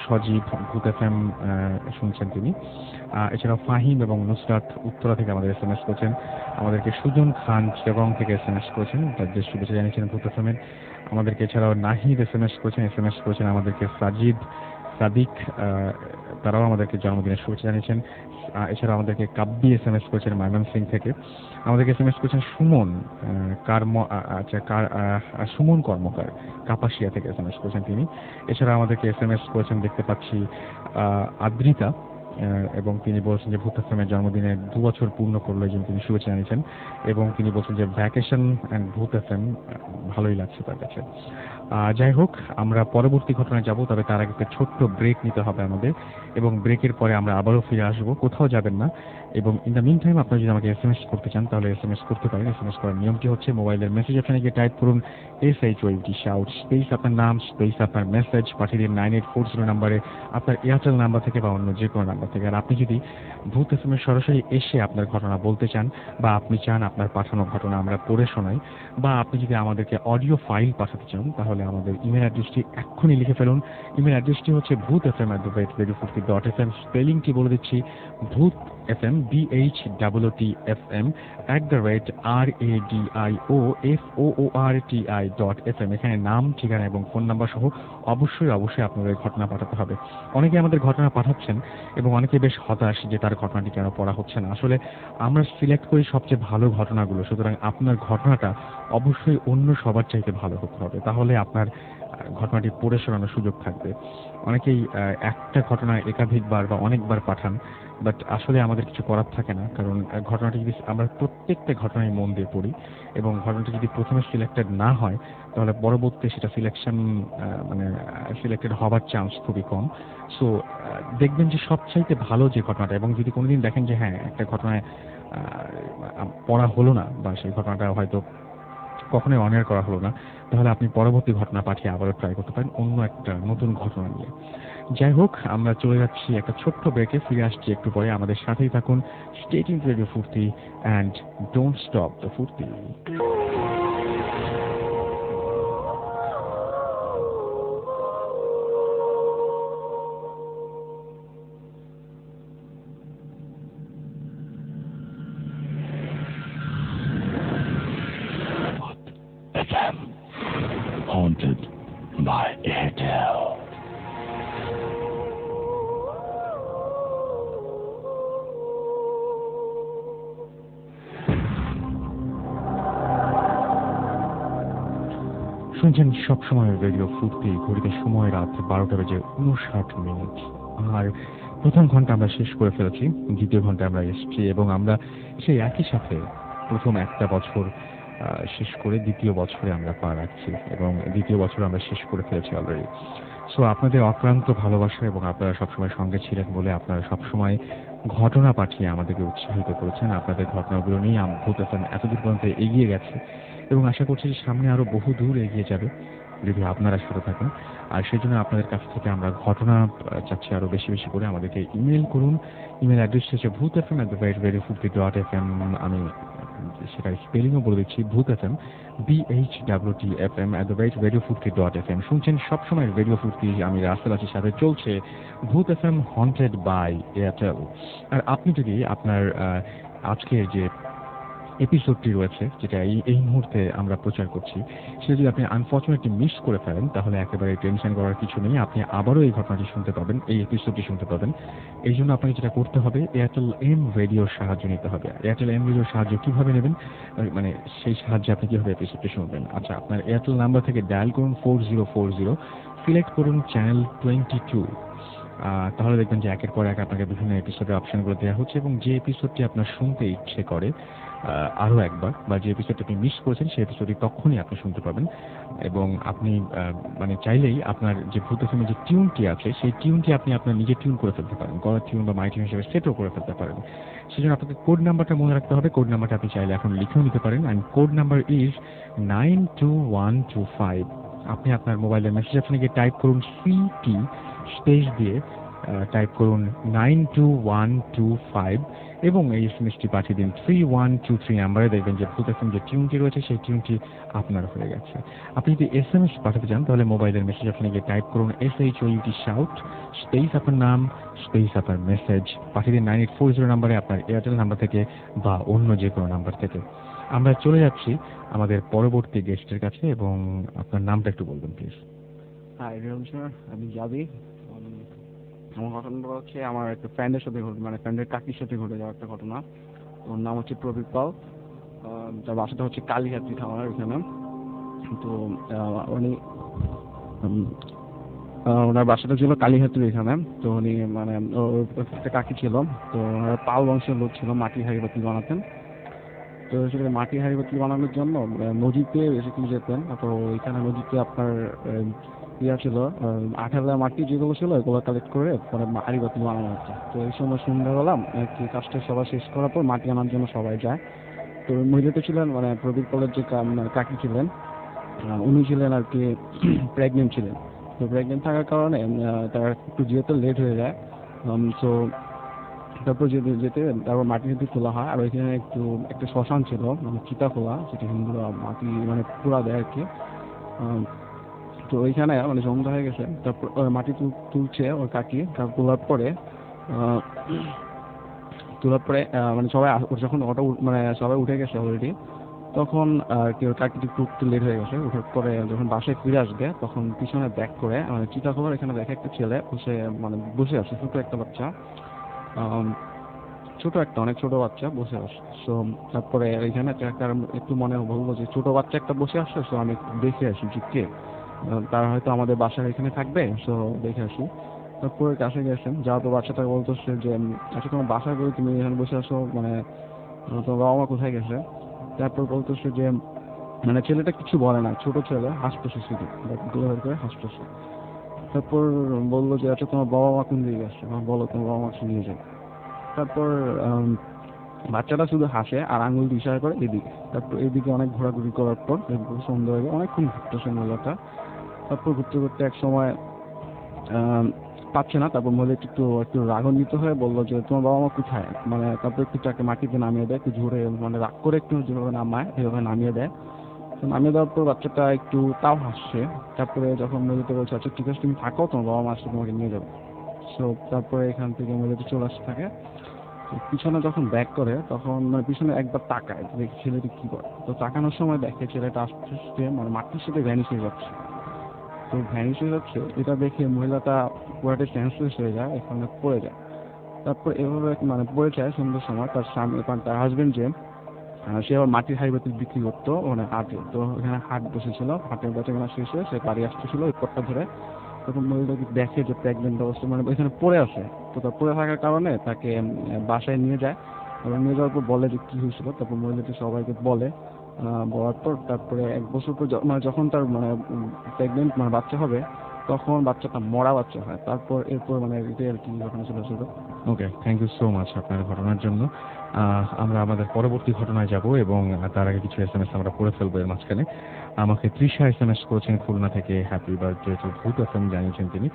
সজীব ভূত এফএম শুনছেন তিনি। এছাড়াও ফাহিম এবং নুসরাত উত্তরা থেকে আমাদের SMS করেছেন। আমাদেরকে সুজন খান চিটাগং থেকে SMS করেছেন, তার যে শুভেচ্ছা জানিয়েছেন ভূত এফএমের। আমাদেরকে এছাড়াও নাহিদ SMS করেছেন আমাদেরকে সাদিক, তারাও আমাদেরকে জন্মদিনের শুভেচ্ছা জানিয়েছেন। এছাড়া আমাদেরকে কাব্যি SMS করেছেন ময়মনসিং থেকে। আমাদেরকে SMS করেছেন সুমন কর্মকার কাপাসিয়া থেকে SMS করেছেন তিনি। এছাড়া আমাদেরকে SMS করেছেন দেখতে পাচ্ছি আদ্রিতা, এবং তিনি বলছেন যে ভূত এফএমের জন্মদিনে 2 বছর পূর্ণ করলো, এই জন্য তিনি শুভেচ্ছা জানিয়েছেন। এবং তিনি বলছেন যে ভ্যাকেশন অ্যান্ড ভূত এফএম ভালোই লাগছে তার কাছে। যাই হোক, আমরা পরবর্তী ঘটনায় যাব, তবে তার আগে একটা ছোট্ট ব্রেক নিতে হবে আমাদের, এবং ব্রেকের পরে আমরা আবারও ফিরে আসবো। কোথাও যাবেন না। এবং ইন দ্য মিন টাইম আপনারা যদি আমাকে SMS করতে চান তাহলে SMS করতে পারেন। SMS করার নিয়মটি হচ্ছে মোবাইলের মেসেজ অপশনে গিয়ে টাইপ করুন SHOUT শাউট, স্পেস আপনার নাম, স্পেস আপনার মেসেজ, পাঠিয়ে দিন 9840 নাম্বারে, আপনার এয়ারটেল নাম্বার থেকে বা অন্য যে কোনো নাম্বার থেকে। আর আপনি যদি ভূত এফএমের সরাসরি এসে আপনার ঘটনা বলতে চান, বা আপনি চান আপনার পাঠানো ঘটনা আমরা পড়ে শোনাই, বা আপনি যদি আমাদেরকে অডিও ফাইল পাঠাতে চান, তাহলে আমাদের ইমেল অ্যাড্রেসটি এক্ষুনি লিখে ফেলুন। ইমেল অ্যাড্রেসটি হচ্ছে bhutfm@radio40.fm। স্পেলিংটি বলে দিচ্ছি, ভূত FM BHOOTFM @radiofoorti.fm। এখানে নাম, ঠিকানা এবং ফোন নাম্বার সহ অবশ্যই আপনাদের ঘটনা পাঠাতে হবে। অনেকে আমাদের ঘটনা পাঠাচ্ছেন এবং অনেকে বেশ হতাশ যে তার ঘটনাটি কেন পড়া হচ্ছে না। আসলে আমরা সিলেক্ট করি সবচেয়ে ভালো ঘটনাগুলো, সুতরাং আপনার ঘটনাটা অবশ্যই অন্য সবার চাইতে ভালো হতে হবে, তাহলে আপনার ঘটনাটি পড়ে শোনানোর সুযোগ থাকবে। অনেকেই একটা ঘটনা একাধিকবার বা অনেকবার পাঠান, বাট আসলে আমাদের কিছু করার থাকে না, কারণ ঘটনাটি যদি আমরা প্রত্যেকটা ঘটনায় মন দিয়ে পড়ি এবং ঘটনাটি যদি প্রথমে সিলেক্টেড না হয়, তাহলে পরবর্তী সেটা সিলেক্টেড হবার চান্স খুবই কম। সো দেখবেন যে সবচাইতে ভালো যে ঘটনাটা, এবং যদি কোনোদিন দেখেন যে হ্যাঁ একটা ঘটনায় পড়া হলো না, বা সেই ঘটনাটা হয়তো কখনোই অনেয়ার করা হলো না, তাহলে আপনি পরবর্তী ঘটনা পাঠিয়ে আবারও ট্রাই করতে পারেন অন্য একটা নতুন ঘটনা নিয়ে। যাই হোক, আমরা চলে যাচ্ছি একটা ছোট্ট ব্রেকে, ফিরে আসছি একটু পরে। আমাদের সাথেই থাকুন। স্টে টিউনড টু রেডিও ফুর্তি অ্যান্ড ডোন্ট স্টপ দ্য ফুর্তি। FM, haunted by Airtel. শুনছেন সবসময় রেডিও ফুর্তি, ঘড়িতে সময় রাত 12:59। আর প্রথম ঘন্টা আমরা শেষ করে ফেলেছি, দ্বিতীয় ঘন্টা আমরা এসেছি এবং আমরা সেই একই সাথে প্রথম একটা বছর শেষ করে দ্বিতীয় বছরে আমরা পা রাখছি এবং দ্বিতীয় বছর আমরা শেষ করে ফেলেছি অলরেডি। সো আপনাদের অক্লান্ত ভালোবাসা এবং আপনারা সবসময় সঙ্গে ছিলেন বলে আপনারা সবসময় ঘটনা পাঠিয়ে আমাদেরকে উৎসাহিত করেছেন। আপনাদের ঘটনাগুলো নিয়ে ভূত এফএম এতদূর পর্যন্ত এগিয়ে গেছে এবং আশা করছি যে সামনে আরো বহু দূর এগিয়ে যাবে যদি আপনারা সাথে থাকেন। আর সেই জন্য আপনাদের কাছ থেকে আমরা ঘটনা চাচ্ছি আরো বেশি বেশি করে। আমাদেরকে ইমেল করুন। ইমেল অ্যাড্রেস হচ্ছে bhutfm@radiofurti.fm। আমি সেটার স্পেলিংও বলে দিচ্ছি, ভূত এফএম BHWTFM@radiofurti.fm। শুনছেন সবসময় রেডিও ফুর্তি, আমি রাসেল আছি, সাথে চলছে ভূত এফএম হন্টেড বাই এয়ারটেল। আর আপনি যদি আপনার আজকের যে এপিসোডটি রয়েছে, যেটা এই মুহূর্তে আমরা প্রচার করছি, সেটা যদি আপনি আনফর্চুনেটলি মিস করে ফেলেন তাহলে একেবারে টেনশন করার কিছু নেই। আপনি আবারও এই ঘটনাটি শুনতে পাবেন, এই এপিসোডটি শুনতে পাবেন। এই জন্য আপনাকে যেটা করতে হবে, এয়ারটেল এম রেডিওর সাহায্য নিতে হবে। এয়ারটেল এম রেডিওর সাহায্য কিভাবে নেবেন, মানে সেই সাহায্যে আপনি কিভাবে এপিসোডটি শুনবেন? আচ্ছা, আপনার এয়ারটেল নাম্বার থেকে ডায়াল করুন 4040, সিলেক্ট করুন চ্যানেল 22। তাহলে দেখবেন যে একের পর এক আপনাকে বিভিন্ন এপিসোডের অপশনগুলো দেওয়া হচ্ছে এবং যে এপিসোডটি আপনার শুনতে ইচ্ছে করে আরও একবার, বা যে এপিসোডটি আপনি মিস করেছেন সেই এপিসোডটি তখনই আপনি শুনতে পাবেন। এবং আপনি মানে চাইলেই আপনার যে ভূত এফএমের যে টিউনটি আছে সেই টিউনটি আপনি আপনার নিজে টিউন করে ফেলতে পারেন, গড় টিউন বা মাই টিউন হিসেবে সেটও করে ফেলতে পারেন। সেজন্য আপনাকে কোড নাম্বারটা মনে রাখতে হবে। কোড নাম্বারটা আপনি চাইলে এখন লিখেও নিতে পারেন। And code number is 92125। আপনি আপনার মোবাইলের মেসেজ অপশনে গিয়ে টাইপ করুন সিটি স্পেস দিয়ে টাইপ করুন 92125 এবং এই এসএমএসটি পাঠিয়ে দিন 3123 নাম্বারে। দেখবেন যে ভূত এফএম যে টিউনটি রয়েছে সেই টিউনটি আপনার হয়ে গেছে। আপনি যদি এসএমএস পাঠাতে চান তাহলে মোবাইলের মেসেজ অপশনে গিয়ে টাইপ করুন SHOUT শাউট স্পেস আপনার নাম স্পেস আপনার মেসেজ, পাঠিয়ে দিন 9840 নাম্বারে, আপনার এয়ারটেল নাম্বার থেকে বা অন্য যে কোনো নাম্বার থেকে। আমরা চলে যাচ্ছি আমাদের পরবর্তী গেস্টের কাছে এবং আপনার নামটা একটু বলবেন প্লিজ। হাই স্যার, আমি যাবি। আমার ঘটনাটা হচ্ছে আমার একটা ফ্রেন্ডের সাথে মানে ফ্রেন্ডের কাকির সাথে ঘটে যাওয়া একটা ঘটনা। ওর নাম হচ্ছে প্রবীর পাল। তার বাসাটা হচ্ছে কালীহাতি থানার ওখানে। তো উনি ওনার বাসাটা ছিল কালীহাতির এখানে। তো উনি মানে একটা কাকি ছিল। তো ওনারা পাল বংশের লোক ছিল, মাটির হাঁড়ি-পাতিল বানাতেন। তো সেখানে মাটির হাঁড়ি-পাতিল বানানোর জন্য নদীতে বেসিক্যালি যেতেন। তো ওইখানে নদীতে আপনার ছিল 18 মাটি যেগুলো ছিল এগুলো কালেক্ট করে পরে হাঁড়ি-পাতিল বানানো হচ্ছে। তো এই সময় সন্ধ্যাবেলা কাজটা সবাই শেষ করার পর মাটি আনার জন্য সবাই যায়। তো মহিলাতে ছিলেন মানে প্রবীর পালের যে কাকি ছিলেন, উনি ছিলেন আর কি প্রেগনেন্ট ছিলেন। তো প্রেগনেন্ট থাকার কারণে তার একটু যেতে লেট হয়ে যায়। তো তারপর যেতে তারপর মাটি যদি খোলা হয়, আর ওইখানে একটা শ্মশান ছিল, মানে চিতা খোলা, যেটা হিন্দুরা মাটি মানে পুরা দেয় আর কি। তো ওইখানে মানে সন্ধ্যা হয়ে গেছে। তারপর মাটি তুলছে ওর কাকি। তোলার পরে মানে সবাই যখন ওটা মানে সবাই উঠে গেছে অলরেডি, তখন কেউ কাকি একটু লেট হয়ে গেছে। ওঠার পরে যখন বাসায় ফিরে আসবে তখন পিছনে ব্যাক করে মানে চিতা খোলার এখানে দেখে একটা ছেলে বসে আছে, ছোট একটা বাচ্চা, অনেক ছোট বাচ্চা বসে আসে। সো তারপরে এখানে একটু মনে বললো যে ছোট বাচ্চা একটা বসে আসছে, সো আমি দেখে আসি যে কে, তারা হয়তো আমাদের বাসার এখানে থাকবে, সো দেখে আসি। তারপরে কাছে গেছেন, যাওয়ার পর বাচ্চাটা বলতেছে যে আচ্ছা তোমার বাসায় করে তুমি এখানে বসে আসো, মানে তোমার বাবা মা কোথায় গেছে? তারপর বলতেছে যে মানে ছেলেটা কিছু বলে না, ছোট ছেলে হাসতেছে, শুধু করে হাসতেছে। তারপর বললো যে আচ্ছা তোমার বাবা মা কোন দিকে গেছে, বলো তোমার বাবা মা নিয়ে যায়। তারপর বাচ্চাটা শুধু হাসে আর আঙুল দিয়ে ইশারা করে এদিকে। তারপর এদিকে অনেক ঘোরাঘুরি করার পর সন্ধ্যা হয়ে অনেকক্ষণ ঘুরতেছে মহিলাটা। তারপর ঘুরতে ঘুরতে এক সময় পাচ্ছে না। তারপর মহিলাটা একটু রাগান্বিত হয়ে বললো যে তোমার বাবা মা কোথায়, মানে তারপর একটু তাকে মাটিতে নামিয়ে দেয়, একটু জোরে মানে রাগ করে একটু যেভাবে নামায় এভাবে নামিয়ে দেয়। তো নামিয়ে দেওয়ার পর বাচ্চাটা একটু তাও হাসছে। তারপরে যখন মহিলাটা বলছে আচ্ছা ঠিক আছে তুমি থাকো, তোমার বাবা মা আসলে তোমাকে নিয়ে যাবে। সো তারপরে এখান থেকে মহিলাটা চলে আসতে থাকে। পিছনে যখন ব্যাক করে তখন মানে পিছনে একবার তাকায় দেখি ছেলেটি কি করে। তো তাকানোর সময় দেখে ছেলেটা আস্তে আস্তে মানে মাটির সাথে ভ্যানিশ হয়ে যাচ্ছে। তো ভ্যানিশ হয়ে যাচ্ছে এটা দেখে মহিলাটা পুরাটা সেন্সলেস হয়ে যায়, এখানে পড়ে যায়। তারপর এভাবে মানে পড়ে যায় সন্ধ্যার সময় তার স্বামী তার হাজবেন্ড যে সে আবার মাটির হাড়িবাতি বিক্রি করতো মানে হাটে, তো ওখানে হাট বসেছিল, হাটের বেচাকেনা শেষে সে বাড়ি আসতেছিল ওই পথটা ধরে, তখন মহিলাকে দেখে যে প্রেগনেন্ট অবস্থা মানে ওইখানে পড়ে আছে। তো তার পড়ে থাকার কারণে তাকে বাসায় নিয়ে যায় এবং নিয়ে যাওয়ার পর বলে যে কি হয়েছিল, তারপর মহিলাটি সবাইকে বলে। বলার পর তারপরে 1 বছর পর মানে যখন তার মানে প্রেগনেন্ট মানে বাচ্চা হবে, তখন বাচ্চাটা মরা বাচ্চা হয়। তারপর এরপর মানে এটাই আর কি ঘটনা ছিল শুরু। ওকে, থ্যাংক ইউ সো মাচ আপনার ঘটনার জন্য। আমরা আমাদের পরবর্তী ঘটনায় যাব এবং তার আগে কিছু SMS আমরা পড়ে ফেলবো এর মাঝখানে। আমাকে তৃষা SMS করেছেন খুলনা থেকে, হ্যাপি বার্থডে টু ভূত FM জানিয়েছেন তিনি।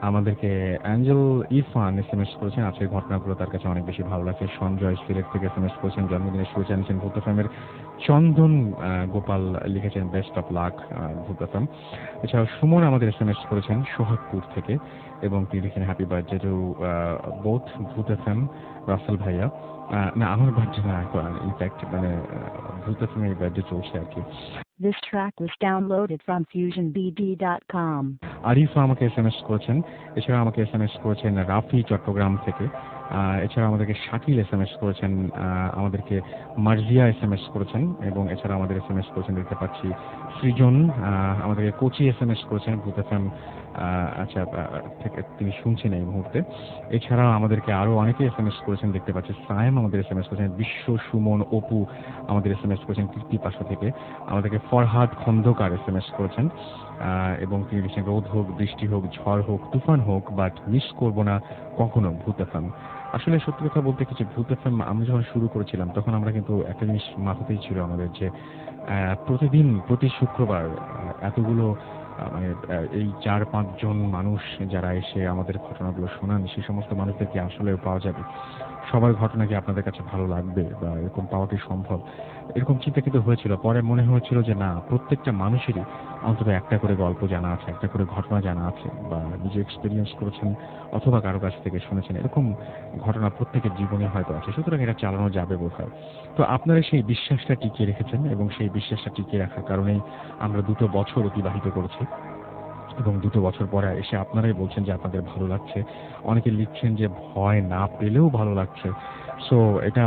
আমাদেরকে অ্যাঞ্জেল ইরফান SMS করেছেন, আজকের ঘটনাগুলো তার কাছে অনেক বেশি ভালো লাগছে। সঞ্জয় সিলেট থেকে SMS করেছেন, জন্মদিনের শুভেচ্ছা জানিয়েছেন ভূত FM-এর। চন্দন গোপাল লিখেছেন বেস্ট অফ লাক ভূত FM। এছাড়াও সুমন আমাদের SMS করেছেন সোহাগপুর থেকে এবং তিনি লিখেন হ্যাপি বার্থডে টু বোথ ভূত FM, রাসেল ভাইয়া। না, আমার বার্থডে না, ইনফ্যাক্ট মানে ভূত FM এর বার্থডে চলছে আর কি। This track was downloaded from FusionBD.com. Arifa আমাকে SMS করেছেন। এছাড়া আমাকে SMS করেছেন রাফি চট্টগ্রাম থেকে। এছাড়া আমাদেরকে শাকিল SMS করেছেন, আমাদেরকে মার্জিয়া SMS করেছেন এবং এছাড়া আমাদের SMS করেছেন দেখতে পাচ্ছি সৃজন, আমাদেরকে কোচি SMS করেছেন ভূত FM আচ্ছা থেকে তিনি শুনছেন এই মুহূর্তে। এছাড়া আমাদেরকে আরো অনেকে SMS করেছেন দেখতে পাচ্ছি। সায়েম আমাদের SMS করেছেন, বিশ্ব, সুমন, অপু আমাদের SMS করেছেন কীর্তি পাশা থেকে। আমাদেরকে ফরহাদ খন্দকার SMS করেছেন এবং তিনি লিখেছেন রোদ হোক, বৃষ্টি হোক, ঝড় হোক, তুফান হোক, বাট মিস করব না কখনো ভূত FM। আসলে সত্যি কথা বলতে কিছু ভূত FM আমরা যখন শুরু করেছিলাম তখন আমরা কিন্তু একটা জিনিস মাথাতেই ছিল আমাদের যে প্রতিদিন প্রতি শুক্রবার এতগুলো মানে এই 4-5 জন মানুষ যারা এসে আমাদের ঘটনাগুলো শোনান, সেই সমস্ত মানুষদেরকে আসলেও পাওয়া যাবে, সবার ঘটনা কি আপনাদের কাছে ভালো লাগবে বা এরকম পাওয়া কি সম্ভব, এরকম চিন্তা কিন্তু হয়েছিল। পরে মনে হয়েছিল যে না, প্রত্যেকটা মানুষেরই অন্তত একটা করে গল্প জানা আছে, একটা করে ঘটনা জানা আছে, বা নিজে এক্সপিরিয়েন্স করেছেন অথবা কারো কাছ থেকে শুনেছেন, এরকম ঘটনা প্রত্যেকের জীবনে হয়তো আছে। সুতরাং এটা চালানো যাবে বোধহয়। তো আপনারা সেই বিশ্বাসটা টিকিয়ে রেখেছেন এবং সেই বিশ্বাসটা টিকিয়ে রাখার কারণেই আমরা 2 বছর অতিবাহিত করেছি এবং 2 বছর পরে এসে আপনারাই বলছেন যে আপনাদের ভালো লাগছে। অনেকে লিখছেন যে ভয় না পেলেও ভালো লাগছে। সো এটা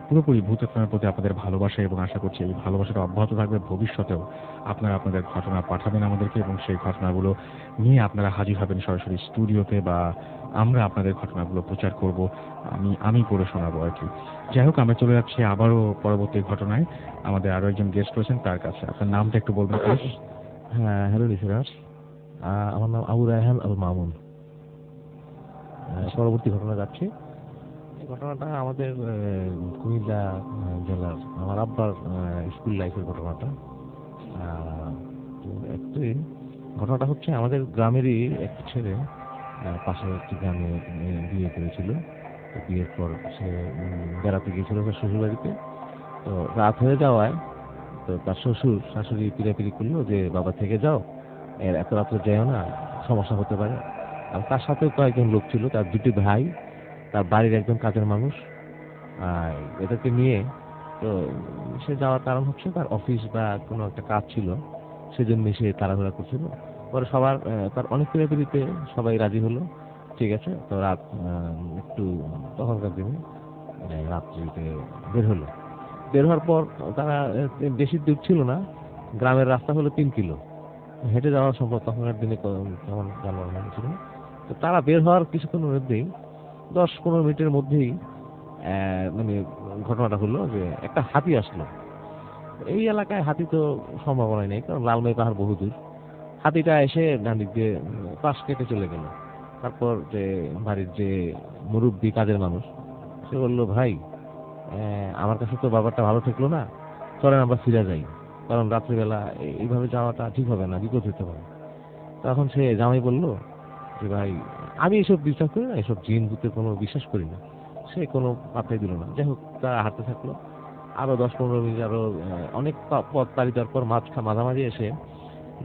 পুরোপুরি ভূত FM'র প্রতি আপনাদের ভালোবাসা এবং আশা করছি এই ভালোবাসাটা অব্যাহত থাকবে ভবিষ্যতেও। আপনারা আপনাদের ঘটনা পাঠাবেন আমাদেরকে এবং সেই ঘটনাগুলো নিয়ে আপনারা হাজির হবেন সরাসরি স্টুডিওতে, বা আমরা আপনাদের ঘটনাগুলো প্রচার করব, আমি পড়ে শোনাবো আর কি। যাই হোক, আমরা চলে যাচ্ছি আবারও পরবর্তী ঘটনায়। আমাদের আরো একজন গেস্ট রয়েছেন, তার কাছে আপনার নামটা একটু বলবেন প্লিজ। হ্যাঁ, হ্যালো লিসেনার্স, আমার নাম আবু রায়হান আল মামুন। পরবর্তী ঘটনা যাচ্ছে। এই ঘটনাটা আমাদের কুমিল্লা জেলার আমার আব্বার স্কুল লাইফের ঘটনাটা। তো একটুই ঘটনাটা হচ্ছে আমাদের গ্রামেরই একটা ছেলে পাশের একটি গ্রামে বিয়ে করেছিল। তো বিয়ের পর সে বেড়াতে গিয়েছিল তার শ্বশুর বাড়িতে। তো রাত হয়ে যাওয়ায় তো তার শ্বশুর শাশুড়ি পিড়াপিড়ি করলো যে বাবা থেকে যাও, এত রাত্রে যাও না, সমস্যা হতে পারে। আর তার সাথেও কয়েকজন লোক ছিল, তার 2টি ভাই, তার বাড়ির একজন কাজের মানুষ। আর এদেরকে নিয়ে তো সে যাওয়ার কারণ হচ্ছে তার অফিস বা কোনো একটা কাজ ছিল, সেজন্য সে তাড়াহুড়া করছিল। পরে সবার তার অনেক পিড়াপিড়িতে সবাই রাজি হলো, ঠিক আছে। তো রাত একটু তখনকার দিনে রাত্রিতে বের হলো। বের হওয়ার পর তারা বেশি দূর ছিল না, গ্রামের রাস্তা হলো 3 কিলো, হেঁটে যাওয়া সম্ভব তখনকার দিনে, তেমন যানবাহন ছিল না। তো তারা বের হওয়ার কিছুক্ষণের মধ্যেই 10-15 মিনিটের মধ্যেই মানে ঘটনাটা হলো যে একটা হাতি আসলো। এই এলাকায় হাতি তো সম্ভাবনাই নেই, কারণ লালমাই পাহাড় বহু দূর। হাতিটা এসে ডান দিক দিয়ে পাশ কেটে চলে গেল। তারপর যে বাড়ির যে মুরব্বী কাজের মানুষ, সে বললো ভাই আমার কাছে তো ব্যাপারটা ভালো থাকলো না, চলেন আমরা ফিরে যাই, কারণ রাত্রিবেলা এইভাবে যাওয়াটা ঠিক হবে না, বিপদ হতে পারে। তখন সে জামাই বললো যে ভাই আমি এসব বিশ্বাস করি না, এসব জিন ভূতে কোনো বিশ্বাস করি না। সে কোনো পাত্তাই দিল না। যাই হোক, তারা হাঁটতে থাকলো আরো 10-15 মিনিট, আরো অনেক পথ পাড়ি দেওয়ার পর মাঝামাঝি এসে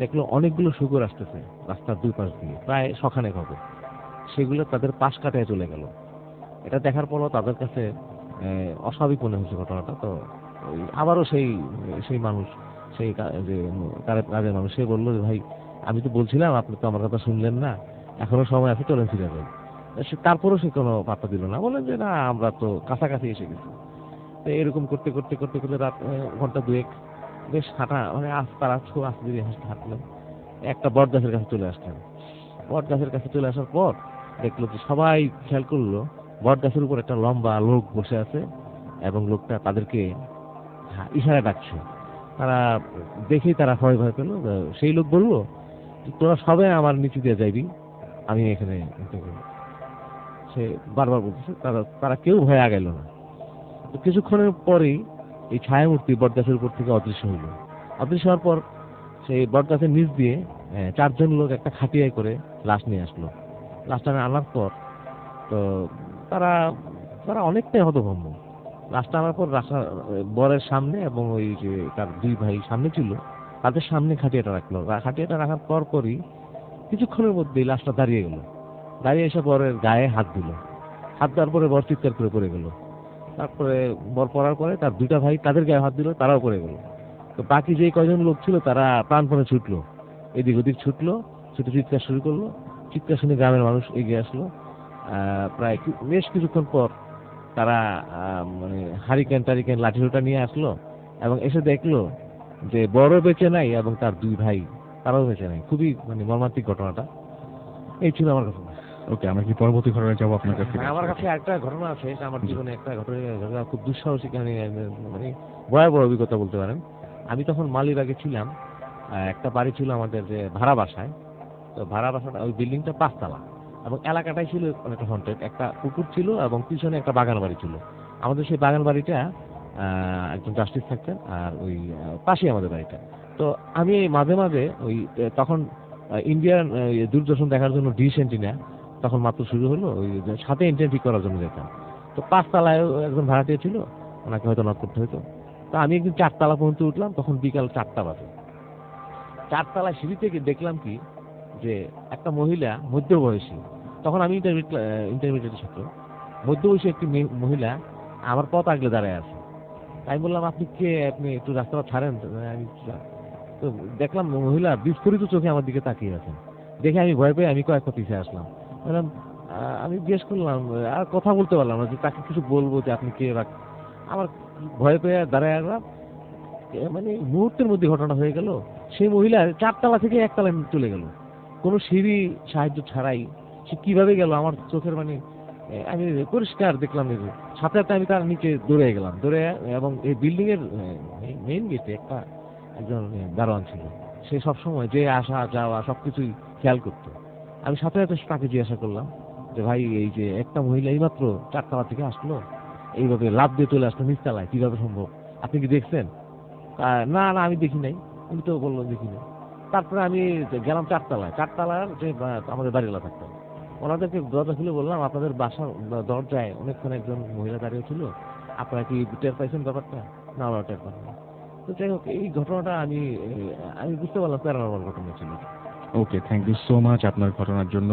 দেখলো অনেকগুলো শুকর আসতেছে রাস্তার 2 পাশ দিয়ে, প্রায় সখানেক হবে। সেগুলো তাদের পাশ কাটায় চলে গেল। এটা দেখার পরও তাদের কাছে অস্বাভাবিক মনে হয়েছে ঘটনাটা। তো আবারও সেই মানুষ, সেই যে কাজের মানুষ, সে বললো যে ভাই আমি তো বলছিলাম, আপনি তো আমার কথা শুনলেন না, এখনো সময় আছে, চলেন ফিরে যাই। তারপরেও সে কোনো পাত্তা দিল না, বললেন যে না আমরা তো কাছাকাছি এসে গেছি। তো এরকম করতে করতে করতে করতে রাত ঘন্টা দুয়েক বেশ হাঁটা মানে তারা আস্তে ধীরে হাঁটলাম, একটা বট গাছের কাছে চলে আসলাম। বট গাছের কাছে চলে আসার পর দেখলো যে সবাই খেয়াল করলো বট গাছের উপর একটা লম্বা লোক বসে আছে এবং লোকটা তাদেরকে ইশারা ডাকছে। তারা দেখেই তারা ভয় ভয় পেলো। সেই লোক বললো, তোরা সবাই আমার নিচে দিয়ে যাইবি, আমি এখানে। সে বারবার বলতেছে, তারা কেউ ভয়ে আগাইল না। তো কিছুক্ষণের পরেই এই ছায়ামূর্তি বটগাছের উপর থেকে অদৃশ্য হইল। অদৃশ্য হওয়ার পর সেই বটগাছের নিচ দিয়ে 4 জন লোক একটা খাটিয়ায় করে লাশ নিয়ে আসলো। লাশটা আনার পর তো তারা তারা অনেকটাই হতভম্ব। লাশটা আনার পর বরের সামনে এবং ওই যে তার 2 ভাই সামনে ছিল, তাদের সামনে খাটিয়াটা রাখলো। খাটিয়াটা রাখার পরই কিছুক্ষণের মধ্যেই লাশটা দাঁড়িয়ে গেল। দাঁড়িয়ে এসে বরের গায়ে হাত দিল। হাত দেওয়ার পরে বর চিৎকার করে পড়ে গেল। তারপরে বর পড়ার পরে তার 2টা ভাই তাদের গায়ে হাত দিল, তারাও পড়ে গেল। তো বাকি যে কয়জন লোক ছিল তারা প্রাণপণে ছুটলো, এদিক ওদিক ছুটলো, ছুটে চিৎকার শুরু করলো। চিৎকার শুনে গ্রামের মানুষ এগিয়ে আসলো। প্রায় বেশ কিছুক্ষণ পর তারা মানে হারিকেন টারিকেন লাঠিটা নিয়ে আসলো এবং এসে দেখলো যে বড় বেঁচে নাই এবং তার 2 ভাই তারাও বেঁচে নাই। খুবই মানে মর্মান্তিক ঘটনাটা। এই ছিল আমার ঘটনা। ওকে, আমরা কি পরবর্তী ঘটনায় যাবো আপনার কাছে? আমার কাছে একটা ঘটনা আছে, এটা আমার জীবনে একটা ঘটনা, খুব দুঃসাহসিক, মানে ভয়াবহ অভিজ্ঞতা বলতে পারেন। আমি তখন মালিবাগে ছিলাম, একটা বাড়ি ছিল আমাদের যে ভাড়া বাসায়। তো ভাড়া বাসাটা ওই বিল্ডিংটা 5 তলা এবং এলাকাটাই ছিল অনেকটা হন্টেড। একটা পুকুর ছিল এবং পিছনে একটা বাগান বাড়ি ছিল। আমাদের সেই বাগান বাড়িটা একজন জাস্টিস থাকতেন আর ওই পাশেই আমাদের বাড়িটা। তো আমি মাঝে মাঝে ওই তখন ইন্ডিয়ান দূরদর্শন দেখার জন্য ডিশ এন্টিনা তখন মাত্র শুরু হলো, ওই সাথে এন্ট্রি ঠিক করার জন্য যেতাম। তো 5 তলায় একজন ভাড়াটিয়া ছিল, ওনাকে হয়তো নক করতে হতো। তো আমি একদিন 4 তলা পর্যন্ত উঠলাম, তখন বিকাল 4টা বাজে। 4 তলায় সিঁড়ি থেকে দেখলাম কি যে একটা মহিলা মধ্যবয়সী, তখন আমি ইন্টারমিডিয়েট ছাত্র, মধ্যবয়সী একটি মহিলা আমার পথ আগলে দাঁড়ায় আছে। আমি বললাম, আপনি কে? আপনি একটু রাস্তাটা ছাড়েন। আমি তো দেখলাম মহিলা বিস্ফোরিত চোখে আমার দিকে তাকিয়ে আছেন। দেখে আমি ভয় পেয়ে আমি কয়েকটা পিছিয়ে আসলাম। বললাম, আমি জিজ্ঞেস করলাম, আর কথা বলতে পারলাম না যে তাকে কিছু বলবো যে আপনি কে। আমার ভয় পেয়ে দাঁড়ায় আসলাম। মানে মুহূর্তের মধ্যে ঘটনা হয়ে গেল, সেই মহিলা 4 তলা থেকে 1 তলায় চলে গেল কোনো সিঁড়ি সাহায্য ছাড়াই। সে কিভাবে গেল আমার চোখের মানে আমি পরিষ্কার দেখলাম। সাথে সাথে আমি তার নিচে দৌড়ে গেলাম, দৌড়ে এবং এই বিল্ডিং এর মেইন গেটে একজন দারোয়ান ছিল। সে সবসময় যে আসা যাওয়া সবকিছুই খেয়াল করতো। আমি সাথে সাথে তাকে জিজ্ঞাসা করলাম যে, ভাই, এই যে একটা মহিলা এইমাত্র 4 তলা থেকে আসলো, এইভাবে লাফ দিয়ে চলে আসলো নিচতলায়, কিভাবে সম্ভব? আপনি কি দেখছেন? না না, আমি দেখি নাই। উনি তো বললো দেখি নাই। তারপরে আমি গেলাম 4 তলায়। 4 তলার যে আমাদের বাড়িওয়ালা থাকতো, ওনাদেরকে দরজা খুলে বললাম, আপনাদের বাসার দরজায় অনেকক্ষণ একজন মহিলা দাঁড়িয়ে ছিল, আপনারা কি টের পাইছেন ব্যাপারটা? না, আমরা টের পাইনি। তো যাই হোক, এই ঘটনাটা আমি বুঝতে পারলাম প্যারানরমাল ঘটনা ছিল। ওকে, থ্যাংক ইউ সো মাচ আপনার ঘটনার জন্য।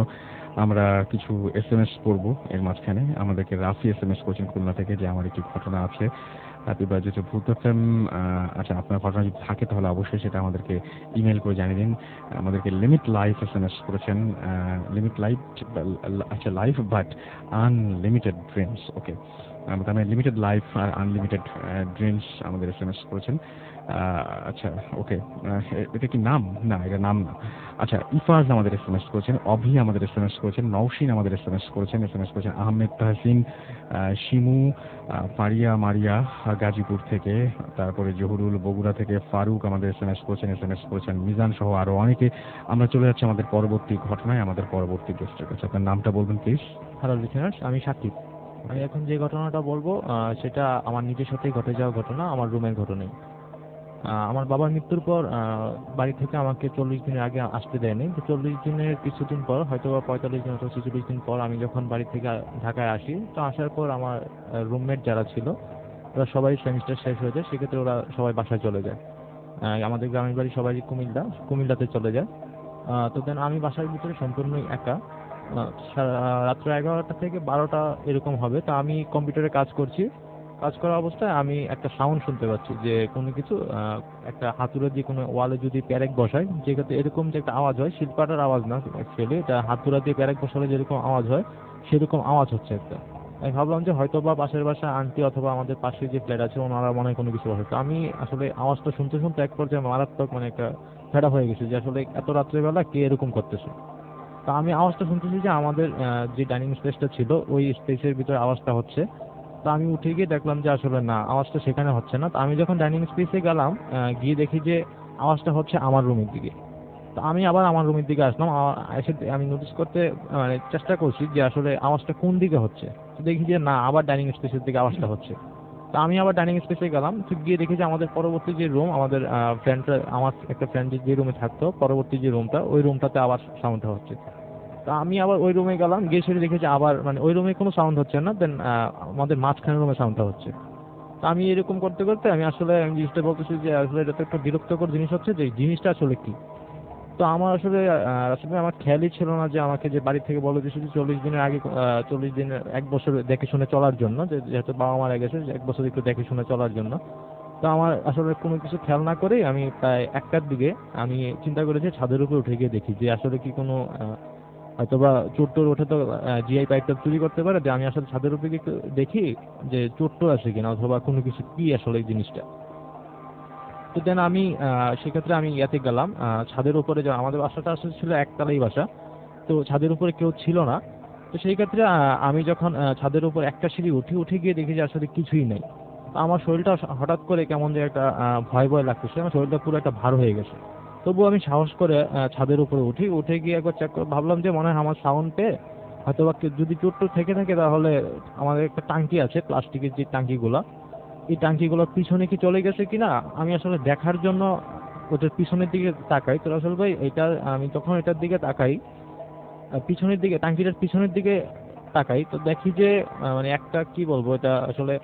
আমরা কিছু SMS পড়বো এর মাঝখানে। আমাদেরকে রাফি SMS করেছেন খুলনা থেকে যে আমার একটি ঘটনা আছে। হ্যাপি বার্থডে টু ভূত এফএম। আচ্ছা, আপনার ঘটনা যদি থাকে তাহলে অবশ্যই সেটা আমাদেরকে ইমেল করে জানিয়ে দিন। আমাদেরকে লিমিট লাইফ SMS করেছেন। লিমিট লাইফ, আচ্ছা লাইফ বাট আনলিমিটেড ড্রিমস। ওকে, তার মানে লিমিটেড লাইফ আর আনলিমিটেড ড্রিমস আমাদের SMS করেছেন। আচ্ছা, ওকে, এটা কি নাম? না, এটা নাম না। আচ্ছা, ইফাজ আমাদের SMS করেছেন, অভি আমাদের SMS করেছেন, নওশিন আমাদের SMS করেছেন, আহমেদ তাহসিন, শিমু, ফারিয়া মারিয়া গাজীপুর থেকে, তারপরে জহুরুল বগুড়া থেকে, ফারুক আমাদের SMS করেছেন মিজান সহ আরো অনেকে। আমরা চলে যাচ্ছি আমাদের পরবর্তী ঘটনায়, আমাদের পরবর্তী গেস্টের কাছে। আপনার নামটা বলবেন প্লিজ। হ্যালো লিসেনার্স, আমি সাকিব। আমি এখন যে ঘটনাটা বলবো সেটা আমার নিজের সাথেই ঘটে যাওয়া ঘটনা, আমার রুমের ঘটনাই। আমার বাবার মৃত্যুর পর বাড়ি থেকে আমাকে 40 দিনের আগে আসতে দেয়নি। তো 40 দিনের কিছুদিন পর, হয়তো বা 45 দিন অথবা 46 দিন পর আমি যখন বাড়ি থেকে ঢাকায় আসি, তো আসার পর আমার রুমমেট যারা ছিল ওরা সবাই সেমিস্টার শেষ হয়ে যায়, সেক্ষেত্রে ওরা সবাই বাসায় চলে যায়। আমাদের গ্রামের বাড়ি সবাই কুমিল্লাতে চলে যায়। তো দেন আমি বাসার ভিতরে সম্পূর্ণই একা। রাত্র 11টা থেকে 12টা এরকম হবে। তো আমি কম্পিউটারে কাজ করছি। কাজ করা অবস্থায় আমি একটা সাউন্ড শুনতে পাচ্ছি যে কোনো কিছু একটা হাতুড়ে দিয়ে কোনো ওয়ালে যদি প্যারেক বসায়, যেক্ষেত্রে এরকম যে একটা আওয়াজ হয়, শিলপাটার আওয়াজ না অ্যাকচুয়ালি, এটা হাতুড়া দিয়ে প্যারেক বসালে যেরকম আওয়াজ হয় সেরকম আওয়াজ হচ্ছে একটা। আমি ভাবলাম যে হয়তো বা পাশের বাসা আন্টি অথবা আমাদের পাশে যে ফ্ল্যাট আছে ওনারা মনে হয় কোনো কিছু বলে। তো আমি আসলে আওয়াজটা শুনতে শুনতে এক পর্যায়ে মারাত্মক মানে একটা ফেডা হয়ে গেছে যে আসলে এত রাত্রেবেলা কে এরকম করতেছে। তা আমি আওয়াজটা শুনতেছি যে আমাদের যে ডাইনিং স্পেসটা ছিল ওই স্পেসের ভিতরে আওয়াজটা হচ্ছে। তো আমি উঠে গিয়ে দেখলাম যে আসলে না, আওয়াজটা সেখানে হচ্ছে না। তো আমি যখন ডাইনিং স্পেসে গেলাম গিয়ে দেখি যে আওয়াজটা হচ্ছে আমার রুমের দিকে। তো আমি আবার আমার রুমের দিকে আসলাম, এসে আমি নোটিস করতে মানে চেষ্টা করছি যে আসলে আওয়াজটা কোন দিকে হচ্ছে। তো দেখি যে না, আবার ডাইনিং স্পেসের দিকে আওয়াজটা হচ্ছে। তো আমি আবার ডাইনিং স্পেসে গেলাম, তো গিয়ে দেখি যে আমাদের পরবর্তী যে রুম, আমাদের ফ্রেন্ডরা, আমার একটা ফ্রেন্ড যে রুমে থাকতো পরবর্তী যে রুমটা, ওই রুমটাতে আবার সাউন্ডটা হচ্ছে। তো আমি আবার ওই রুমে গেলাম, গিয়ে সেটা দেখেছি আবার মানে ওই রুমে কোনো সাউন্ড হচ্ছে না, দেন আমাদের মাঝখানের রুমে সাউন্ডটা হচ্ছে। তো আমি এরকম করতে করতে আমি আসলে আমি জিনিসটা বলতেছি যে আসলে এটা তো একটা বিরক্তকর জিনিস হচ্ছে, যে এই জিনিসটা আসলে কি। তো আমার আসলে আসলে আমার খেয়ালই ছিল না যে আমাকে যে বাড়ি থেকে বলে দিয়েছে যে 40 দিনের আগে 40 দিনের 1 বছর দেখে শুনে চলার জন্য, যেহেতু বাবা মারা গেছে 1 বছর একটু দেখে শুনে চলার জন্য। তো আমার আসলে কোনো কিছু খেয়াল না করেই আমি প্রায় 1টার দিকে আমি চিন্তা করেছি ছাদের উপরে উঠে গিয়ে দেখি যে আসলে কি কোনো হয়তোবা চোর টোর ওঠে তো জিআই পাইপটা চুরি করতে পারে। যে আমি আসলে ছাদের উপরে গিয়ে একটু দেখি যে চোর টোর আছে কিনা অথবা কোনো কিছু কি আসলে এই জিনিসটা। তো দেন আমি সেক্ষেত্রে আমি ইয়াতে গেলাম ছাদের উপরে, যে আমাদের বাসাটা আসলে ছিল একতলাই বাসা, তো ছাদের উপরে কেউ ছিল না। তো সেই ক্ষেত্রে আমি যখন ছাদের উপর একটা সিঁড়ি উঠে গিয়ে দেখি যে আসলে কিছুই নেই। তো আমার শরীরটা হঠাৎ করে কেমন যে একটা ভয় ভয় লাগতেছে, আমার শরীরটা পুরো একটা ভার হয়ে গেছে। তবুও আমি সাহস করে ছাদের উপরে উঠে গিয়ে একবার চেক করে ভাবলাম যে মনে হয় আমার সাউন্ড পেয়ে হয়তো বা যদি চোর টোর থেকে থাকে তাহলে আমাদের একটা টাঙ্কি আছে, প্লাস্টিকের যে টাঙ্কিগুলো, এই টাঙ্কিগুলোর পিছনে কি চলে গেছে কিনা আমি আসলে দেখার জন্য ওটার পিছনের দিকে তাকাই। তো আসলে ভাই এটা আমি তখন এটার দিকে তাকাই, পিছনের দিকে টাঙ্কিটার পিছনের দিকে তাকাই, তো দেখি যে মানে একটা কি বলবো, এটা আসলে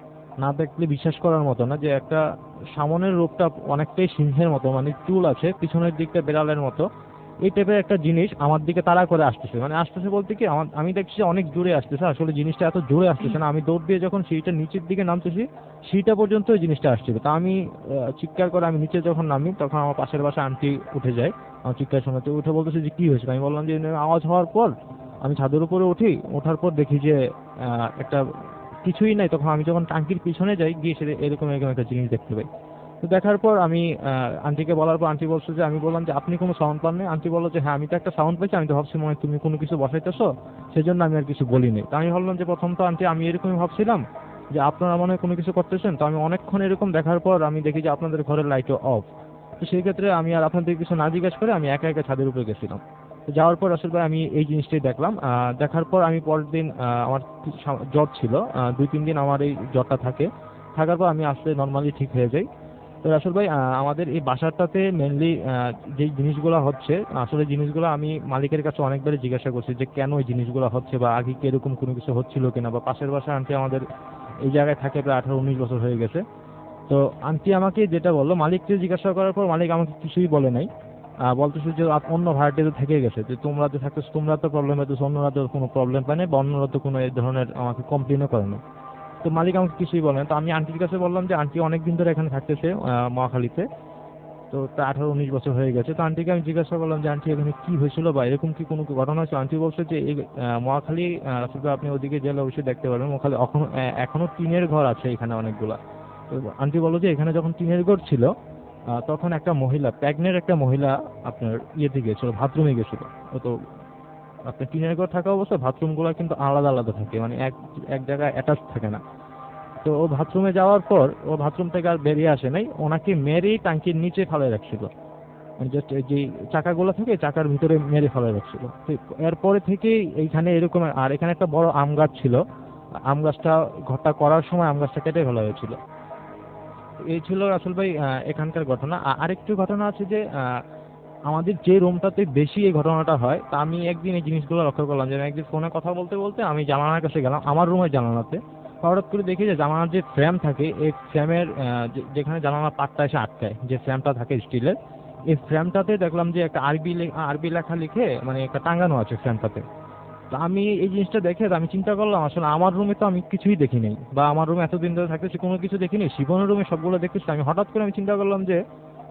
না দেখলে বিশ্বাস করার মতো না, যে একটা সামনের রূপটা অনেকটাই সিংহের মতো, মানে চুল আছে, পিছনের দিকটা বেড়ালের মতো, এই টাইপের একটা জিনিস আমার দিকে তাড়া করে আসতেছে। মানে আসতেছে বলতে কি আমি দেখছি যে অনেক জোরে আসতেছে, আসলে জিনিসটা এত জোরে আসতেছে না। আমি দৌড় দিয়ে যখন সিঁড়িটা নিচের দিকে নামতেছি সিঁড়িটা পর্যন্ত ওই জিনিসটা আসছিল। তা আমি চিৎকার করে আমি নিচে যখন নামি তখন আমার পাশের বাসা আন্টি উঠে যায় আমার চিৎকার শোনাতে, উঠে বলতেছে যে কি হয়েছে। আমি বললাম যে আওয়াজ হওয়ার পর আমি ছাদের উপরে ওঠার পর দেখি যে একটা কিছুই নাই। তখন আমি যখন টাঙ্কির পিছনে যাই গিয়ে সে এরকম এরকম একটা জিনিস দেখতে পাই। তো দেখার পর আমি আন্টিকে বলার পর আন্টি বলছে যে, আমি বললাম যে আপনি কোনো সাউন্ড পান নাই? আন্টি বললো যে হ্যাঁ আমি তো একটা সাউন্ড পেয়েছি, আমি তো ভাবছি মনে হয় তুমি কোনো কিছু বসাইতেছো, সেজন্য আমি আর কিছু বলিনি। তো আমি ভাবলাম যে প্রথম তো আন্টি আমি এরকমই ভাবছিলাম যে আপনারা মনে হয় কোনো কিছু করতেছেন। তো আমি অনেকক্ষণ এরকম দেখার পর আমি দেখি যে আপনাদের ঘরের লাইটও অফ। তো সেই ক্ষেত্রে আমি আর আপনাদের কিছু না জিজ্ঞেস করে আমি একা একা ছাদের উপরে গেছিলাম। তো যাওয়ার পর আসলে আমি এই জিনিসটাই দেখলাম। দেখার পর আমি পরের দিন আমার জ্বর ছিল, 2-3 দিন আমার এই জ্বরটা থাকার পর আমি আসলে নর্মালি ঠিক হয়ে যাই। তো রাসেল ভাই আমাদের এই বাসাটাতে মেনলি যে জিনিসগুলো হচ্ছে, আসলে জিনিসগুলো আমি মালিকের কাছে অনেকবারই জিজ্ঞাসা করছি যে কেন এই জিনিসগুলো হচ্ছে, বা আগে কি এরকম কোনো কিছু হচ্ছিল কিনা। বা পাশের বাসা আন্টি আমাদের এই জায়গায় থাকে প্রায় 18-19 বছর হয়ে গেছে। তো আন্টি আমাকে যেটা বললো, মালিককে জিজ্ঞাসা করার পর মালিক আমাকে কিছুই বলে নাই। বলতেছে যে অন্য ভাড়াটিয়া তো থেকে গেছে, যে তোমরা তো থাকতেছো তোমরা তো প্রবলেম হইতেছে, অন্যরা তো কোনো প্রবলেম পায় না বা অন্যরা তো কোনো এই ধরনের আমাকে কমপ্লেনও করে না। তো মালিক আমাকে কিছুই বলে না। তো আমি আন্টির কাছে বললাম যে আন্টি অনেকদিন ধরে এখানে থাকতেছে মহাখালীতে, তো প্রায় 18-19 বছর হয়ে গেছে। তো আন্টিকে আমি জিজ্ঞাসা করলাম যে আন্টি এখানে কি হয়েছিল বা এরকম কি কোনো ঘটনা হয়েছে। আন্টি বলছে যে এই মহাখালী আসলে আপনি ওদিকে গেলে অবশ্যই দেখতে পারবেন, মহাখালী এখনো টিনের ঘর আছে এখানে অনেকগুলা। তো আন্টি বললো যে এখানে যখন টিনের ঘর ছিল তখন একটা মহিলা, প্রেগনেন্ট একটা মহিলা আপনার ইয়েতে গেছিল, বাথরুমে গেছিল। তো আপনার টিনের ঘর থাকা অবস্থায় বাথরুমগুলো কিন্তু আলাদা আলাদা থাকে, মানে এক জায়গায় অ্যাটাচ থাকে না। তো ও বাথরুমে যাওয়ার পর ও বাথরুম থেকে আর বেরিয়ে আসে নাই, ওনাকে মেরেই টাঙ্কির নিচে ফেলে রাখছিল, মানে জাস্ট যে চাকাগুলো থাকে চাকার ভিতরে মেরে ফেলে রাখছিল। তো এরপরে থেকেই এইখানে এরকম, আর এখানে একটা বড় আম গাছ ছিল, আম গাছটা ঘরটা করার সময় আম গাছটা কেটে ফেলা হয়েছিল। এই ছিল আসল ভাই এখানকার ঘটনা। আরেকটু ঘটনা আছে যে আমাদের যে রুমটাতে বেশি এই ঘটনাটা হয়, তা আমি একদিন এই জিনিসগুলো লক্ষ্য করলাম যে আমি একদিন ফোনে কথা বলতে বলতে আমি জানালার কাছে গেলাম, আমার রুমের জানালাতে। হঠাৎ করে দেখি যে জানালার যে ফ্রেম থাকে, এই ফ্রেমের যেখানে জানালার পাটটা এসে আটকায়, যে ফ্রেমটা থাকে স্টিলের, এই ফ্রেমটাতে দেখলাম যে একটা আরবি লেখা লিখে মানে একটা টাঙানো আছে ফ্রেমটাতে। তো আমি এই জিনিসটা দেখে আমি চিন্তা করলাম আসলে আমার রুমে তো আমি কিছুই দেখি নাই, বা আমার রুমে এতদিন ধরে থাকতেছি কোনো কিছু দেখিনি, শিপনের রুমে সবগুলো দেখতেছি। আমি হঠাৎ করে আমি চিন্তা করলাম যে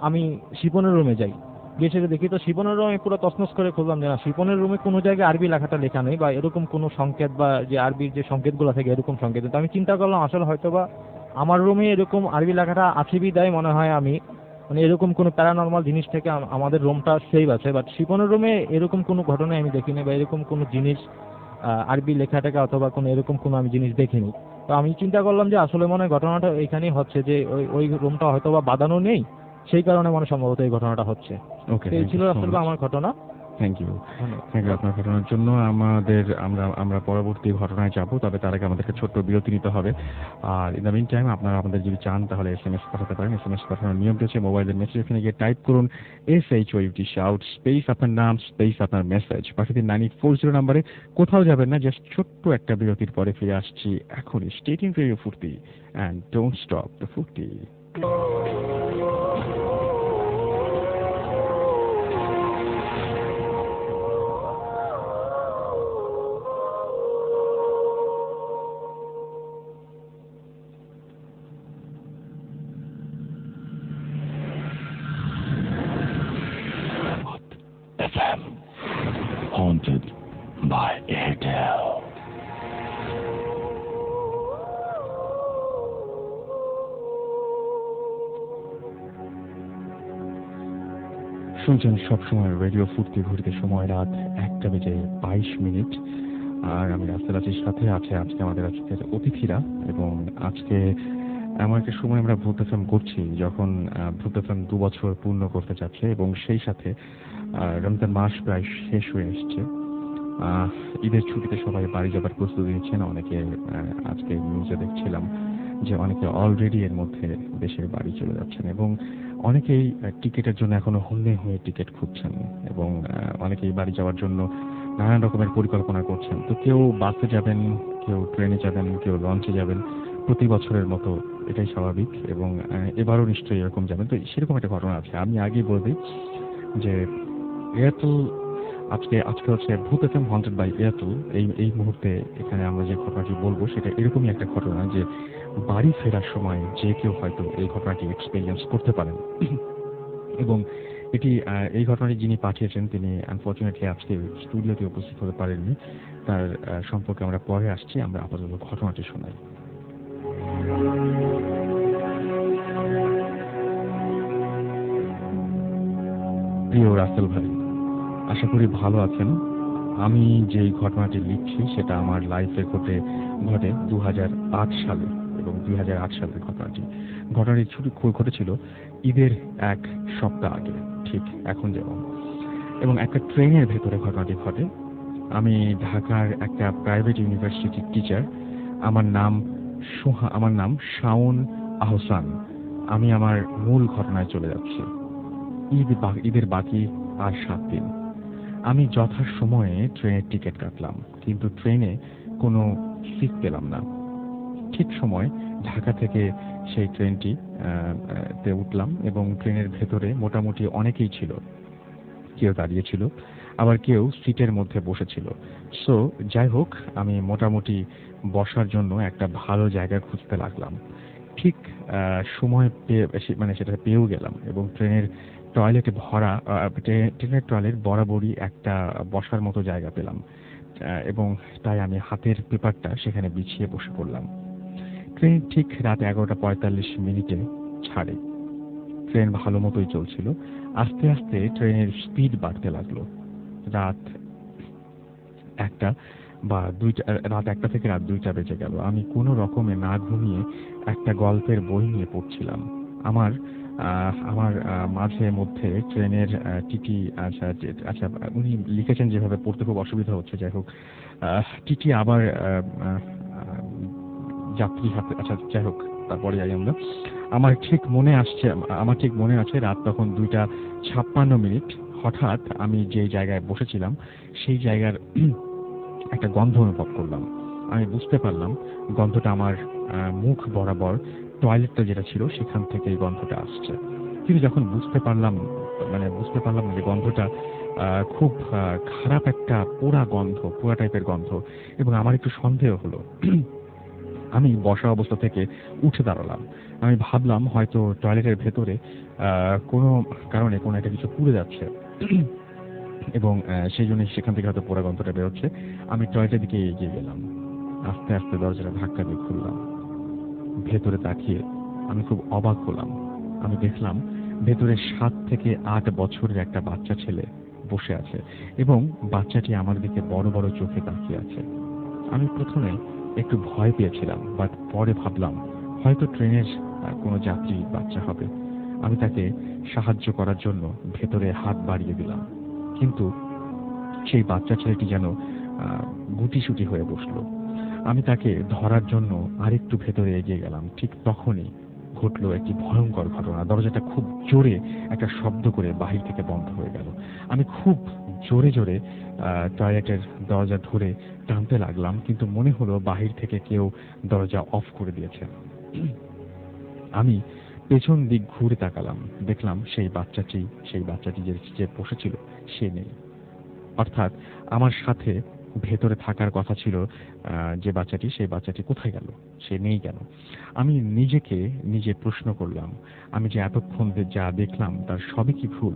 আমি শিপনের রুমে যাই। গিয়ে সেটা দেখি তো শিপনের রুমে পুরো তছনছ করে খুঁজলাম যে না, শিপনের রুমে কোনো জায়গায় আরবি লেখাটা লেখা নেই বা এরকম কোনো সংকেত বা যে আরবির যে সংকেতগুলো থাকে এরকম সংকেত। তো আমি চিন্তা করলাম আসলে হয়তো বা আমার রুমে এরকম আরবি লেখাটা আছে বিদায় মনে হয় আমি মানে এরকম কোনো প্যারানর্মাল জিনিস থেকে আমাদের রুমটা সেভ আছে। বাট শিপনের রুমে এরকম কোনো ঘটনা আমি দেখিনি বা এরকম কোনো জিনিস আরবি লেখাটাকে অথবা কোনো এরকম কোনো আমি জিনিস দেখিনি। তো আমি চিন্তা করলাম যে আসলে মনে হয় ঘটনাটা এখানেই হচ্ছে যে ওই রুমটা হয়তো বা বাঁধানো নেই, সেই কারণে মনে সম্ভবত এই ঘটনাটা হচ্ছে। ওকে, তো এই ছিল আসলে আমার ঘটনা। থ্যাংক ইউ ধন্যবাদ। আপনার ঘটনার জন্য। আমরা পরবর্তী ঘটনায় যাব, তবে তার আগে আমাদেরকে ছোট্ট বিরতি নিতে হবে। আর ইন দ্য মিন টাইম আপনারা আমাদের যদি চান তাহলে SMS পাঠাতে পারেন। SMS পাঠানোর নিয়ম রয়েছে, মোবাইলের মেসেজ এখানে গিয়ে টাইপ করুন SHOUT শাউট স্পেস আপনার নাম স্পেস আপনার মেসেজ পাঠিয়ে দিন 9840 নাম্বারে। কোথাও যাবেন না, জাস্ট ছোট্ট একটা বিরতির পরে ফিরে আসছি এখনই। স্টে টিউনড রেডিও ফুর্তি অ্যান্ড ডোন্ট স্টপ দ্য ফুর্তি। FM, haunted by Airtel. শুনছেন সবসময় রেডিও ফুর্তি, ঘুরতে সময় রাত 1:22। আর আমি রাস্তার আছির সাথে আছে আজকে আমাদের আজকের অতিথিরা। এবং আজকে এমন একটা সময় আমরা ভূত এফএম করছি যখন ভূত এফএম 2 বছর পূর্ণ করতে যাচ্ছে এবং সেই সাথে রমজান মাস প্রায় শেষ হয়ে এসছে। ঈদের ছুটিতে সবাই বাড়ি যাবার প্রস্তুতি নিচ্ছেন। অনেকে আজকে নিউজে দেখছিলাম যে অনেকে অলরেডি এর মধ্যে দেশের বাড়ি চলে যাচ্ছেন এবং অনেকেই টিকিটের জন্য এখনো হন্যে হয়ে টিকিট খুঁজছেন এবং অনেকেই বাড়ি যাওয়ার জন্য নানান রকমের পরিকল্পনা করছেন। তো কেউ বাসে যাবেন, কেউ ট্রেনে যাবেন, কেউ লঞ্চে যাবেন। প্রতি বছরের মতো এটাই স্বাভাবিক এবং এবারও নিশ্চয়ই এরকম যাবেন। তো সেরকম একটা ঘটনা আছে। আমি আগেই বলবি যে এয়ারটেল আজকে হচ্ছে ভূত এফএম হন্টেড বাই এয়ারটেল। এই মুহূর্তে এখানে আমরা যে ঘটনাটি বলবো সেটা এরকমই একটা ঘটনা যে বাড়ি ফেরার সময় যে কেউ হয়তো এই ঘটনাটি এক্সপেরিয়েন্স করতে পারেন। এবং এই ঘটনাটি যিনি পাঠিয়েছেন তিনি আনফরচুনেটলি আজকে স্টুডিওতে উপস্থিত হতে পারেননি। তার সম্পর্কে আমরা পরে আসছি। আমরা আপাতত ঘটনাটি শোনাই। প্রিয় রাসেল ভাই, আশা করি ভালো আছেন। আমি যেই ঘটনাটি লিখছি সেটা আমার লাইফে ঘটে 2008 সালে এবং 2008 সালের ঘটনাটি ঘটেছিল ঈদের 1 সপ্তাহ আগে, ঠিক এখন যেমন। এবং একটা ট্রেনের ভেতরে ঘটনাটি ঘটে। আমি ঢাকার একটা প্রাইভেট ইউনিভার্সিটির টিচার। আমার নাম শাওন আহসান। আমি আমার মূল ঘটনায় চলে যাচ্ছি। ঈদের বাকি আর 7 দিন। আমি যথাসময়ে ট্রেনের টিকিট কাটলাম, কিন্তু ট্রেনে কোনো সিট পেলাম না। ঠিক সময় ঢাকা থেকে সেই ট্রেনটিতে উঠলাম এবং ট্রেনের ভেতরে মোটামুটি অনেকেই ছিল। কেউ দাঁড়িয়েছিল, আবার কেউ সিটের মধ্যে বসেছিল। সো যাই হোক, আমি মোটামুটি বসার জন্য একটা ভালো জায়গা খুঁজতে লাগলাম। ঠিক সময় পেয়ে সেটা পেয়েও গেলাম এবং ট্রেনের টয়লেট বরাবরই একটা বসার মতো জায়গা পেলাম এবং তাই আমি হাতের পেপারটা সেখানে বিছিয়ে বসে পড়লাম। ট্রেন ঠিক রাত 11:45 ছাড়ে। ট্রেন ভালো মতোই চলছিল। আস্তে আস্তে ট্রেনের স্পিড বাড়তে লাগলো। রাত 1টা থেকে রাত 2টা বেজে গেল। আমি কোনো রকমে না ঘুমিয়ে একটা গল্পের বই নিয়ে পড়ছিলাম। আমার মাঝে মধ্যে ট্রেনের টিটি আচ্ছা উনি লিখেছেন যেভাবে পড়তে খুব অসুবিধা হচ্ছে। যাই হোক, টিটি আবার যাত্রী হাতে, আচ্ছা যাই হোক, তারপরে যাই আমরা। আমার ঠিক মনে আছে রাত তখন 2:56। হঠাৎ আমি যে জায়গায় বসেছিলাম সেই জায়গার একটা গন্ধ অনুভব করলাম। আমি বুঝতে পারলাম গন্ধটা আমার মুখ বরাবর টয়লেটটা যেটা ছিল সেখান থেকে এই গন্ধটা আসছে। কিন্তু যখন বুঝতে পারলাম যে গন্ধটা খুব খারাপ একটা পোড়া টাইপের গন্ধ এবং আমার একটু সন্দেহ হলো। আমি বসা অবস্থা থেকে উঠে দাঁড়ালাম। আমি ভাবলাম হয়তো টয়লেটের ভেতরে কোনো কারণে কোনো একটা কিছু পুড়ে যাচ্ছে এবং সেই জন্য সেখান থেকে হয়তো পোড়া গন্ধটা বেরোচ্ছে। আমি টয়লেটের দিকে এগিয়ে গেলাম, আস্তে আস্তে দরজাটা ধাক্কা দিয়ে খুললাম। ভেতরে তাকিয়ে আমি খুব অবাক হলাম। আমি দেখলাম ভেতরে 7 থেকে 8 বছরের একটা বাচ্চা ছেলে বসে আছে এবং বাচ্চাটি আমার দিকে বড় বড় চোখে তাকিয়ে আছে। আমি প্রথমে একটু ভয় পেয়েছিলাম, বাট পরে ভাবলাম হয়তো ট্রেনের কোনো যাত্রী বাচ্চা হবে। আমি তাকে সাহায্য করার জন্য ভেতরে হাত বাড়িয়ে দিলাম, কিন্তু সেই বাচ্চা ছেলেটি যেন গুটিসুটি হয়ে বসলো। আমি তাকে ধরার জন্য আরেকটু ভেতরে এগিয়ে গেলাম। ঠিক তখনই ঘটলো একটি ভয়ঙ্কর ঘটনা। দরজাটা খুব জোরে একটা শব্দ করে বাহির থেকে বন্ধ হয়ে গেল। আমি খুব জোরে জোরে টয়লেটের দরজা ধরে টানতে লাগলাম, কিন্তু মনে হলো বাহির থেকে কেউ দরজা অফ করে দিয়েছে। আমি পেছন দিক ঘুরে তাকালাম, দেখলাম সেই বাচ্চাটি যে বসেছিল সে নেই। অর্থাৎ আমার সাথে ভেতরে থাকার কথা ছিল যে বাচ্চাটি, সেই বাচ্চাটি কোথায় গেল, সে নেই কেন? আমি নিজেকে নিজে প্রশ্ন করলাম, আমি যে এতক্ষণ যা দেখলাম তার সবই কি ভুল?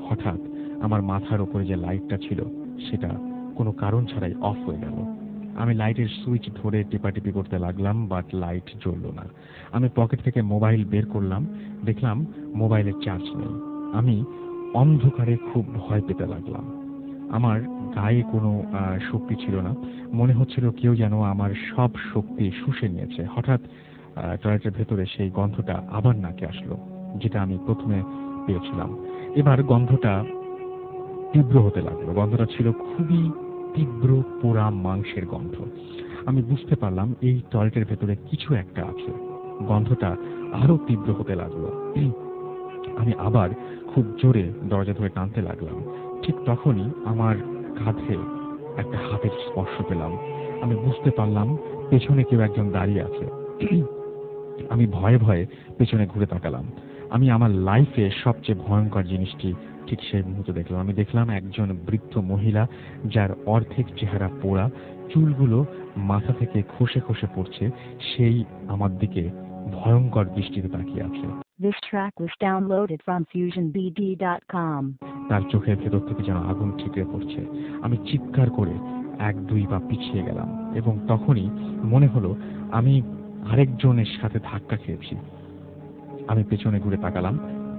হঠাৎ আমার মাথার উপরে যে লাইটটা ছিল সেটা কোনো কারণ ছাড়াই অফ হয়ে গেল। আমি লাইটের সুইচ ধরে টিপাটিপি করতে লাগলাম, বাট লাইট জ্বলল না। আমি পকেট থেকে মোবাইল বের করলাম, দেখলাম মোবাইলের চার্জ নেই। আমি অন্ধকারে খুব ভয় পেতে লাগলাম। আমার গায়ে কোনো শক্তি ছিল না, মনে হচ্ছিল কেউ যেন আমার সব শক্তি শুষে নিয়েছে। হঠাৎ টয়লেটের ভেতরে সেই গন্ধটা আবার নাকে আসলো, যেটা আমি প্রথমে পেয়েছিলাম। এবার গন্ধটা তীব্র হতে লাগলো। গন্ধটা ছিল খুবই তীব্র পোড়া মাংসের গন্ধ। আমি বুঝতে পারলাম এই টয়লেটের ভেতরে কিছু একটা আছে। গন্ধটা আরো তীব্র হতে লাগলো। আমি আবার খুব জোরে দরজা ধরে টানতে লাগলাম। ঠিক তখনই আমার কাঁধে একটা হাতের স্পর্শ পেলাম। আমি বুঝতে পারলাম পেছনে কেউ একজন দাঁড়িয়ে আছে। আমি ভয়ে ভয়ে পেছনে ঘুরে তাকালাম। আমি আমার লাইফে সবচেয়ে ভয়ঙ্কর জিনিসটি ঠিক সেই মুহূর্তে দেখলাম। আমি দেখলাম একজন বৃদ্ধ মহিলা, যার অর্ধেক চেহারা পোড়া, চুলগুলো মাথা থেকে খসে খসে পড়ছে, সেই আমার দিকে ভয়ঙ্কর দৃষ্টিতে তাকিয়ে আছে। This track was downloaded from FusionBD.com. তার চোখের ভেতর থেকে যেন আগুন ঠিকরে পড়ছে। আমি চিৎকার করে 1-2 পা পিছিয়ে গেলাম এবং তখনই মনে হলো আমি আরেকজনের সাথে ধাক্কা খেয়েছি। আমি পেছনে ঘুরে তাকালাম,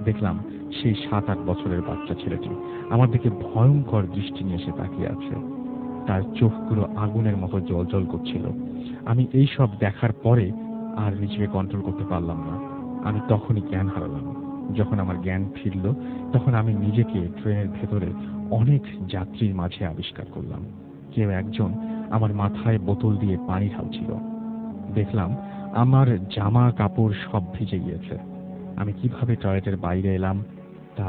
দেখলাম সেই 7-8 বছরের বাচ্চা ছেলেটি আমার দিকে ভয়ঙ্কর দৃষ্টি নিয়ে এসে তাকিয়ে আছে। তার চোখগুলো আগুনের মতো জ্বলজ্বল করছিল। আমি এই সব দেখার পরে আর নিজেকে কন্ট্রোল করতে পারলাম না। আমি তখনই জ্ঞান হারালাম। যখন আমার জ্ঞান ফিরল, তখন আমি নিজেকে ট্রেনের ভেতরে অনেক যাত্রীর মাঝে আবিষ্কার করলাম। কেউ একজন আমার মাথায় বোতল দিয়ে পানি ঢালছিল। দেখলাম আমার জামা কাপড় সব ভিজে গিয়েছে। আমি কিভাবে টয়লেটের বাইরে এলাম তা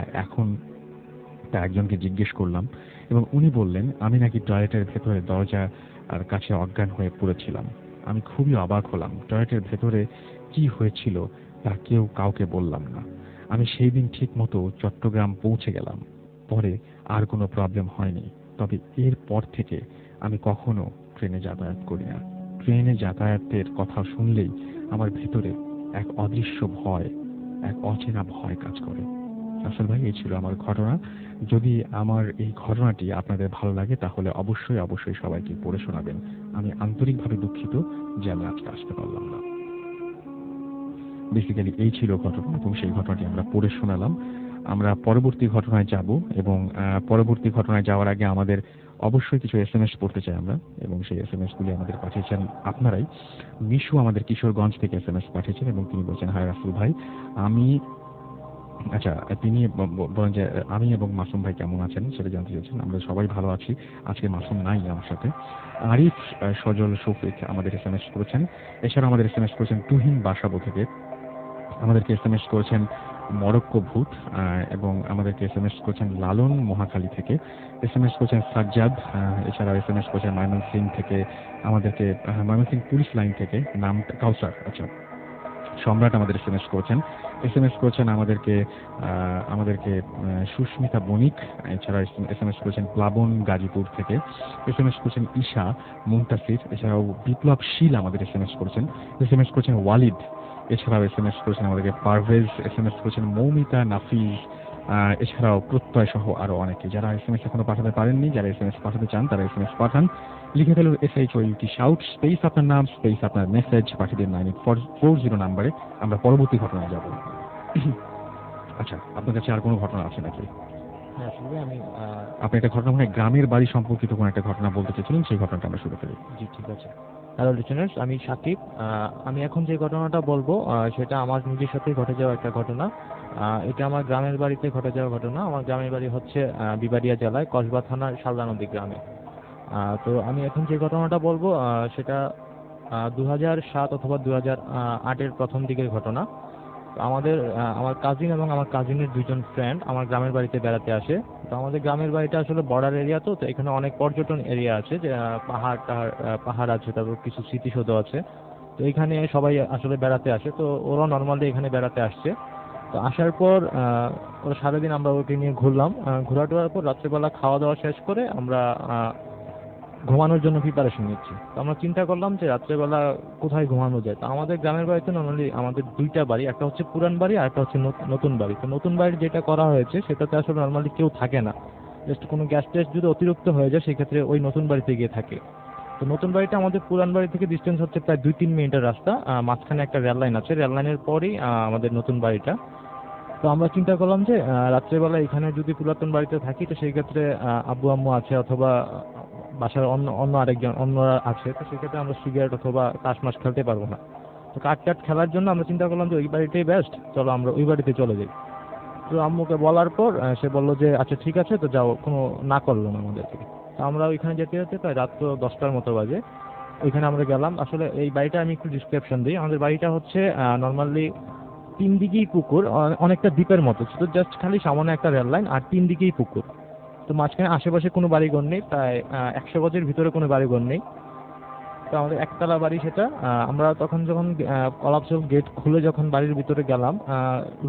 একজনকে জিজ্ঞেস করলাম এবং উনি বললেন আমি নাকি টয়লেটের ভেতরে দরজা আর কাছে অজ্ঞান হয়ে পড়েছিলাম। আমি খুবই অবাক হলাম। টয়লেটের ভেতরে কি হয়েছিল তা কেউ কাউকে বললাম না। আমি সেই দিন ঠিক মতো চট্টগ্রাম পৌঁছে গেলাম। পরে আর কোনো প্রবলেম হয়নি। তবে এর পর থেকে আমি কখনো ট্রেনে যাতায়াত করি না। ট্রেনে যাতায়াতের কথা শুনলেই আমার ভেতরে এক অদৃশ্য ভয়, এক অচেনা ভয় কাজ করে। আসল ভাই, এই ছিল আমার ঘটনা। যদি আমার এই ঘটনাটি আপনাদের ভালো লাগে তাহলে অবশ্যই সবাইকে পড়ে শোনাবেন। আমি আন্তরিকভাবে দুঃখিত যে আমি আজকে আসতে পারলাম না। বেসিক্যালি এই ছিল ঘটনা এবং সেই ঘটনাটি আমরা পড়ে শোনালাম। আমরা পরবর্তী ঘটনায় যাব এবং পরবর্তী ঘটনায় যাওয়ার আগে আমাদের অবশ্যই কিছু SMS পড়তে চাই আমরা, এবং সেই SMS গুলি আমাদের পাঠিয়েছেন আপনারাই। মিশু আমাদের কিশোরগঞ্জ থেকে SMS পাঠিয়েছেন এবং তিনি বলছেন, হায় রাসুল ভাই, তিনি বলেন যে আমি এবং মাসুম ভাই কেমন আছেন সেটা জানতে চাইছেন। আমরা সবাই ভালো আছি। আজকে মাসুম নাই আমার সাথে। আরিফ সজল শফিক আমাদের SMS করেছেন। এছাড়া আমাদের SMS করেছেন তুহিন বাসাবো থেকে, আমাদেরকে SMS করেছেন মরক্কো ভূত, এবং আমাদেরকে SMS করেছেন লালন মহাখালী থেকে, SMS করেছেন সাজ্জাদ, এছাড়াও SMS করেছেন ময়মনসিংহ থেকে, আমাদেরকে ময়মনসিংহ পুলিশ লাইন থেকে, নাম কাউসার। আচ্ছা, সম্রাট আমাদের SMS করেছেন। SMS করেছেন আমাদেরকে সুস্মিতা বণিক, এছাড়া SMS করেছেন প্লাবন গাজীপুর থেকে, SMS করেছেন ঈশা মুনতাসির, এছাড়াও বিপ্লব শীল আমাদের SMS করেছেন, SMS করেছেন ওয়ালিদ, এছাড়াও SMS করেছেন আমাদেরকে পারভেজ, SMS করেছেন মৌমিতা নাফিজ, এছাড়াও প্রত্যয় সহ আরো অনেকে। যারা SMS এখনো পাঠাতে পারেননি, যারা SMS পাঠাতে চান তারা SMS পাঠান, লিখে ফেলুন SHOUT শাউট, স্পেস আপনার নাম, স্পেস আপনার মেসেজ, পাঠিয়ে দিন 9840 নম্বরে। আমরা পরবর্তী ঘটনায় যাব। আচ্ছা, আপনার কাছে আর কোনো ঘটনা আছে নাকি? হ্যাঁ, আসলে আমি আপনি একটা ঘটনা মনে হয় গ্রামের বাড়ি সম্পর্কিত কোনো একটা ঘটনা বলতে চেয়েছিলেন, সেই ঘটনাটা আমরা শুরু করি। জি ঠিক আছে। হ্যালো লিসেনার্স, আমি সাকিব। আমি এখন যে ঘটনাটা বলবো সেটা আমার নিজের সাথে ঘটে যাওয়া একটা ঘটনা। এটা আমার গ্রামের বাড়িতে ঘটে যাওয়া ঘটনা। আমার গ্রামের বাড়ি হচ্ছে বিবাড়িয়া জেলায় কসবা থানার শালদা নদী গ্রামে। তো আমি এখন যে ঘটনাটা বলবো সেটা 2007 অথবা 2008-এর প্রথম দিকের ঘটনা। তো আমার কাজিন এবং আমার কাজিনের দুইজন ফ্রেন্ড আমার গ্রামের বাড়িতে বেড়াতে আসে। তো আমাদের গ্রামের বাড়িটা আসলে বর্ডার এরিয়া, তো এখানে অনেক পর্যটন এরিয়া আছে, যে পাহাড় আছে, তারপর কিছু স্মৃতিসৌধ আছে। তো এখানে সবাই আসলে বেড়াতে আসে, তো ওরা নর্মালি এখানে বেড়াতে আসছে। তো আসার পর ওরা সারাদিন আমরা ওকে নিয়ে ঘুরলাম। ঘোরাটোরার পর রাত্রেবেলা খাওয়া দাওয়া শেষ করে আমরা ঘুমানোর জন্য প্রিপারেশন নিচ্ছি। তো আমরা চিন্তা করলাম যে রাত্রেবেলা কোথায় ঘুমানো যায়। তো আমাদের গ্রামের বাড়িতে নর্মালি আমাদের দুইটা বাড়ি, একটা হচ্ছে পুরান বাড়ি আর একটা হচ্ছে নতুন বাড়ি। তো নতুন বাড়ির যেটা করা হয়েছে সেটাতে আসলে নর্মালি কেউ থাকে না, জাস্ট কোনো গ্যাস ট্যাস যদি অতিরিক্ত হয়ে যায় সেক্ষেত্রে ওই নতুন বাড়িতে গিয়ে থাকে। তো নতুন বাড়িটা আমাদের পুরান বাড়ি থেকে ডিস্টেন্স হচ্ছে প্রায় 2-3 মিনিটের রাস্তা। মাঝখানে একটা রেল লাইন আছে, রেল লাইনের পরেই আমাদের নতুন বাড়িটা। তো আমরা চিন্তা করলাম যে রাত্রেবেলা এখানে যদি পুরাতন বাড়িতে থাকি তো সেই ক্ষেত্রে আব্বু আম্মু আছে অথবা বাসার অন্যরা আছে, তো সেক্ষেত্রে আমরা সিগারেট অথবা তাস মাস খেলতে পারবো না। তো কাট খেলার জন্য আমরা চিন্তা করলাম যে ওই বাড়িটাই বেস্ট, চলো আমরা ওই বাড়িতে চলে যাই। তো আম্মুকে বলার পর সে বললো যে আচ্ছা ঠিক আছে, তো যাও, কোনো না করলো না আমাদেরকে। তো আমরা ওইখানে যেতে যেতে প্রায় রাত্র 10টার মতো বাজে। ওইখানে আমরা গেলাম। আসলে এই বাড়িটা আমি একটু ডিসক্রিপশন দিই। আমাদের বাড়িটা হচ্ছে নর্মালি 3 দিকেই পুকুর, অনেকটা দ্বীপের মতো, শুধু জাস্ট খালি সামনে একটা রেল লাইন আর 3 দিকেই পুকুর। তো মাঝখানে আশেপাশে কোনো বাড়িঘর নেই, প্রায় 100 গজের ভিতরে কোনো বাড়িঘর নেই। তো আমাদের একতলা বাড়ি সেটা। আমরা যখন কলাপসল গেট খুলে যখন বাড়ির ভিতরে গেলাম,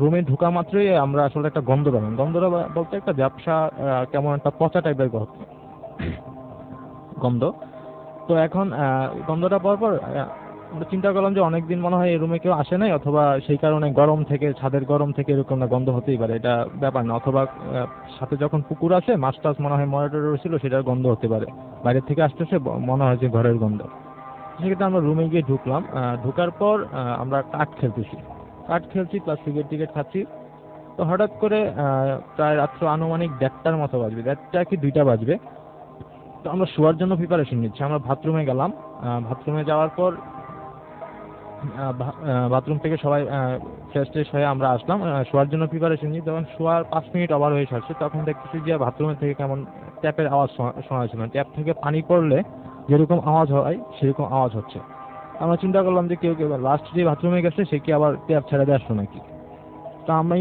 রুমে ঢোকা মাত্রই আমরা আসলে একটা গন্ধ পেলাম। গন্ধটা বলতে একটা ব্যবসা, কেমন একটা পচা টাইপের গন্ধ। তো এখন গন্ধটা পাওয়ার পর আমরা চিন্তা করলাম যে অনেকদিন মনে হয় এই রুমে কেউ আসে নাই, অথবা সেই কারণে ছাদের গরম থেকে এরকম না গন্ধ হতেই পারে, এটা ব্যাপার না। অথবা সাথে যখন পুকুর আছে মাছ টাছ মনে হয় মরে ছিল, সেটার গন্ধ হতে পারে, বাইরের থেকে আসতেছে মনে হয় যে ঘরের গন্ধ। সেক্ষেত্রে আমরা রুমে গিয়ে ঢুকলাম। ঢোকার পর আমরা কাঠ খেলছি প্লাস সিগারেট খাচ্ছি। তো হঠাৎ করে প্রায় রাত্র আনুমানিক 1:30টার মতো বাজবে, 1:30 কি 2টা বাজবে। তো আমরা শোয়ার জন্য প্রিপারেশন নিচ্ছি। আমরা বাথরুমে গেলাম। বাথরুমে যাওয়ার পর বাথরুম থেকে সবাই ফ্রেশ হয়ে আমরা আসলাম শোয়ার জন্য প্রিপারেশন নিই। তখন শোয়ার 5 মিনিট ওভার হয়ে সারছে, তখন দেখতেছি যে বাথরুমের থেকে কেমন ট্যাপের আওয়াজ শোনা যাচ্ছে, মানে ট্যাপ থেকে পানি পড়লে যেরকম আওয়াজ হয় সেরকম আওয়াজ হচ্ছে। আমরা চিন্তা করলাম যে কেউ লাস্ট যে বাথরুমে গেছে সে কি আবার ট্যাপ ছেড়ে দিয়ে আসলো নাকি। তো আমি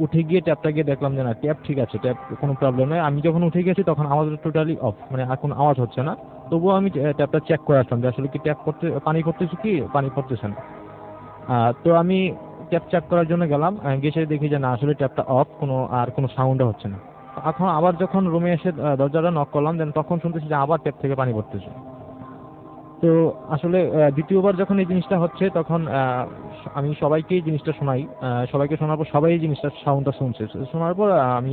উঠে গিয়ে ট্যাপটা গিয়ে দেখলাম যে না, ট্যাপ ঠিক আছে, ট্যাপ কোনো প্রবলেম নেই। আমি যখন উঠে গেছি তখন আওয়াজ টোটালি অফ, মানে আর কোনো আওয়াজ হচ্ছে না। তবুও আমি ট্যাপটা চেক করে আসলাম যে আসলে কি পানি পড়তেছে কি পানি পড়তেছে না। তো আমি ট্যাপ চেক করার জন্য গেলাম, গিয়ে দেখি যে না, আসলে ট্যাপটা অফ, কোনো সাউন্ডও হচ্ছে না। এখন আবার যখন রুমে এসে দরজাটা নক করলাম, দেন তখন শুনতেছি যে আবার ট্যাপ থেকে পানি পড়তেছে। তো আসলে দ্বিতীয়বার যখন এই জিনিসটা হচ্ছে তখন আমি সবাইকেই জিনিসটা শোনাই। সবাইকে শোনার পর সবাই এই জিনিসটা সাউন্ডটা শুনছে। শোনার পর আমি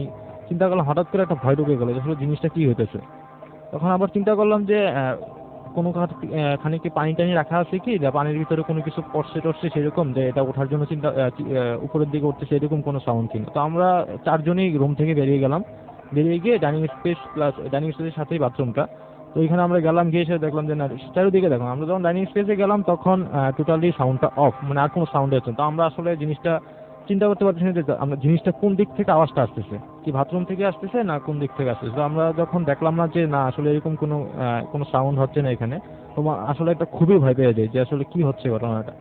চিন্তা করলাম, হঠাৎ করে একটা ভয় ঢুকে গেল যে আসলে জিনিসটা কি হইতেছে। তখন আবার চিন্তা করলাম যে কোনো খানিকটা পানি টানি রাখা আছে কি, পানির ভিতরে কোনো কিছু পড়ছে সেরকম, যে এটা ওঠার জন্য উপরের দিকে উঠতেছে এরকম কোনো সাউন্ড কিনা। তো আমরা 4 জনই রুম থেকে বেরিয়ে গেলাম। বেরিয়ে গিয়ে ডাইনিং স্পেসের সাথেই বাথরুমটা। তো এখানে আমরা গেলাম, গিয়ে এসে দেখলাম যে না, চারিদিকে দেখলাম। আমরা যখন ডাইনিং স্পেসে গেলাম তখন টোটালি সাউন্ডটা অফ, মানে আর কোনো সাউন্ড হচ্ছে না। তো আমরা আসলে জিনিসটা চিন্তা করতে পারছি না যে আমরা জিনিসটা কোন দিক থেকে আওয়াজটা আসতেছে, কি বাথরুম থেকে আসতেছে না কোন দিক থেকে আসতেছে। তো আমরা যখন দেখলাম না যে না, আসলে এরকম কোনো সাউন্ড হচ্ছে না এখানে, তো আসলে একটা খুবই ভয় পেয়ে যায় যে আসলে কি হচ্ছে ঘটনাটা।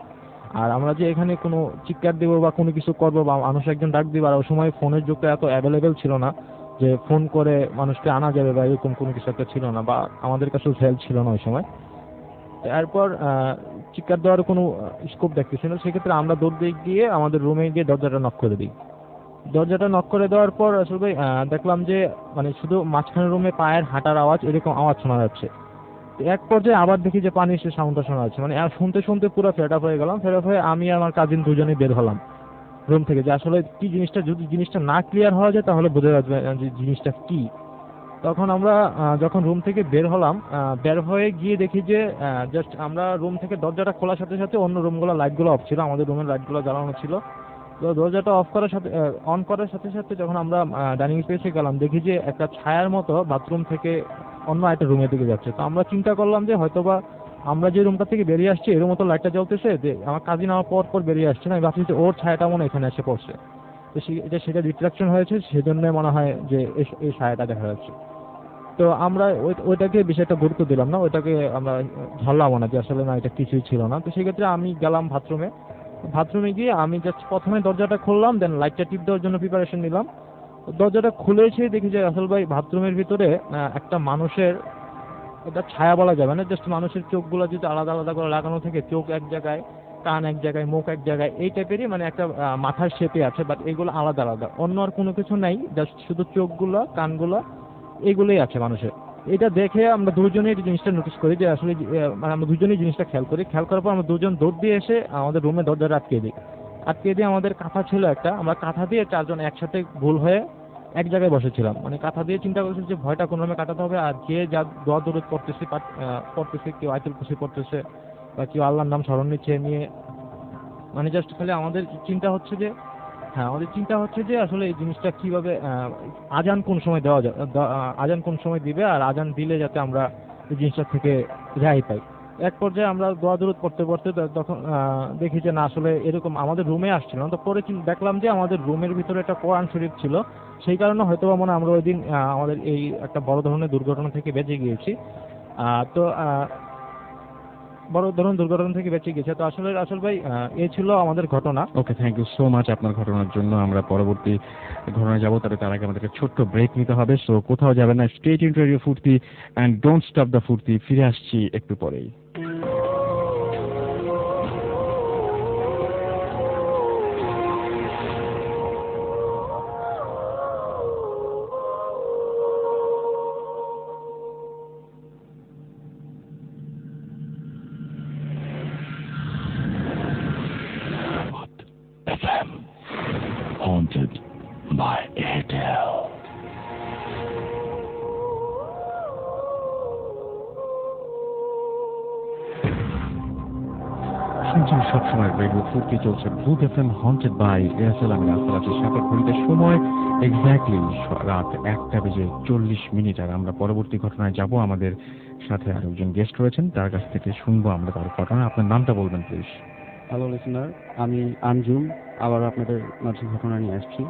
আর আমরা যে এখানে কোনো চিৎকার দেবো বা কোনো কিছু করবো বা মানুষ একজন ডাক দিব, আর ওই সময় ফোনের যুগটা এত অ্যাভেলেবেল ছিল না যে ফোন করে মানুষকে আনা যাবে বা এরকম কোনো কিছু একটা ছিল না, বা আমাদের কাছেও হেল্প ছিল না ওই সময়। এরপর চিৎকার দেওয়ার কোনো স্কোপ দেখতেছি না। সেক্ষেত্রে আমরা দৌড় দিয়ে গিয়ে আমাদের রুমে গিয়ে দরজাটা নক করে দিই। দরজাটা নক করে দেওয়ার পর আসলে ভাই দেখলাম যে মানে শুধু মাঝখানের রুমে পায়ের হাঁটার আওয়াজ, এরকম আওয়াজ শোনা যাচ্ছে। তো এক পর্যায়ে আবার দেখি যে পানির সে সাউন্ডটা শোনা যাচ্ছে, মানে শুনতে শুনতে পুরো ফেড আপ হয়ে গেলাম। ফেড আপ হয়ে আমি আর আমার কাজিন দুজনেই বের হলাম রুম থেকে, যে আসলে কি জিনিসটা, যদি জিনিসটা না ক্লিয়ার হওয়া যায় তাহলে বোঝা যাবে যে জিনিসটা কি। তখন আমরা যখন রুম থেকে বের হলাম, বের হয়ে গিয়ে দেখি যে জাস্ট আমরা রুম থেকে দরজাটা খোলার সাথে সাথে অন্য রুমগুলো লাইটগুলো অফ ছিল, আমাদের রুমের লাইটগুলো জ্বালানো ছিল। তো দরজাটা অফ করার সাথে অন করার সাথে সাথে যখন আমরা ডাইনিং স্পেসে গেলাম, দেখি যে একটা ছায়ার মতো বাথরুম থেকে অন্য একটা রুমের দিকে যাচ্ছে। তো আমরা চিন্তা করলাম যে হয়তোবা আমরা যে রুমটা থেকে বেরিয়ে আসছি এর মতো লাইটটা জ্বলতেছে, যে আমার কাজিন আমার পর পর বেরিয়ে আসছে না, আমি ভাবছি যে ওর ছায়াটা মনে হয় এখানে এসে পড়ছে। তো সেটা রিফ্লেকশন হয়েছে, সেজন্য মনে হয় যে এই ছায়াটা দেখা যাচ্ছে। তো আমরা ওইটাকে বিষয়টা গুরুত্ব দিলাম না, ওইটাকে আমরা ধরলামও না যে আসলে না এটা কিছুই ছিল না। তো সেক্ষেত্রে আমি গেলাম বাথরুমে গিয়ে আমি জাস্ট প্রথমে দরজাটা খুললাম, দেন লাইটটা টিপ দেওয়ার জন্য প্রিপারেশন নিলাম। দরজাটা খুলে এসে দেখি যে আসল ভাই বাথরুমের ভিতরে একটা মানুষের, এটা ছায়া বলা যাবে না, জাস্ট মানুষের চোখগুলো যদি আলাদা আলাদা করে লাগানো থাকে, চোখ এক জায়গায়, কান এক জায়গায়, মুখ এক জায়গায়, এই টাইপেরই মানে একটা মাথার শেপে আছে, বাট এগুলো আলাদা আলাদা, অন্য আর কোনো কিছু নাই, জাস্ট শুধু চোখগুলো, কানগুলো, এগুলোই আছে মানুষের। এটা দেখে আমরা দুজনেই এই জিনিসটা নোটিস করি যে আসলে মানে আমরা দুজনেই জিনিসটা খেয়াল করি। খেয়াল করার পর আমরা দুজন দৌড় দিয়ে এসে আমাদের রুমে দরজাটা আটকে দিয়ে আমাদের কাঁথা ছিল একটা, আমরা কাঁথা দিয়ে চারজন একসাথে ভুল হয়ে এক জায়গায় বসেছিলাম। মানে কাঁথা দিয়ে চিন্তা করেছি যে ভয়টা কোনো ভাবে কাটাতে হবে, আর যে যা দোয়া দরুদ পড়তেছে, কেউ আয়াতুল কুরসি পড়তেছে বা কেউ আল্লাহর নাম স্মরণ নিয়ে মানে জাস্ট খালি আমাদের চিন্তা হচ্ছে যে আসলে এই জিনিসটা কিভাবে আজান কোন সময় দেওয়া যায়, আজান কোন সময় দিবে, আর আজান দিলে যাতে আমরা এই জিনিসটা থেকে রেহাই পাই। এক পর্যায়ে আমরা দোয়া দরুদ পড়তে তখন দেখি যে না আসলে এরকম আমাদের রুমে আসছিল না। তো পরে দেখলাম যে আমাদের রুমের ভিতরে একটা কোরআন শরীফ ছিল, সেই কারণে হয়তো মনে হয় আমরা ওই দিন আমাদের এই একটা বড় ধরনের দুর্ঘটনা থেকে বেঁচে গিয়েছি। তো বড় ধরনের দুর্ঘটনা থেকে বেঁচে গেছে। তো আসল ভাই এই ছিল আমাদের ঘটনা। ওকে, থ্যাংক ইউ সো মাচ আপনার ঘটনার জন্য। আমরা পরবর্তী ঘটনায় যাবো, তবে তার আগে আমাদেরকে ছোট্ট ব্রেক নিতে হবে। সো কোথাও যাবেন না, স্টে টিউনড রেডিও ফুর্তি অ্যান্ড ডোন্ট স্টপ দ্য ফুর্তি। ফিরে আসছি একটু পরেই। FM, haunted by Airtel. শুনছেন সবসময় রেডিও ফুর্তি, চলছে ভূত এফএম হন্টেড বাই এয়ারটেল। আমি রাস্তার আছি সাথে ঘড়িতে সময় এক্স্যাক্টলি রাত 1:40। আর আমরা পরবর্তী ঘটনায় যাব। আমাদের সাথে আরো একজন গেস্ট রয়েছেন, তার কাছ থেকে শুনবো আমরা তার ঘটনা। আপনার নামটা বলবেন প্লিজ। হ্যালো লিসনার, আমি আঞ্জুম, আবার আপনাদের মাঝে ঘটনা নিয়ে আসছি।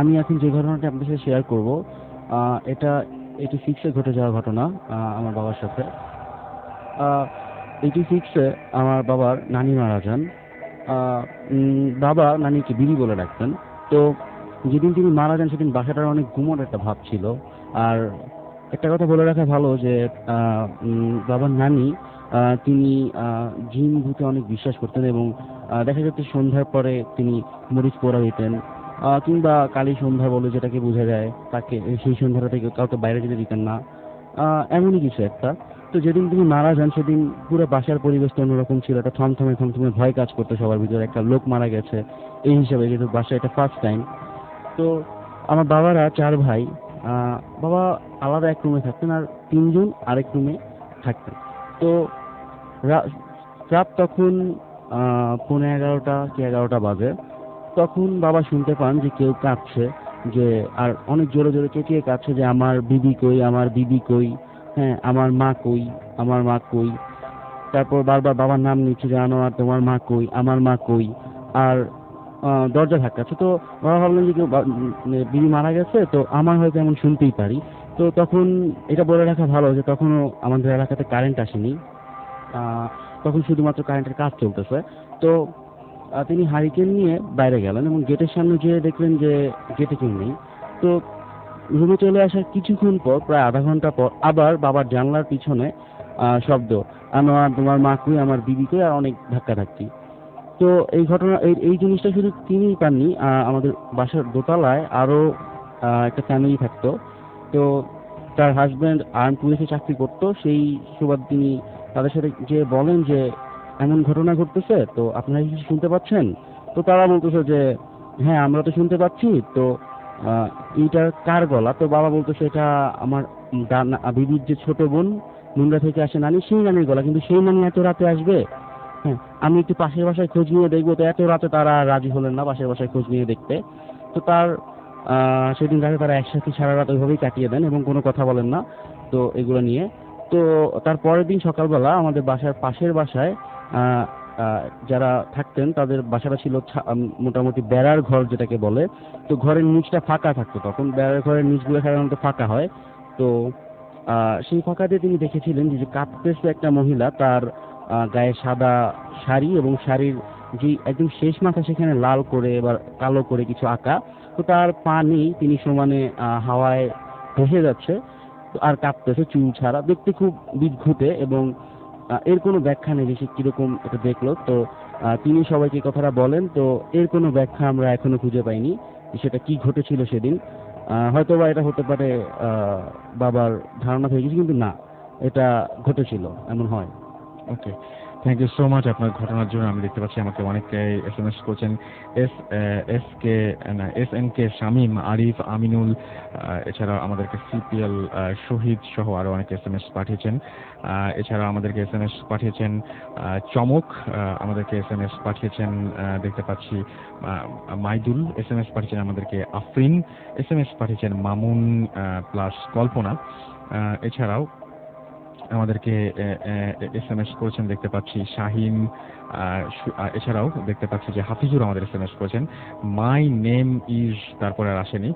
আমি এখন যে ঘটনাটা আপনাদের সাথে শেয়ার করব, এটা 86-এ ঘটে যাওয়া ঘটনা আমার বাবার সাথে। 86-এ আমার বাবার নানি মারা যান। বাবা নানিকে বিবি বলে ডাকতেন। তো যেদিন তিনি মারা যান সেদিন বাসাটার অনেক গুমট একটা ভাব ছিল। আর একটা কথা বলে রাখা ভালো যে বাবার নানি তিনি জিন ভূতে অনেক বিশ্বাস করতেন, এবং দেখা যাচ্ছে সন্ধ্যার পরে তিনি মরিচ পোড়া দিতেন, কিংবা কালী সন্ধ্যা বলে যেটাকে বোঝা যায়, তাকে সেই সন্ধ্যাটা থেকে কাউকে বাইরে যেতে দিতেন না, এমনই কিছু একটা। তো যেদিন তিনি মারা যান সেদিন পুরো বাসার পরিবেশটা অন্যরকম ছিল, একটা থমথমে ভয় কাজ করতো সবার ভিতরে, একটা লোক মারা গেছে এই হিসাবে, যেহেতু বাসা এটা ফার্স্ট টাইম। তো আমার বাবারা 4 ভাই, বাবা আলাদা এক রুমে থাকতেন আর 3 জন আরেক রুমে থাকতেন। তো রাত তখন 11:30 কি 11টা বাজে। তখন বাবা শুনতে পান যে কেউ কাঁদছে, যে আর অনেক জোরে জোরে চেঁচিয়ে কাঁদছে যে আমার বিবি কই, আমার বিবি কই, হ্যাঁ আমার মা কই, আমার মা কই। তারপর বারবার বাবার নাম নিচ্ছে যে আনোয়ার তোমার মা কই, আমার মা কই। আর দরজা ধাক্কাচ্ছে। তো বাবা ভাবলেন যে কেউ বিবি মারা গেছে, তো আমার হয়তো এমন শুনতেই পারি। তো তখন এটা বলে রাখা ভালো যে তখনও আমাদের এলাকাতে কারেন্ট আসেনি, তখন শুধুমাত্র কারেন্টের কাজ চলতেছে। তো তিনি হারিকেন নিয়ে বাইরে গেলেন এবং গেটের সামনে যেয়ে দেখলেন যে গেটে কেউ নেই। তো রুমে চলে আসার কিছুক্ষণ পর, প্রায় আধা ঘন্টা পর, আবার বাবার জানলার পিছনে শব্দ, আনোয়ার তোমার মা কই, আমার দিদি কই, আর অনেক ধাক্কাধাক্কি। তো এই ঘটনা এই জিনিসটা শুধু তিনিই পাননি, আমাদের বাসার দোতলায় আরো একটা ফ্যামিলি থাকতো। তো তার হাজব্যান্ড আর্ম পুলিশে চাকরি করতো, সেই সুবাদ তিনি তাদের সাথে যে বলেন যে এমন ঘটনা ঘটতেছে, তো আপনারা কি শুনতে পাচ্ছেন? তো তারা বলতেছে যে হ্যাঁ আমরা তো শুনতে পাচ্ছি। তো এইটা কার গলা? তো বাবা বলতেছে এটা আমার বিবির যে ছোট বোন মুন্ডা থেকে আসে নানি, সেই নানির গলা। কিন্তু সেই নানি এত রাতে আসবে? হ্যাঁ, আমি একটু পাশের বাসায় খোঁজ নিয়ে দেখবো। তো এত রাতে তারা রাজি হলেন না পাশের বাসায় খোঁজ নিয়ে দেখতে। তো সেদিন রাতে তারা একসাথে সারা রাত ওইভাবেই কাটিয়ে দেন এবং কোনো কথা বলেন না তো এগুলো নিয়ে। তো তার পরের দিন সকালবেলা আমাদের বাসার পাশের বাসায় আহ, আহ, যারা থাকতেন তাদের বাসাটা ছিল মোটামুটি বেড়ার ঘর যেটাকে বলে। তো ঘরের নিচটা ফাঁকা থাকতো, তখন বেড়ার ঘরের নিচগুলো সাধারণত ফাঁকা হয়। তো সেই ফাঁকা দিয়ে তিনি দেখেছিলেন যে কাঁদতেছে একটা মহিলা, তার গায়ে সাদা শাড়ি এবং শাড়ির যে একদম শেষ মাথা সেখানে লাল করে বা কালো করে কিছু আঁকা। তো তার পা নেই, তিনি সমানে হাওয়ায় ভেসে যাচ্ছে আর কাঁপতেছে চুল ছাড়া, দেখতে খুব বিদঘুটে এবং এর কোনো ব্যাখ্যা নেই যে সে কিরকম এটা দেখলো। তো তিনি সবাইকে কথাটা বলেন। তো এর কোনো ব্যাখ্যা আমরা এখনো খুঁজে পাইনি যে সেটা কি ঘটেছিল সেদিন। হয়তো বা এটা হতে পারে বাবার ধারণা থেকে কিছু, কিন্তু না, এটা ঘটেছিল, এমন হয়। ওকে, থ্যাংক ইউ সো মাচ আপনার ঘটনার জন্য। আমি দেখতে পাচ্ছি আমাকে অনেকে SMS করছেন। SNK শামীম, আরিফ, আমিনুল, এছাড়াও আমাদেরকে CPL শহীদ সহ আরো অনেকে SMS পাঠিয়েছেন। এছাড়াও আমাদেরকে SMS পাঠিয়েছেন চমক, আমাদেরকে SMS পাঠিয়েছেন দেখতে পাচ্ছি মাইদুল, SMS পাঠিয়েছেন আমাদেরকে আফরিন, SMS পাঠিয়েছেন মামুন প্লাস কল্পনা। এছাড়াও আমাদেরকে SMS করেছেন দেখতে পাচ্ছি শাহিন। এছাড়াও দেখতে পাচ্ছি যে হাফিজুর আমাদের SMS করেছেন। মাই নেম ইজ, তারপরে আর আসেনি।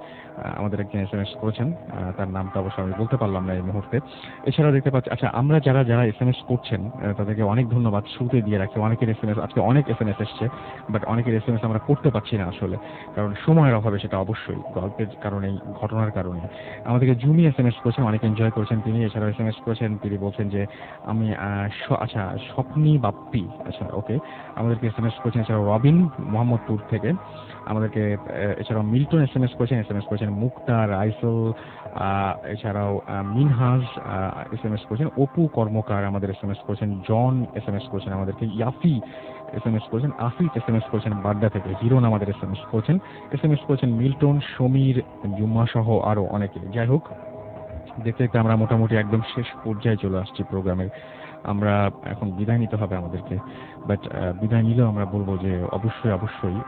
আমাদের একজন SMS করেছেন, তার নামটা অবশ্য আমি বলতে পারলাম না এই মুহূর্তে। এছাড়াও দেখতে পাচ্ছি, আচ্ছা আমরা যারা SMS করছেন তাদেরকে অনেক ধন্যবাদ। শুরুতে দিয়ে রাখছি, অনেকের SMS আজকে অনেক SMS এসছে, বাট অনেকের SMS আমরা করতে পারছি না আসলে, কারণ সময়ের অভাবে, সেটা অবশ্যই গল্পের কারণে, ঘটনার কারণে। আমাদেরকে জুমি SMS করেছেন, অনেক এনজয় করেছেন তিনি। এছাড়াও SMS করেছেন, তিনি বলছেন যে আমি আচ্ছা স্বপ্নী বাপ্পি, আচ্ছা ওকে, আমাদেরকে SMS করেছেন। এছাড়াও রবিন মোহাম্মদপুর থেকে আমাদেরকে, এছাড়াও মিল্টন SMS করেছেন মুক্তা রাইসল, এছাড়াও মিনহাজ SMS করেছেন, অপু কর্মকার আমাদের SMS করেছেন, জন SMS করেছেন আমাদেরকে, ইয়াফি SMS করেছেন, আফিফ SMS করেছেন বাড্ডা থেকে, হিরোন আমাদের SMS করেছেন মিল্টন, সমীর, জুম্মা সহ আরো অনেকে। যাই হোক, দেখতে দেখতে আমরা মোটামুটি একদম শেষ পর্যায়ে চলে আসছি প্রোগ্রামের। আমরা এখন বিদায় নিতে হবে আমাদেরকে, বাট বিদায় নিলেও আমরা বলবো যে অবশ্যই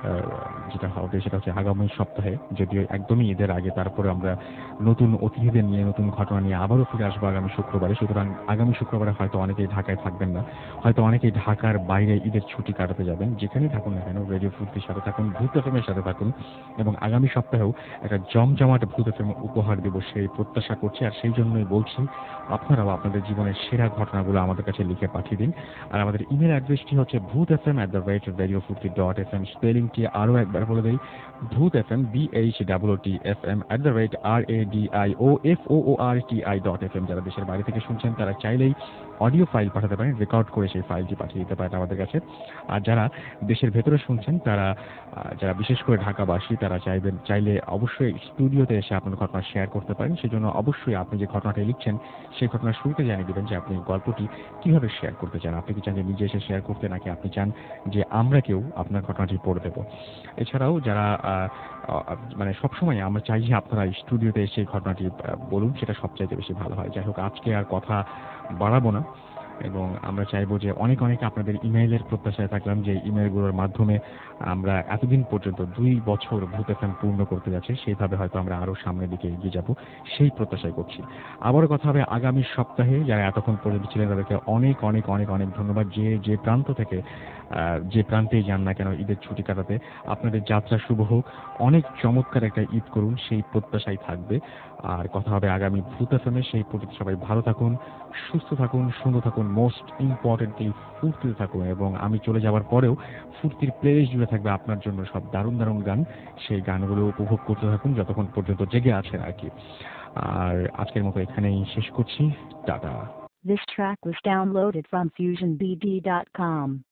যেটা হবে সেটা হচ্ছে আগামী সপ্তাহে, যদিও একদমই ঈদের আগে, তারপরে আমরা নতুন অতিথিদের নিয়ে, নতুন ঘটনা নিয়ে আবারও ফিরে আসবো আগামী শুক্রবারে। সুতরাং আগামী শুক্রবারে হয়তো অনেকেই ঢাকায় থাকবেন না, হয়তো অনেকেই ঢাকার বাইরে ঈদের ছুটি কাটাতে যাবেন। যেখানেই থাকুন না কেন, রেডিও ফুর্তির সাথে থাকুন, ভূত এফএমের সাথে থাকুন, এবং আগামী সপ্তাহেও একটা জমজমাট ভূত এফএম উপহার দেব সেই প্রত্যাশা করছি। আর সেই জন্যই বলছি, আপনারাও আপনাদের জীবনের সেরা ঘটনাগুলো আমাদের কাছে লিখে পাঠিয়ে দিন। আর আমাদের ইমেল অ্যাড্রেসটি হচ্ছে bhutfm@radiofurti.fm। স্পেলিংটি আরও একবার বলে দেই, bhutfm BHOOTFM@radiofooRTI.fm। যারা দেশের বাইরে থেকে শুনছেন তারা চাইলেই অডিও ফাইল পাঠাতে পারেন, রেকর্ড করে সেই ফাইলটি পাঠিয়ে দিতে পারেন আমাদের কাছে। আর যারা দেশের ভেতরে শুনছেন, তারা যারা বিশেষ করে ঢাকাবাসী, তারা চাইলে অবশ্যই স্টুডিওতে এসে আপনার ঘটনা শেয়ার করতে পারেন। সেজন্য অবশ্যই আপনি যে ঘটনাটি লিখছেন সেই ঘটনার শুরুতে জানিয়ে দেবেন যে আপনি গল্পটি কিভাবে শেয়ার করতে চান। আপনি কি চান যে নিজে এসে শেয়ার করতে, নাকি আপনি চান যে আমরা কেউ আপনার ঘটনাটি পড়ে দেব। এছাড়াও যারা মানে সবসময় আমরা চাই যে আপনারা স্টুডিওতে এসে ঘটনাটি বলুন, সেটা সবচাইতে বেশি ভালো হয়। যাই হোক, আজকে আর কথা বাড়াবো না, এবং আমরা চাইবো যে অনেক আপনাদের ইমেইলের প্রত্যাশায় থাকলাম, যে ইমেইলগুলোর মাধ্যমে আমরা এতদিন পর্যন্ত 2 বছর ভূত এফএম পূর্ণ করতে যাচ্ছি, সেইভাবে হয়তো আমরা আরো সামনের দিকে এগিয়ে যাব, সেই প্রত্যাশাই করছি। আবারও কথা হবে আগামী সপ্তাহে। যারা এতক্ষণ পর্যন্ত ছিলেন তাদেরকে অনেক ধন্যবাদ। যে প্রান্ত থেকে যে প্রান্তেই যান না কেন ঈদের ছুটি কাটাতে, আপনাদের যাত্রা শুভ হোক, অনেক চমৎকার একটা ঈদ করুন, সেই প্রত্যাশাই থাকবে। আর কথা হবে আগামী ভূত এফএমে। সেই পর্যন্ত সবাই ভালো থাকুন, সুস্থ থাকুন, সুন্দর থাকুন, মোস্ট ইম্পর্টেন্টলি ফুর্তিতে থাকুন। এবং আমি চলে যাওয়ার পরেও ফুর্তির প্লেলিস্ট জুড়ে থাকবে আপনার জন্য সব দারুণ গান। সেই গানগুলো উপভোগ করতে থাকুন যতক্ষণ পর্যন্ত জেগে আছেন আর কি। আর আজকের মতো এখানেই শেষ করছি। Tata. This track was downloaded from FusionBD.com.